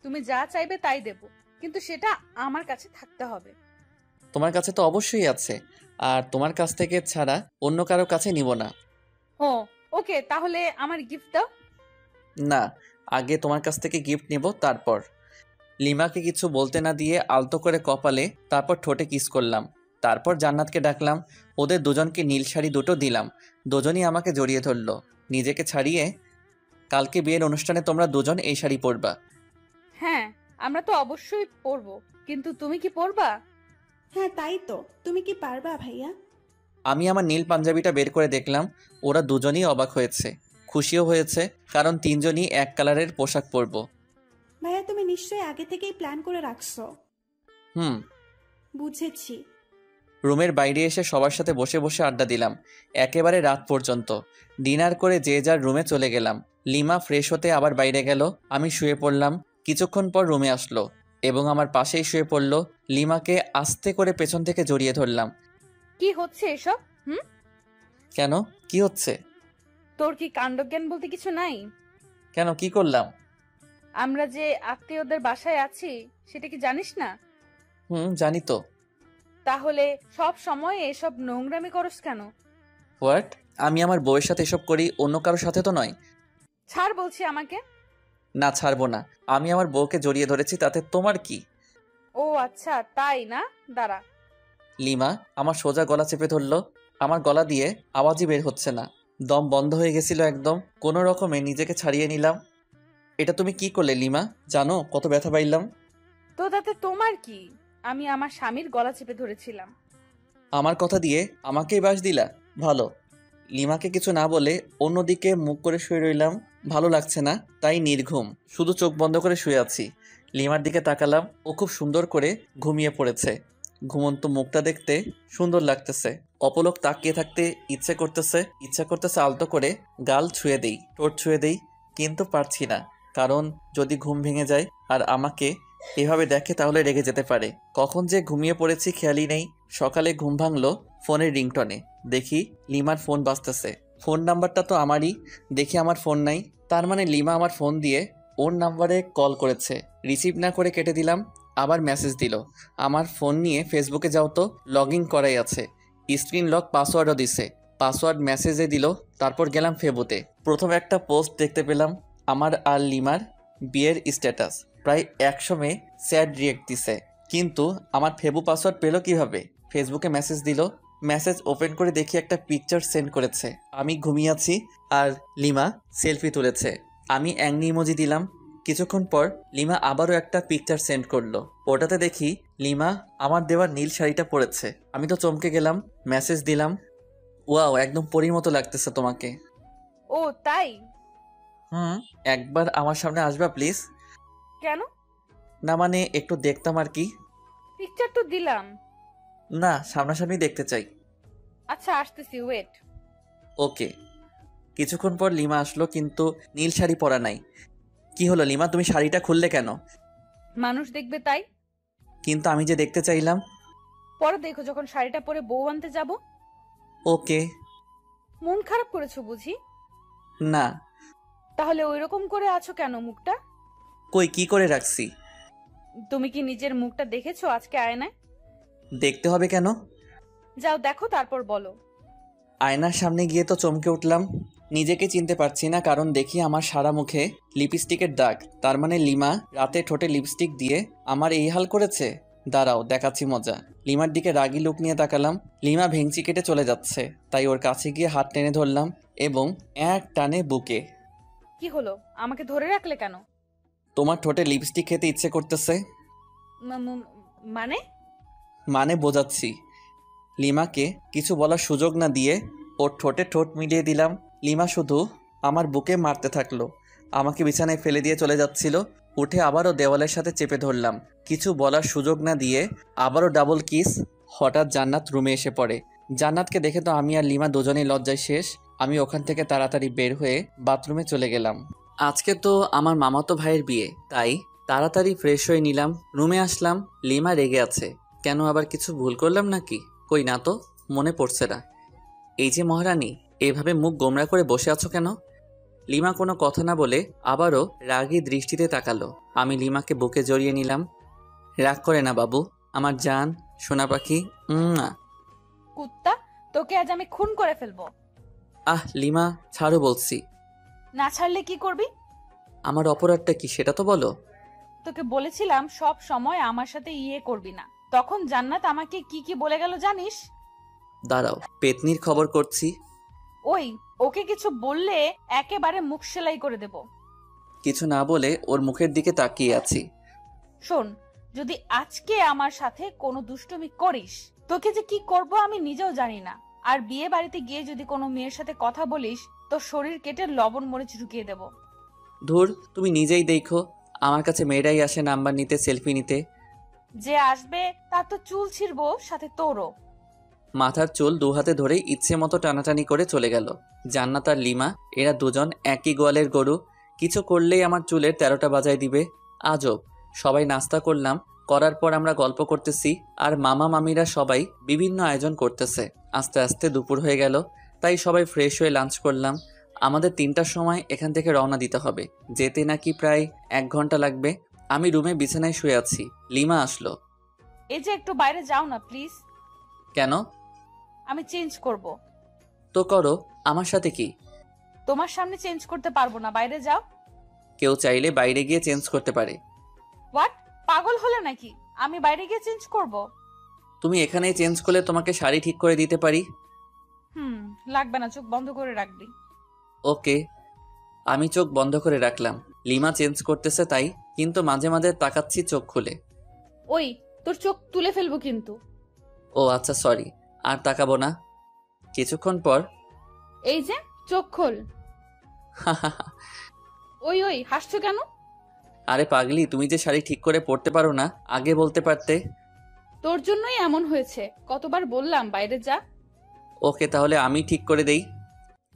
তুমি যা চাইবে তাই দেব, কিন্তু সেটা আমার কাছে থাকতে হবে। তোমার কাছে তো অবশ্যই আছে, আর তোমার কাছ থেকে ছাড়া অন্য কারো কাছে নিব না। ও ওকে, তাহলে আমার গিফট দাও। না, আগে তোমার কাছ থেকে গিফট নেব তারপর। লিমাকে কিছু বলতে না দিয়ে আলতো করে কপালে, তারপর ঠোঁটে কিস করলাম। তারপর জান্নাতকে ডাকলাম। ওদের দুজনকে নীল শাড়ি দুটো দিলাম। দুজনই আমাকে জড়িয়ে ধরলো নিজেকে ছাড়িয়ে। কালকে বিয়ের অনুষ্ঠানে তোমরা দুজন এই শাড়ি পরবা। হ্যাঁ, আমরা তো অবশ্যই পরবো, কিন্তু তুমি কি পরবা? হ্যাঁ তাই তো, তুমি কি পারবা ভাইয়া? আমি আমার নীল পাঞ্জাবিটা বের করে দেখলাম। ওরা দুজনই অবাক হয়েছে, খুশিও হয়েছে, কারণ তিনজনই এক কালারের পোশাক পরবো। ভাইয়া তুমি নিশ্চয়ই আগে থেকেই প্ল্যান করে রাখছো। বুঝেছি। রুমের বাইরে এসে সবার সাথে বসে বসে আড্ডা দিলাম একেবারে রাত পর্যন্ত। ডিনার করে যে যার রুমে চলে গেলাম। লিমা ফ্রেশ হতে আবার বাইরে গেল। আমি শুয়ে পড়লাম। কিছুক্ষণ পর রুমে আসলো এবং আমার পাশেই শুয়ে পড়লো। লিমাকে আস্তে করে পেছন থেকে জড়িয়ে ধরলাম। কি হচ্ছে এসব? কেন, কি হচ্ছে? তোর কি কাণ্ডজ্ঞান বলতে কিছু নাই? কেন, কি করলাম? আমরা যে আত্মীয়দের বাসায় আছি সেটা কি জানিস না? জানি তো। তাহলে সব সময় এসব নোংরামি করস কেন? হোয়াট? আমি আমার বউয়ের সাথে এসব করি, অন্য কারোর সাথে তো নয়। ছাড় বলছি আমাকে। না, ছাড়বো না। আমি আমার বউকে জড়িয়ে ধরেছি, তাতে তোমার কি? ও আচ্ছা তাই না, দাঁড়া। লিমা আমার সোজা গলা চেপে ধরলো। আমার গলা দিয়ে আওয়াজই বের হচ্ছে না, দম বন্ধ হয়ে গেছিল একদম। কোনো রকমে নিজেকে ছাড়িয়ে নিলাম। এটা তুমি কি করলে লিমা? জানো কত ব্যথা পাইলাম? তো তাতে তোমার কি? আমি আমার স্বামীর গলা চেপে ধরেছিলাম। আমার কথা দিয়ে আমাকেই বাস দিলা? ভালো। লিমাকে কিছু না বলে অন্যদিকে মুখ করে শুয়ে রইলাম। ভালো লাগছে না, তাই নির্ঘুম, শুধু চোখ বন্ধ করে শুয়ে আছি। লিমার দিকে তাকালাম, ও খুব সুন্দর করে ঘুমিয়ে পড়েছে। ঘুমন্ত মুখটা দেখতে সুন্দর লাগতেছে। অপলক তাকিয়ে থাকতে ইচ্ছে করতেছে আলতো করে গাল ছুঁয়ে দেই, ঠোঁট ছুঁয়ে দেই, কিন্তু পারছি না। কারণ যদি ঘুম ভেঙে যায় আর আমাকে এভাবে দেখে তাহলে রেগে যেতে পারে। কখন যে ঘুমিয়ে পড়েছি খেয়ালই নেই। সকালে ঘুম ভাঙলো ফোনের রিংটনে। দেখি লিমার ফোন বাজতেছে। ফোন নাম্বারটা তো আমারই। দেখি আমার ফোন নাই, তার মানে লিমা আমার ফোন দিয়ে ওর নাম্বারে কল করেছে। রিসিভ না করে কেটে দিলাম। আবার মেসেজ দিল, আমার ফোন নিয়ে ফেসবুকে যাও তো, লগ ইন করাই আছে। স্ক্রিন লক পাসওয়ার্ডও দিছে। পাসওয়ার্ড মেসেজে দিল। তারপর গেলাম ফেবুতে। প্রথম একটা পোস্ট দেখতে পেলাম, আমার আর লিমার বিয়ের স্ট্যাটাস। প্রায় 100 মেয়ে স্যাড রিয়েক্ট দিছে। কিন্তু আমার ফেবু পাসওয়ার্ড পেলো কিভাবে? ফেসবুকে মেসেজ দিল। মেসেজ ওপেন করে দেখি একটা পিকচার সেন্ড করেছে। আমি ঘুমিয়ে আছি আর লিমা সেলফি তুলেছে। আমি অ্যাংরি ইমোজি দিলাম। কিছুক্ষণ পর লিমা আবারও একটা পিকচার সেন্ড করলো। ওটাতে দেখি লিমা আমার দেওয়া নীল শাড়িটা পরেছে। আমি তো চমকে গেলাম। মেসেজ দিলাম, ওয়াও, একদম পরীর মতো লাগতেছে তোমাকে। ও তাই? একবার আমার সামনে আসবা প্লিজ? কেন? না মানে একটু দেখতাম আর কি। পিকচার তো দিলাম। না, সামনাসামনি দেখতে চাই। আচ্ছা আসতেছি, ওয়েট। ওকে। কিছুক্ষণ পর লিমা আসলো, কিন্তু নীল শাড়ি পরা নাই। কি হলো লিমা, তুমি শাড়িটা খুললে কেন? মানুষ দেখবে তাই। কিন্তু আমি যে দেখতে চাইলাম। পরে দেখো যখন শাড়িটা পরে বউ আনতে যাব। ওকে। মন খারাপ করেছো বুঝি? না। তাহলে ওইরকম করে আছো কেন মুখটা? কই কি করে রাখছি? তুমি কি নিজের মুখটা দেখেছো আজকে আয়নায়? দেখতে হবে কেন? যাও দেখো তারপর বলো। আয়নার সামনে গিয়ে তো চমকে উঠলাম। নিজেকে চিনতে পারছি না, কারণ দেখি আমার সারা মুখে লিপস্টিকের দাগ। তার মানে লিমা রাতে ঠোঁটে লিপস্টিক দিয়ে আমার এই হাল করেছে। দাঁড়াও দেখাচ্ছি মজা। লিমার দিকে রাগী লুক নিয়ে তাকালাম। লিমা ভেঙচি কেটে চলে যাচ্ছে, তাই ওর কাছে গিয়ে হাত টেনে ধরলাম এবং এক টানে বুকে। কি হলো, আমাকে ধরে রাখলে কেন? তোমার ঠোঁটে লিপস্টিক খেতে ইচ্ছে করতেছে। মানে? মানে বোঝাচ্ছি। লিমাকে কিছু বলার সুযোগ না দিয়ে ওর ঠোঁটে ঠোঁট মিলিয়ে দিলাম। লিমা শুধু আমার বুকে মারতে থাকলো। আমাকে বিছানায় ফেলে দিয়ে চলে যাচ্ছিল। উঠে আবারও দেওয়ালের সাথে চেপে ধরলাম। কিছু বলার সুযোগ না দিয়ে আবারও ডাবল কিস। হঠাৎ জান্নাত রুমে এসে পড়ে। জান্নাতকে দেখে তো আমি আর লিমা দুজনেই লজ্জায় শেষ। আমি ওখান থেকে তাড়াতাড়ি বের হয়ে বাথরুমে চলে গেলাম। আজকে তো আমার মামাতো ভাইয়ের বিয়ে, তাই তাড়াতাড়ি ফ্রেশ হয়ে নিলাম। রুমে আসলাম, লিমা রেগে আছে। কেন, আবার কিছু ভুল করলাম নাকি? কই না তো, মনে পড়ছে না। এই যে মহারানী, এভাবে মুখ গোমরা করে বসে আছো কেন? লিমা কোনো কথা না বলে আবারও রাগী দৃষ্টিতে তাকালো। আমি লিমাকে বুকে জড়িয়ে নিলাম। রাগ করে না বাবু, আমার জান সোনা পাখি। কুত্তা, তোকে আজ আমি খুন করে ফেলবো। লিমা ছাড়ো বলছি। না ছাড়লে কি করবি? আমার অপরাধটা কি সেটা তো বলো। তোকে বলেছিলাম সব সময় আমার সাথে করবি না, তখন জান্নাত আমাকে কি কি বলে গেল জানিস? দাঁড়াও, পেতনির খবর করছি। ওকে কিছু বললে একেবারে মুখ সেলাই করে দেব। কিছু না বলে ওর মুখের দিকে তাকিয়ে আছি। শোন, যদি আজকে আমার সাথে কোনো দুষ্টুমি করিস, তোকে যে কি করব আমি নিজেও জানি না। আর বিয়ে বাড়িতে গিয়ে যদি কোনো মেয়ের সাথে কথা বলিস, তো শরীর কেটে লবণ মরিচ ঢুকিয়ে দেব। ধুর, তুমি নিজেই দেখো, আমার কাছে মেয়েরাই আসে নাম্বার নিতে, সেলফি নিতে। যে আসবে তার তো চুল ছিঁড়বো, সাথে তোরও। মাথার চুল দু হাতে ধরে ইচ্ছে মতো টানাটানি করে চলে গেল। জান্নাত আর লিমা এরা দুজন একই গোয়ালের গরু। কিছু করলেই আমার চুলের 13টা বাজায় দিবে। আজব। সবাই নাস্তা করলাম, করার পর আমরা গল্প করতেছি আর মামা মামিরা সবাই বিভিন্ন আয়োজন করতেছে। আস্তে আস্তে দুপুর হয়ে গেল, তাই সবাই ফ্রেশ হয়ে লাঞ্চ করলাম। আমাদের 3টার সময় এখান থেকে রওনা দিতে হবে। যেতে নাকি প্রায় 1 ঘন্টা লাগবে। আমি রুমে বিছানায় শুয়ে আছি। লিমা আসলো। এই যে একটু বাইরে যাও না প্লিজ। কেন? আমি চেঞ্জ করব। তো করো, আমার সাথে কি? তোমার সামনে চেঞ্জ করতে পারবো না, বাইরে যাও। কেউ চাইলে বাইরে গিয়ে চেঞ্জ করতে পারে। হোয়াট, পাগল হলে নাকি? আমি বাইরে গিয়ে চেঞ্জ করব? তুমি এখানেই চেঞ্জ করলে তোমাকে শাড়ি ঠিক করে দিতে পারি। লাগবে না, চোখ বন্ধ করে রাখবি। ওকে। আমি চোখ বন্ধ করে রাখলাম। লিমা চেঞ্জ করতেছে তাই, কিন্তু মাঝে মাঝে তাকাচ্ছি চোখ খুলে। ওই, তোর চোখ তুলে ফেলবো কিন্তু। ও আচ্ছা, সরি, আর তাকাবো না। কিছুক্ষণ পর এই যে, চোখ খোল। ওই ওই, হাসছো কেন? আরে পাগলি, তুমি যে শাড়ি ঠিক করে পরতে পারো না, আগে বলতে পারতে। তোর জন্যই এমন হয়েছে, কতবার বললাম বাইরে যা। ওকে, তাহলে আমি ঠিক করে দেই।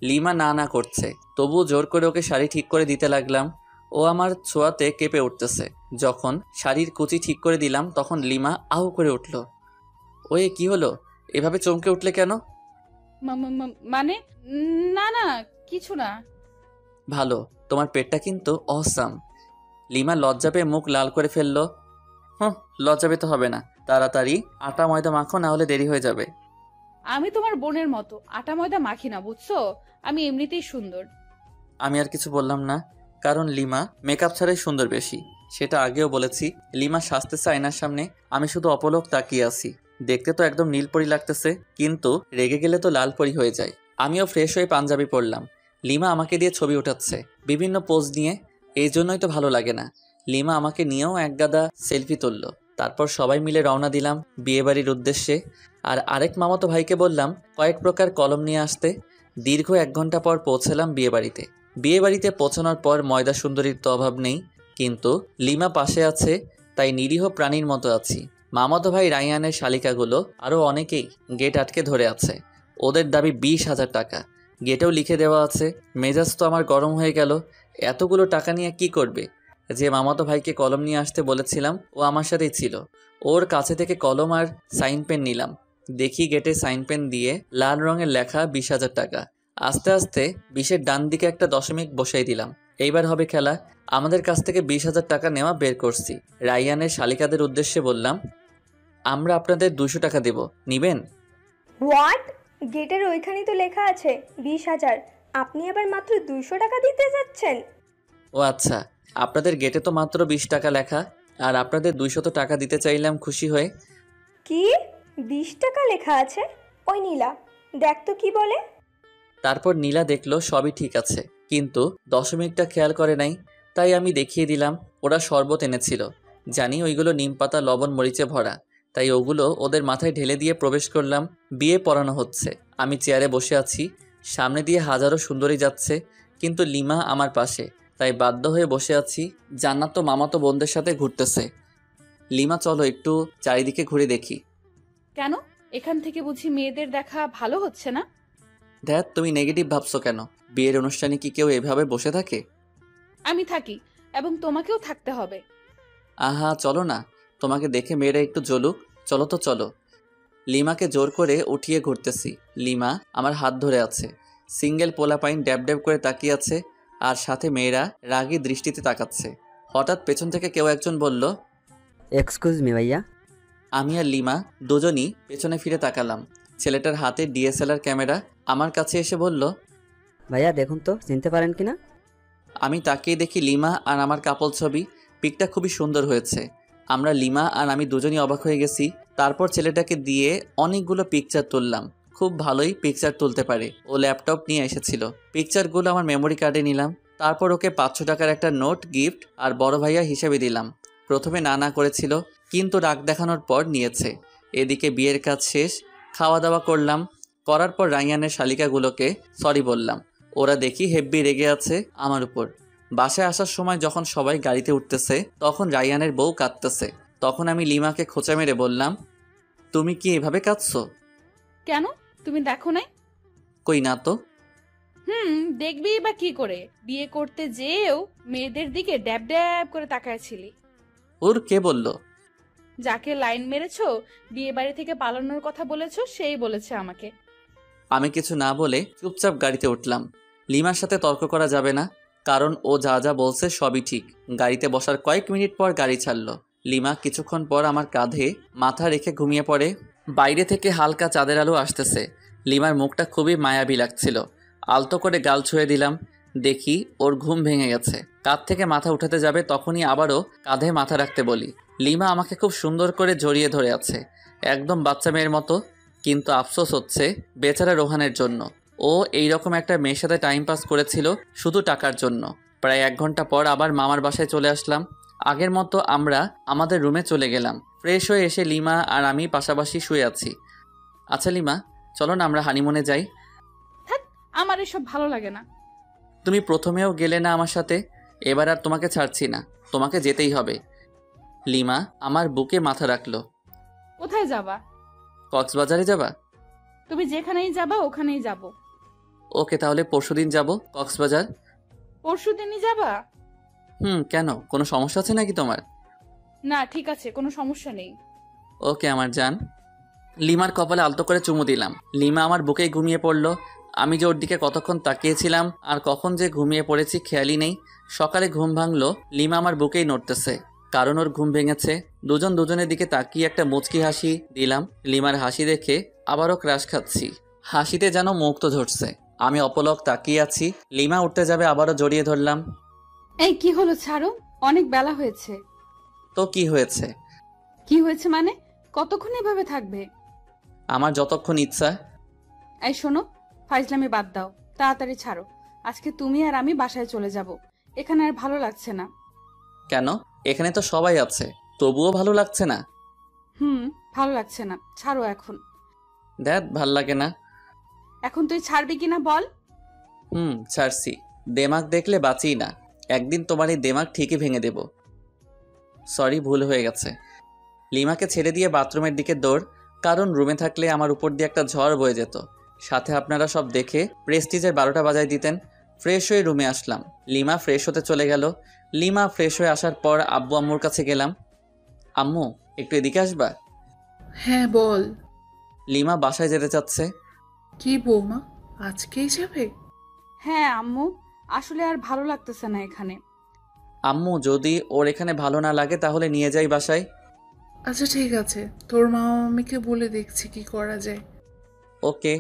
লিমা না না করছে, তবুও জোর করে ওকে শাড়ি ঠিক করে দিতে লাগলাম। ও আমার ছোঁয়াতে কেঁপে উঠতেছে। যখন শাড়ির কুচি ঠিক করে দিলাম তখন লিমা আউ করে উঠল। ওয়ে, কি হলো? এভাবে চমকে উঠলে কেন? মানে না না, কিছু না। ভালো, তোমার পেটটা কিন্তু অসাম। লিমা লজ্জা পেয়ে মুখ লাল করে ফেললো। লজ্জা পেতে হবে না, তাড়াতাড়ি আটা ময়দা মাখো, না হলে দেরি হয়ে যাবে। আমি তোমার বোনের মতো আটা ময়দা মাখি না, বুঝছো? আমি এমনিতেই সুন্দর। আমি আর কিছু বললাম না, কারণ লিমা মেকআপ ছাড়াই সুন্দর বেশি। সেটা আগেও বলেছি। লিমা সাজতেছে আয়নার সামনে, আমি শুধু অপলক তাকিয়ে আছি। দেখতে তো একদম নীলপরি লাগতেছে, কিন্তু রেগে গেলে তো লালপরি হয়ে যায়। আমিও ফ্রেশ হয়ে পাঞ্জাবি পরলাম। লিমা আমাকে দিয়ে ছবি ওঠাচ্ছে বিভিন্ন পোজ নিয়ে, এই জন্যই তো ভালো লাগে না। লিমা আমাকে নিয়েও একগাদা সেলফি তুলল। তারপর সবাই মিলে রওনা দিলাম বিয়েবাড়ির উদ্দেশ্যে। আর আরেক মামাতো ভাইকে বললাম কয়েক প্রকার কলম নিয়ে আসতে। দীর্ঘ 1 ঘন্টা পর পৌঁছালাম বিয়েবাড়িতে। বিয়েবাড়িতে পৌঁছানোর পর ময়দা সুন্দরীর তো অভাব নেই, কিন্তু লিমা পাশে আছে, তাই নিরীহ প্রাণীর মতো আছি। মামাতো ভাই রাইয়ানের শালিকাগুলো আরও অনেকেই গেট আটকে ধরে আছে। ওদের দাবি 20,000 টাকা। গেটেও লিখে দেওয়া আছে। মেজাজ তো আমার গরম হয়ে গেল। এতগুলো টাকা নিয়ে কি করবে? যে মামাতো ভাইকে কলম নিয়ে আসতে বলেছিলাম ও আমার সাথেই ছিল। ওর কাছে থেকে কলম আর সাইন পেন নিলাম। দেখি গেটে সাইন পেন দিয়ে লাল রঙের লেখা 20,000 টাকা। আস্তে আস্তে 20-এর ডান দিকে একটা দশমিক বসাই দিলাম। এইবার হবে খেলা। আমাদের কাছ থেকে 20,000 টাকা নেওয়া বের করছি। রাইয়ানের শালিকাদের উদ্দেশ্যে বললাম, আমরা আপনাদের 200 টাকা দেব, নিবেন? হোয়াট? গেটের ওইখানেই তো লেখা আছে 20,000, আপনি আবার মাত্র 200 টাকা দিতে যাচ্ছেন? ও আচ্ছা, আপনাদের গেটে তো মাত্র 20 টাকা লেখা, আর আপনাদের 200 টাকা দিতে চাইলাম খুশি হয়ে। কি 20 টাকা লেখা আছে? ওই নীলা, দেখ তো কি বলে। তারপর নীলা দেখলো সবই ঠিক আছে, কিন্তু দশমিকটা খেয়াল করে নাই। তাই আমি দেখিয়ে দিলাম। ওরা শরবত এনেছিল, জানি ওইগুলো নিমপাতা লবণ মরিচে ভরা, তাই ওগুলো ওদের মাথায় ঢেলে দিয়ে প্রবেশ করলাম। বিয়ে পড়ানো হচ্ছে। আমি চেয়ারে বসে আছি, সামনে দিয়ে হাজারো সুন্দরী যাচ্ছে, কিন্তু লিমা আমার পাশে, তাই বাধ্য হয়ে বসে আছি। জান্নাত তো মামাতো বোনদের সাথে ঘুরতেছে। লিমা, চলো একটু চারিদিকে ঘুরে দেখি। কেন? এখান থেকে বুঝি মেয়েদের দেখা ভালো হচ্ছে না? ধ্যাত, তুমি নেগেটিভ ভাবছো কেন? বিয়ের অনুষ্ঠানে কি কেউ এভাবে বসে থাকে? আমি থাকি, এবং তোমাকেও থাকতে হবে। আহা, চলো না, তোমাকে দেখে মেয়েরা একটু জ্বলুক। চলো তো চলো। লিমাকে জোর করে উঠিয়ে ঘুরতেছি। লিমা আমার হাত ধরে আছে। সিঙ্গেল পোলাপাইন ড্যাব ড্যাব করে তাকিয়ে আছে, আর সাথে মেয়েরা রাগী দৃষ্টিতে তাকাচ্ছে। হঠাৎ পেছন থেকে কেউ একজন বলল, এক্সকিউজ মি ভাইয়া। আমি আর লিমা দুজনই পেছনে ফিরে তাকালাম। ছেলেটার হাতে ডিএসএলআর ক্যামেরা। আমার কাছে এসে বলল, ভাইয়া দেখুন তো চিনতে পারেন কিনা। আমি তাকিয়ে দেখি লিমা আর আমার কাপল ছবি। পিকটা খুবই সুন্দর হয়েছে। আমরা লিমা আর আমি দুজনই অবাক হয়ে গেছি। তারপর ছেলেটাকে দিয়ে অনেকগুলো পিকচার তুললাম। খুব ভালোই পিকচার তুলতে পারে। ও ল্যাপটপ নিয়ে এসেছিল। পিকচারগুলো আমার মেমোরি কার্ডে নিলাম। তারপর ওকে 500 টাকার একটা নোট গিফট আর বড় ভাইয়া হিসেবে দিলাম। প্রথমে না না করেছিল, কিন্তু রাগ দেখানোর পর নিয়েছে। এদিকে বিয়ের কাজ শেষ, খাওয়া দাওয়া করলাম। করার পর রাইয়ানের শালিকাগুলোকে সরি বললাম। ওরা দেখি হেব্বি রেগে আছে আমার উপর। বাসায় আসার সময় যখন সবাই গাড়িতে উঠতেছে, তখন রাইয়ানের বউ কাঁদতেছে। তখন আমি লিমাকে খোঁচা মেরে বললাম, তুমি কি এভাবে কাঁদছো? কেন, তুমি দেখো নাই? কই না তো। দেখবি বা কি করে? বিয়ে করতে যেও মেয়েদের দিকে ড্যাব ড্যাব করে তাকায়ছিলি। ওর কে বলল? যাকে লাইন মেরেছো, বিয়ে বাড়ি থেকে পালানোর কথা বলেছো, সেই বলেছে আমাকে। আমি কিছু না বলে চুপচাপ গাড়িতে উঠলাম। লিমার সাথে তর্ক করা যাবে না, কারণ ও যা যা বলছে সবই ঠিক। গাড়িতে বসার কয়েক মিনিট পর গাড়ি ছাড়লো। লিমা কিছুক্ষণ পর আমার কাঁধে মাথা রেখে ঘুমিয়ে পড়ে। বাইরে থেকে হালকা চাঁদের আলো আসতেছে। লিমার মুখটা খুবই মায়াবী লাগছিল। আলতো করে গাল ছুঁয়ে দিলাম। দেখি ওর ঘুম ভেঙে গেছে। কাঁধ থেকে মাথা উঠাতে যাবে তখনই আবারও কাঁধে মাথা রাখতে বলি। লিমা আমাকে খুব সুন্দর করে জড়িয়ে ধরে আছে, একদম বাচ্চা মেয়ের মতো। কিন্তু আফসোস হচ্ছে বেচারা রোহানের জন্য। ও এইরকম একটা মেয়ের সাথে টাইম পাস করেছিল শুধু টাকার জন্য। প্রায় 1 ঘন্টা পর আবার মামার বাসায় চলে আসলাম। আগের মতো আমরা আমাদের রুমে চলে গেলাম। ফ্রেশ হয়ে এসে লিমা আর আমি পাশাপাশি শুয়ে আছি। আচ্ছা লিমা, চলো না আমরা হানিমুনে যাই। আমার এসব ভালো লাগে না। তুমি প্রথমেও গেলে না আমার সাথে, এবার আর তোমাকে ছাড়ছি না, তোমাকে যেতেই হবে। লিমা আমার বুকে মাথা রাখলো। কোথায় যাবা? কক্সবাজারে যাবা? তুমি যেখানেই যাবা ওখানেই যাব। ওকে, তাহলে পরশুদিন যাব কক্সবাজার। পরশুদিনই যাবা? কেন, কোনো সমস্যা আছে নাকি তোমার? না, ঠিক আছে, কোনো সমস্যা নেই। ওকে আমার জান। লিমার কপালে আলতো করে চুমু দিলাম। লিমা আমার বুকেই ঘুমিয়ে পড়লো। আমি যে ওর দিকে কতক্ষণ তাকিয়েছিলাম আর কখন যে ঘুমিয়ে পড়েছি খেয়ালই নেই। সকালে ঘুম ভাঙলো, লিমা আমার বুকেই নড়তেছে, কারণ ওর ঘুম ভেঙেছে। দুজন দুজনের দিকে তাকিয়ে একটা মুচকি হাসি দিলাম। লিমার হাসি দেখে আবারও ক্রাশ খাচ্ছি। হাসিতে যেন মুক্ত ধরছে। আমি অপলক তাকিয়ে আছি। লিমা উঠতে যাবে, আবারও জড়িয়ে ধরলাম। এই কি হলো, ছাড়ো, অনেক বেলা হয়েছে। তো কি হয়েছে? কি হয়েছে মানে? কতক্ষণ এভাবে থাকবে? আমার যতক্ষণ ইচ্ছা। এই শোনো, ফাইজলামি বাদ দাও, তাড়াতাড়ি ছাড়ো। আজকে তুমি আর আমি বাসায় চলে যাব। এখানে আর ভালো লাগছে না। কেন? এখানে তো সবাই আছে, তবুও ভালো লাগছে না? ভালো লাগছে না, ছাড়ো এখন। দেখ, ভাল লাগে না। এখন তুই ছাড়বি কিনা বল। ছাড়ছি। দেমাগ দেখলে বাঁচি না, একদিন তোমার এই দেমাগ ঠিকই ভেঙে দেব। সরি, ভুল হয়ে গেছে। লিমাকে ছেড়ে দিয়ে বাথরুমের দিকে দৌড়, কারণ রুমে থাকলে আমার উপর দিয়ে একটা ঝড় বয়ে যেত। সাথে আপনারা সব দেখে প্রেস্টিজের 12টা বাজায় দিতেন। ফ্রেশ হয়ে রুমে আসলাম। লিমা ফ্রেশ হতে চলে গেল। লিমা ফ্রেশ হয়ে আসার পর আব্বু আম্মুর কাছে গেলাম। আম্মু, একটু এদিকে আসবা? হ্যাঁ বল। লিমা বাসায় যেতে চাচ্ছে। কি বৌমা, আজকেই যাবে? হ্যাঁ আম্মু, আসলে আর ভালো লাগতেছে না এখানে। আম্মু, যদি ওর এখানে ভালো না লাগে তাহলে নিয়ে যাই বাসায়। আচ্ছা ঠিক আছে, তোর মামা মামিকে বলে দেখছি কি করা যায়। ওকে।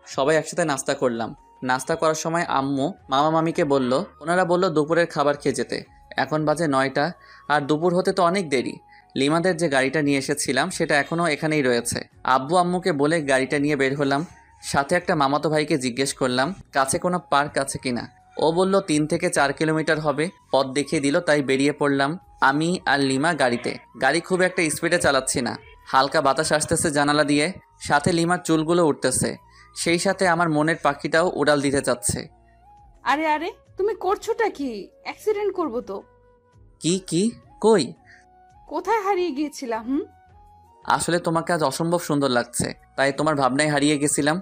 সবাই একসাথে নাস্তা করলাম। নাস্তা করার সময় আম্মু মামা মামিকে বলল, ওনারা বলল দুপুরের খাবার খেয়ে যেতে। এখন বাজে 9টা, আর দুপুর হতে তো অনেক দেরি। লিমাদের যে গাড়িটা নিয়ে এসেছিলাম সেটা এখনও এখানেই রয়েছে। আব্বু আম্মুকে বলে গাড়িটা নিয়ে বের হলাম। সাথে একটা মামাতো ভাইকে জিজ্ঞেস করলাম কাছে কোনো পার্ক আছে কিনা। ও বলল 3 থেকে 4 কিলোমিটার হবে, পথ দেখিয়ে দিল, তাই বেরিয়ে পড়লাম। আমি আর লিমা গাড়িতে। গাড়ি খুব একটা স্পিডে চালাচ্ছি না, হালকা বাতাস আসতেছে জানালা দিয়ে, সাথে লিমার চুলগুলো উঠতেছে, সেই সাথে আমার মনের পাখিটাও উড়াল দিতে চাচ্ছে। আরে আরে, তুমি করছোটা কি? অ্যাক্সিডেন্ট করবো তো। কি কই? কোথায় হারিয়ে গিয়েছিলাম? আসলে তোমাকে আজ অসম্ভব সুন্দর লাগছে, তাই তোমার ভাবনায় হারিয়ে গেছিলাম।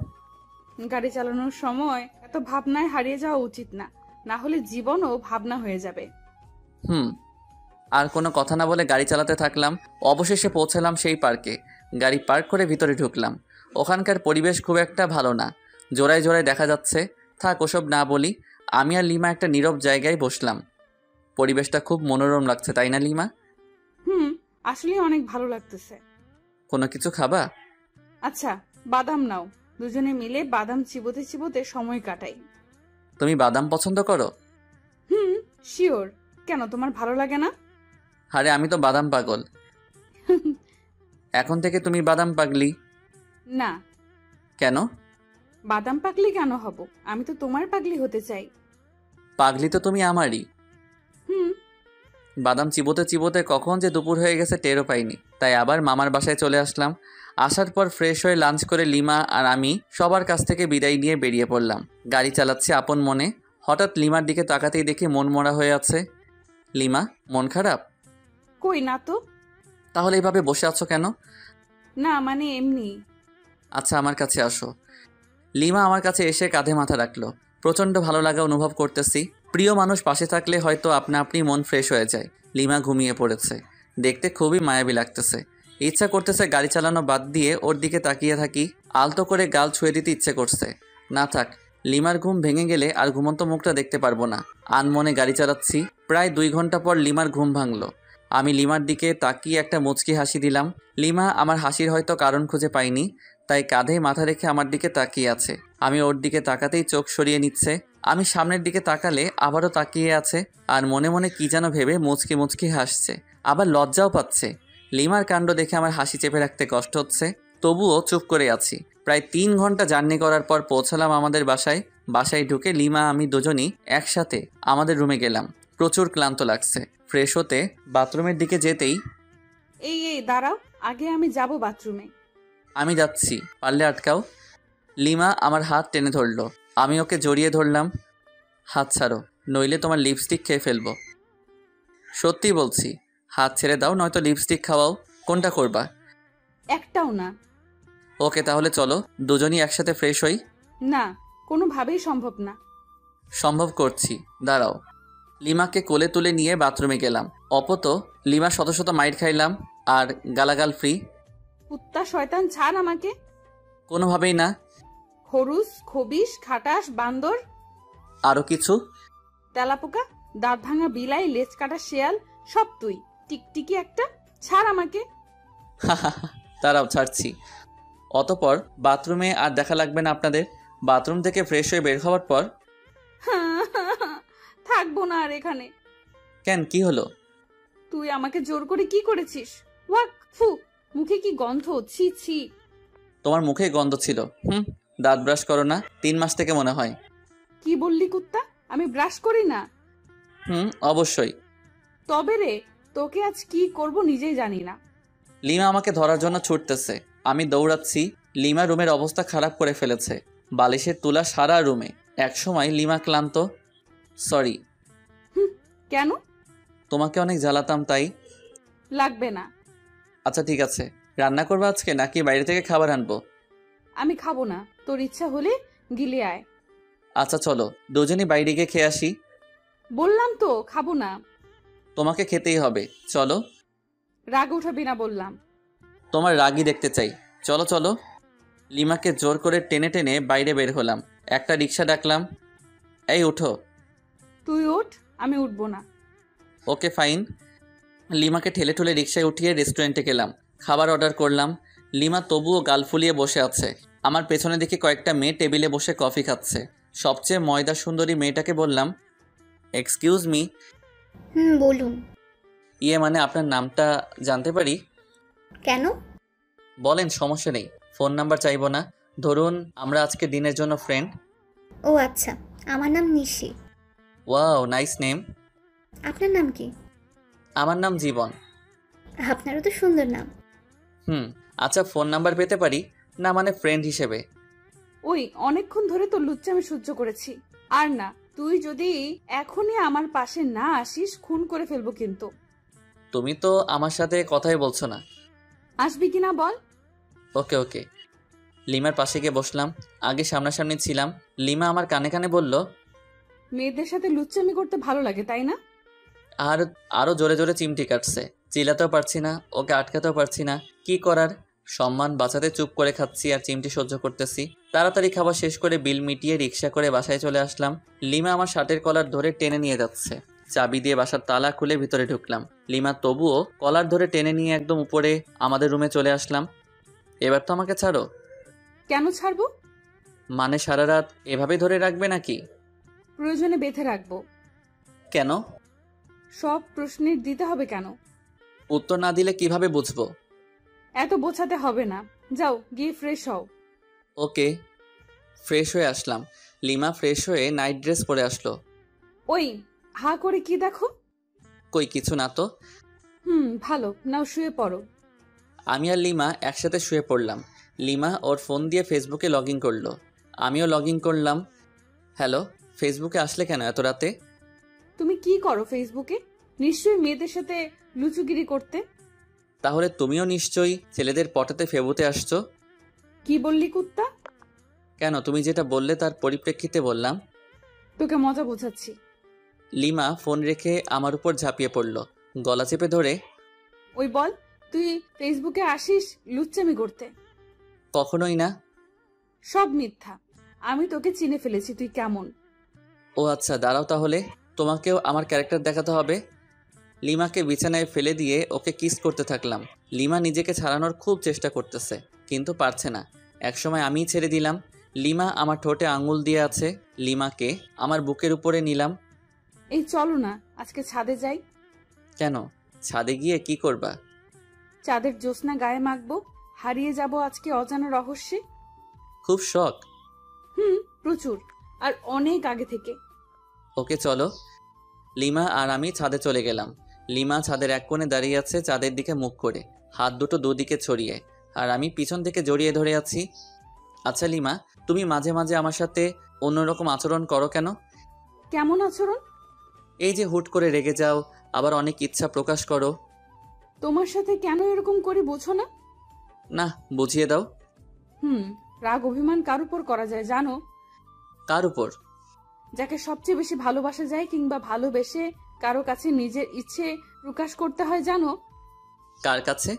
গাড়ি চালানোর সময় এত ভাবনায় হারিয়ে যাওয়া উচিত না, না হলে জীবনও ভাবনা হয়ে যাবে। আর কোনো কথা না বলে গাড়ি চালাতে থাকলাম। অবশেষে পৌঁছালাম সেই পার্কে। গাড়ি পার্ক করে ভিতরে ঢুকলাম। ওখানকার পরিবেশ খুব একটা ভালো না, জোড়ায় জোড়ায় দেখা যাচ্ছে। থাক, ওসব না বলি। আমি আর লিমা একটা নীরব জায়গায় বসলাম। পরিবেশটা খুব মনোরম লাগছে, তাই না লিমা? আসলে অনেক ভালো লাগতেছে। কোনো কিছু খাবা? আচ্ছা, বাদাম নাও, দুজনে মিলে বাদাম চিবোতে চিবোতে সময় কাটাই। তুমি বাদাম পছন্দ করো? শিওর। কেন, তোমার ভালো লাগে না? আরে আমি তো বাদাম পাগল। এখন থেকে তুমি বাদাম পাগলি? না। কেন? বাদাম পাগলি কেন হব? আমি তো তোমার পাগলি হতে চাই। পাগলি তো তুমি আমারই। বাদাম চিবোতে চিবোতে কখন যে দুপুর হয়ে গেছে টেরও পাইনি। তাই আবার মামার বাসায় চলে আসলাম। আসার পর ফ্রেশ হয়ে লাঞ্চ করে লিমা আর আমি সবার কাছ থেকে বিদায় নিয়ে বেরিয়ে পড়লাম। গাড়ি চালাচ্ছি আপন মনে। হঠাৎ লিমার দিকে তাকাতেই দেখি মন মরা হয়ে আছে। লিমা, মন খারাপ? কই না তো। তাহলে এইভাবে বসে আছো কেন? না মানে এমনি। আচ্ছা, আমার কাছে আসো। লিমা আমার কাছে এসে কাঁধে মাথা রাখলো। প্রচণ্ড ভালো লাগা অনুভব করতেছি। প্রিয় মানুষ পাশে থাকলে হয়তো আপনা আপনি মন ফ্রেশ হয়ে যায়। লিমা ঘুমিয়ে পড়েছে, দেখতে খুবই মায়াবী লাগতেছে। ইচ্ছা করতেছে গাড়ি চালানো বাদ দিয়ে ওর দিকে তাকিয়ে থাকি, আলতো করে গাল ছুঁয়ে দিতে ইচ্ছে করছে। না থাক, লিমার ঘুম ভেঙে গেলে আর ঘুমন্ত মুখটা দেখতে পারবো না। আনমনে গাড়ি চালাচ্ছি। প্রায় 2 ঘন্টা পর লিমার ঘুম ভাঙলো। আমি লিমার দিকে তাকিয়ে একটা মুচকি হাসি দিলাম। লিমা আমার হাসির হয়তো কারণ খুঁজে পাইনি, তাই কাঁধে মাথা রেখে আমার দিকে তাকিয়ে আছে। আমি ওর দিকে তাকাতেই চোখ সরিয়ে নিচ্ছে। আমি সামনের দিকে তাকালে আবারও তাকিয়ে আছে আর মনে মনে কি যেন ভেবে মুচকি মুচকি হাসছে, আবার লজ্জাও পাচ্ছে। লিমার কাণ্ড দেখে আমার হাসি চেপে রাখতে কষ্ট হচ্ছে, তবুও চুপ করে আছি। প্রায় 3 ঘন্টা জার্নি করার পর পৌঁছালাম আমাদের বাসায়। বাসায় ঢুকে লিমা আমি দুজনই একসাথে আমাদের রুমে গেলাম। প্রচুর ক্লান্ত লাগছে। ফ্রেশ হতে বাথরুমের দিকে যেতেই, এই দাঁড়াও, আগে আমি যাব বাথরুমে। আমি যাচ্ছি, পারলে আটকাও। লিমা আমার হাত টেনে ধরলো, আমি ওকে জড়িয়ে ধরলাম। হাত ছাড়ো, নইলে তোমার লিপস্টিক খেয়ে ফেলবো। সত্যি বলছি, হাত ছেড়ে দাও, নয়তো লিপস্টিক খাওয়াও। কোনটা করবা? একটাও না। ওকে, তাহলে চলো দুজনই একসাথে ফ্রেশ হই। না, কোনোভাবেই সম্ভব না। সম্ভব করছি, দাঁড়াও। লিমাকে কোলে তুলে নিয়ে বাথরুমে গেলাম। অপত লিমা শত শত মাইর খাইলাম আর গালাগাল ফ্রি। কুত্তা শয়তান, ছাড় আমাকে। কোনোভাবেই না। খরুস, খবিস, খাটাস, বান্দর, আরও কিছু। তেলাপোকা, দাঁত ভাঙা বিলাই, লেজ কাটা শেয়াল, সব তুই। টিকটিকি একটা, ছাড় আমাকে। তারাও ছাড়ছি। অতপর বাথরুমে আর দেখা লাগবে না আপনাদের। বাথরুম থেকে ফ্রেশ হয়ে বের হওয়ার পর, থাকবো না আর এখানে। কেন, কি হলো? তুই আমাকে জোর করে কি করেছিস? ওয়াক, ফু, মুখে কি গন্ধ, ছি ছি। তোমার মুখে গন্ধ ছিল। দাঁত ব্রাশ করো না? 3 মাস থেকে মনে হয়। কি বললি কুত্তা? আমি ব্রাশ করি না? অবশ্যই। তবে রে, তোকে আজ কি করব নিজেই জানি না। লিমা আমাকে ধরার জন্য ছুটতেছে, আমি দৌড়াচ্ছি। লিমা রুমের অবস্থা খারাপ করে ফেলেছে, বালিশের তুলা সারা রুমে। একসময় লিমা ক্লান্ত। সরি। কেন? তোমাকে অনেক জ্বালাতাম তাই। লাগবে না। আচ্ছা ঠিক আছে, রান্না করবো আজকে নাকি বাইরে থেকে খাবার আনবো? আমি খাবো না, তোর ইচ্ছা হলে গিলে আয়। আচ্ছা চলো দুজনই বাইরে গিয়ে খেয়ে আসি। বললাম তো খাবো না। তোমাকে খেতেই হবে, চলো। রাগ উঠাবি না বললাম। তোমার রাগই দেখতে চাই, চলো চলো। লিমাকে জোর করে টেনে টেনে বাইরে বের হলাম। একটা রিক্সা ডাকলাম, এই উঠো। তুই ওঠ, আমি উঠবো না। Okay fine. লিমাকে ঠেলে ঠুলে রিক্সায় উঠিয়ে রেস্টুরেন্টে গেলাম, খাবার অর্ডার করলাম। লিমা তবুও গাল ফুলিয়ে বসে আছে। আমার পেছনে দেখি কয়েকটা মেয়ে টেবিলে বসে কফি খাচ্ছে। সবচেয়ে ময়দা সুন্দরী মেয়েটাকে বললাম, এক্সকিউজ মি। বলুন। মানে আপনার নামটা জানতে পারি? কেন? বলেন, সমস্যা নেই। ফোন নাম্বার চাইবো না, ধরুন আমরা আজকে দিনের জন্য ফ্রেন্ড। ও আচ্ছা, আমার নাম নিশি। Wow, nice name. আপনার নাম কি? আমার নাম জীবন। আপনারও তো সুন্দর নাম। আচ্ছা, ফোন নাম্বার পেতে পারি? না মানে ফ্রেন্ড হিসেবে। ওই অনেকক্ষণ ধরে তোর লুচ্চামি সহ্য করেছি, আর না। তুই যদি এখনই আমার পাশে না আসিস, খুন করে ফেলবো কিন্তু। তুমি তো আমার সাথে কথাই বলছো না। আসবি কিনা বল। ওকে ওকে। লিমার পাশে গিয়ে বসলাম। আগে সামনাসামনি ছিলাম। লিমা আমার কানে কানে বলল, মেয়েদের সাথে লুচ্চামি করতে ভালো লাগে তাই না? আর আরো জোরে জোরে চিমটি কাটছে। চিল্লাতেও পারছি না, ওকে আটকাতেও পারছি না। কি করার, সম্মান বাঁচাতে চুপ করে খাচ্ছি আর চিমটি সহ্য করতেছি। তাড়াতাড়ি খাবার শেষ করে বিল মিটিয়ে রিক্সা করে বাসায় চলে আসলাম। লিমা আমার শার্টের কলার ধরে টেনে নিয়ে যাচ্ছে। চাবি দিয়ে বাসার তালা খুলে ভিতরে ঢুকলাম। লিমা তবুও কলার ধরে টেনে নিয়ে একদম উপরে আমাদের রুমে চলে আসলাম। এবার তো আমাকে ছাড়ো। কেন ছাড়বো? মানে সারা রাত এভাবে ধরে রাখবে নাকি? প্রয়োজনে বেঁধে রাখবো। কেন? সব প্রশ্নের দিতে হবে কেন? উত্তর না দিলে কিভাবে বুঝবো? এত বোঝাতে হবে না, যাও গিয়ে ফ্রেশ হও। ওকে। ফ্রেশ হয়ে আসলাম। লিমা ফ্রেশ হয়ে নাইট ড্রেস পরে আসলো। ওই হা করে কি দেখো? কই কিছু না তো। ভালো, নাও শুয়ে পড়ো। আমি আর লিমা একসাথে শুয়ে পড়লাম। লিমা ওর ফোন দিয়ে ফেসবুকে লগ ইন করলো, আমিও লগ ইন করলাম। হ্যালো, ফেসবুকে আসলে কেন এত রাতে? তুমি কি করো ফেসবুকে? নিশ্চয়ই মেয়েদের সাথে লুচুগিরি করতে। তাহলে তুমিও নিশ্চয়ই ছেলেদের পটাতে ফেবুতে আসছো। কি বললি কুত্তা? কেন, তুমি যেটা বললে তার পরিপ্রেক্ষিতে বললাম। তোকে মজা বোঝাচ্ছি। লিমা ফোন রেখে আমার উপর ঝাঁপিয়ে পড়ল, গলা চেপে ধরে। ওই বল, তুই ফেসবুকে আসিস লুচ্চামি করতে? কখনোই না। সব মিথ্যা। আমি তোকে চিনে ফেলেছি, তুই কেমন। ও আচ্ছা, দাঁড়াও তাহলে, তোমাকেও আমার ক্যারেক্টার দেখাতে হবে। লিমাকে বিছানায় ফেলে দিয়ে ওকে কিস করতে থাকলাম। লিমা নিজেকে ছাড়ানোর খুব চেষ্টা করতেছে, কিন্তু পারছে না। একসময় আমিই ছেড়ে দিলাম। লিমা আমার ঠোঁটে আঙুল দিয়ে আছে। লিমাকে আমার বুকের উপরে নিলাম। এই চলো না আজকে ছাদে যাই। কেন? ছাদে গিয়ে কি করবা? চাঁদের জ্যোৎস্না গায়ে মাখবো, হারিয়ে যাব আজকে অজানা রহস্যে। খুব শখ? প্রচুর, আর অনেক আগে থেকে। ওকে চলো। লিমা আর আমি ছাদে চলে গেলাম। লিমা ছাদের এক কোণে দাঁড়িয়ে আছে চাঁদের দিকে মুখ করে, হাত দুটো দুদিকে ছড়িয়ে, আর আমি পিছন থেকে জড়িয়ে ধরে আছি। আচ্ছা লিমা, তুমি মাঝে মাঝে আমার সাথে অন্যরকম আচরণ করো কেন? কেমন আচরণ? এই যে হুট করে রেগে যাও, আবার অনেক ইচ্ছা প্রকাশ করো। তোমার সাথে কেন এরকম করি বোঝো না? না, বুঝিয়ে দাও। রাগ অভিমান কার উপর করা যায় জানো? কার উপর? যাকে সবচেয়ে বেশি ভালোবাসা যায়, কিংবা ভালোবেসে কারো কাছে নিজের ইচ্ছে প্রকাশ করতে হয় জানো? কার কাছে?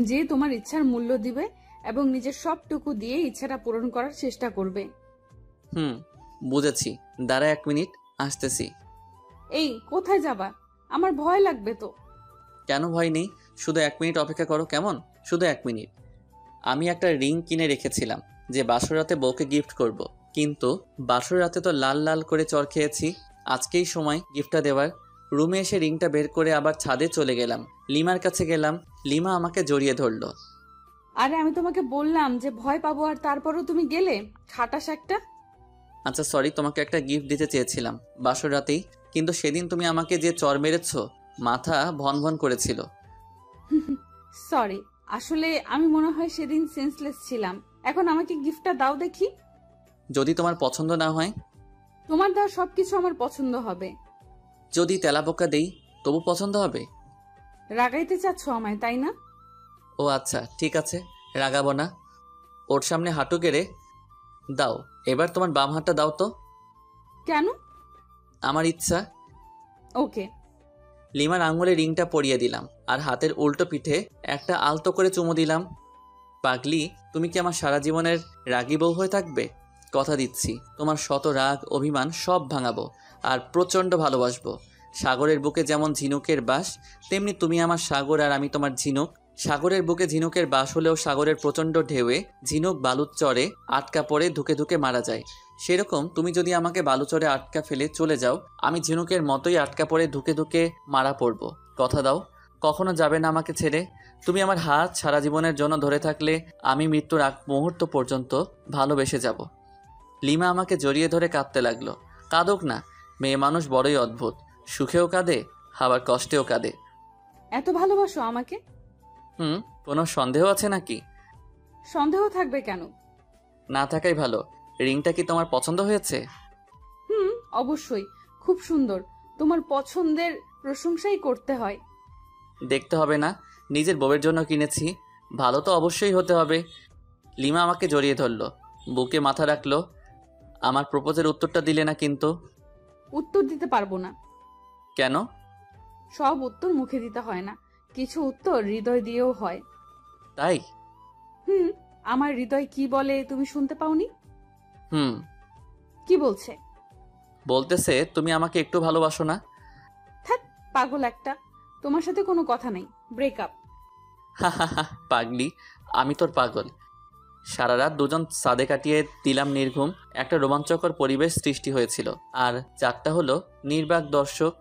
যে তোমার ইচ্ছার মূল্য দিবে এবং নিজের সবটুকু দিয়ে ইচ্ছাটা পূরণ করার চেষ্টা করবে। বুঝেছি। দাঁড়া 1 মিনিট, আসতেছি। এই কোথায় যাবা? আমার ভয় লাগবে তো। কেন ভয় নেই, শুধু 1 মিনিট অপেক্ষা করো কেমন? শুধু 1 মিনিট। আমি একটা রিং কিনে রেখেছিলাম যে বাসর রাতে বউকে গিফট করব, কিন্তু বাসর রাতে তো লাল লাল করে চড় খেয়েছি। আজকেই সময় গিফটটা দেওয়ার। রুমে এসে রিংটা বের করে আবার ছাদে চলে গেলাম। লিমার কাছে গেলাম। লিমা আমাকে জড়িয়ে ধরলো। আরে আমি তোমাকে বললাম যে ভয় পাবো, আর তারপরও তুমি গেলে। খাটাস একটা। আচ্ছা সরি, তোমাকে একটা গিফট দিতে চেয়েছিলাম বাসর রাতেই, কিন্তু সেদিন তুমি আমাকে যে চড় মেরেছ, মাথা ভন ভন করেছিল। সরি, আসলে আমি মনে হয় সেদিন সেন্সলেস ছিলাম। এখন আমাকে গিফটটা দাও দেখি। যদি তোমার পছন্দ না হয়? তোমার দেওয়া সবকিছু আমার পছন্দ হবে। যদি তেলাপোকা দেই তবু পছন্দ হবে? রাগাইতে চাচ্ছ আমায়, তাই না? ও আচ্ছা, ঠিক আছে, রাগাবো না। ওর সামনে হাঁটু গেড়ে দাও। এবার তোমার বাম হাতটা দাও তো। কেন? আমার ইচ্ছা। ওকে। লিমার আঙুলে রিংটা পরিয়ে দিলাম আর হাতের উল্টো পিঠে একটা আলতো করে চুমু দিলাম। পাগলি, তুমি কি আমার সারা জীবনের রাগী বউ হয়ে থাকবে? কথা দিচ্ছি, তোমার শত রাগ অভিমান সব ভাঙাবো আর প্রচণ্ড ভালোবাসবো। সাগরের বুকে যেমন ঝিনুকের বাস, তেমনি তুমি আমার সাগর আর আমি তোমার ঝিনুক। সাগরের বুকে ঝিনুকের বাস হলেও সাগরের প্রচণ্ড ঢেউয়ে ঝিনুক বালুর চরে আটকা পড়ে ধুকে ধুকে মারা যায়। সেরকম তুমি যদি আমাকে বালুচরে আটকা ফেলে চলে যাও, আমি ঝিনুকের মতোই আটকা পড়ে ধুকে ধুকে মারা পড়ব। কথা দাও, কখনো যাবে না আমাকে ছেড়ে। তুমি আমার হাত সারা জীবনের জন্য ধরে থাকলে আমি মৃত্যুর আগ মুহূর্ত পর্যন্ত ভালোবেসে যাব। লিমা আমাকে জড়িয়ে ধরে কাঁদতে লাগলো। কাঁদুক না, মেয়ে মানুষ বড়ই অদ্ভুত, সুখেও কাঁদে আবার কষ্টেও কাঁদে। এত ভালোবাসো আমাকে? কোনো সন্দেহ আছে নাকি? সন্দেহ থাকবে কেন? না থাকাই ভালো। রিংটা কি তোমার পছন্দ হয়েছে? অবশ্যই, খুব সুন্দর। তোমার পছন্দের প্রশংসাই করতে হয়। দেখতে হবে না, নিজের বউয়ের জন্য কিনেছি, ভালো তো অবশ্যই হতে হবে। লিমা আমাকে জড়িয়ে ধরলো, বুকে মাথা রাখলো। আমার প্রপোজের উত্তরটা দিলে না কিন্তু। উত্তর দিতে পারবো না। কেন? সব উত্তর মুখে দিতে হয় না, কিছু উত্তর হৃদয় দিয়েও হয়। তাই? আমার হৃদয় কি বলে তুমি শুনতে পাওনি? কি বলছে? বলতেছে তুমি আমাকে একটু ভালোবাসো না। থাক, পাগল একটা। তোমার সাথে কোনো কথা নেই, ব্রেকআপ। পাগলি, আমি তোর পাগল। সারা রাত দুজন সাদে কাটিয়ে দিলাম নির্ঘুম। একটা রোমাঞ্চকর পরিবেশ সৃষ্টি হয়েছিল। আর 4টা হলো নির্বাক দর্শক।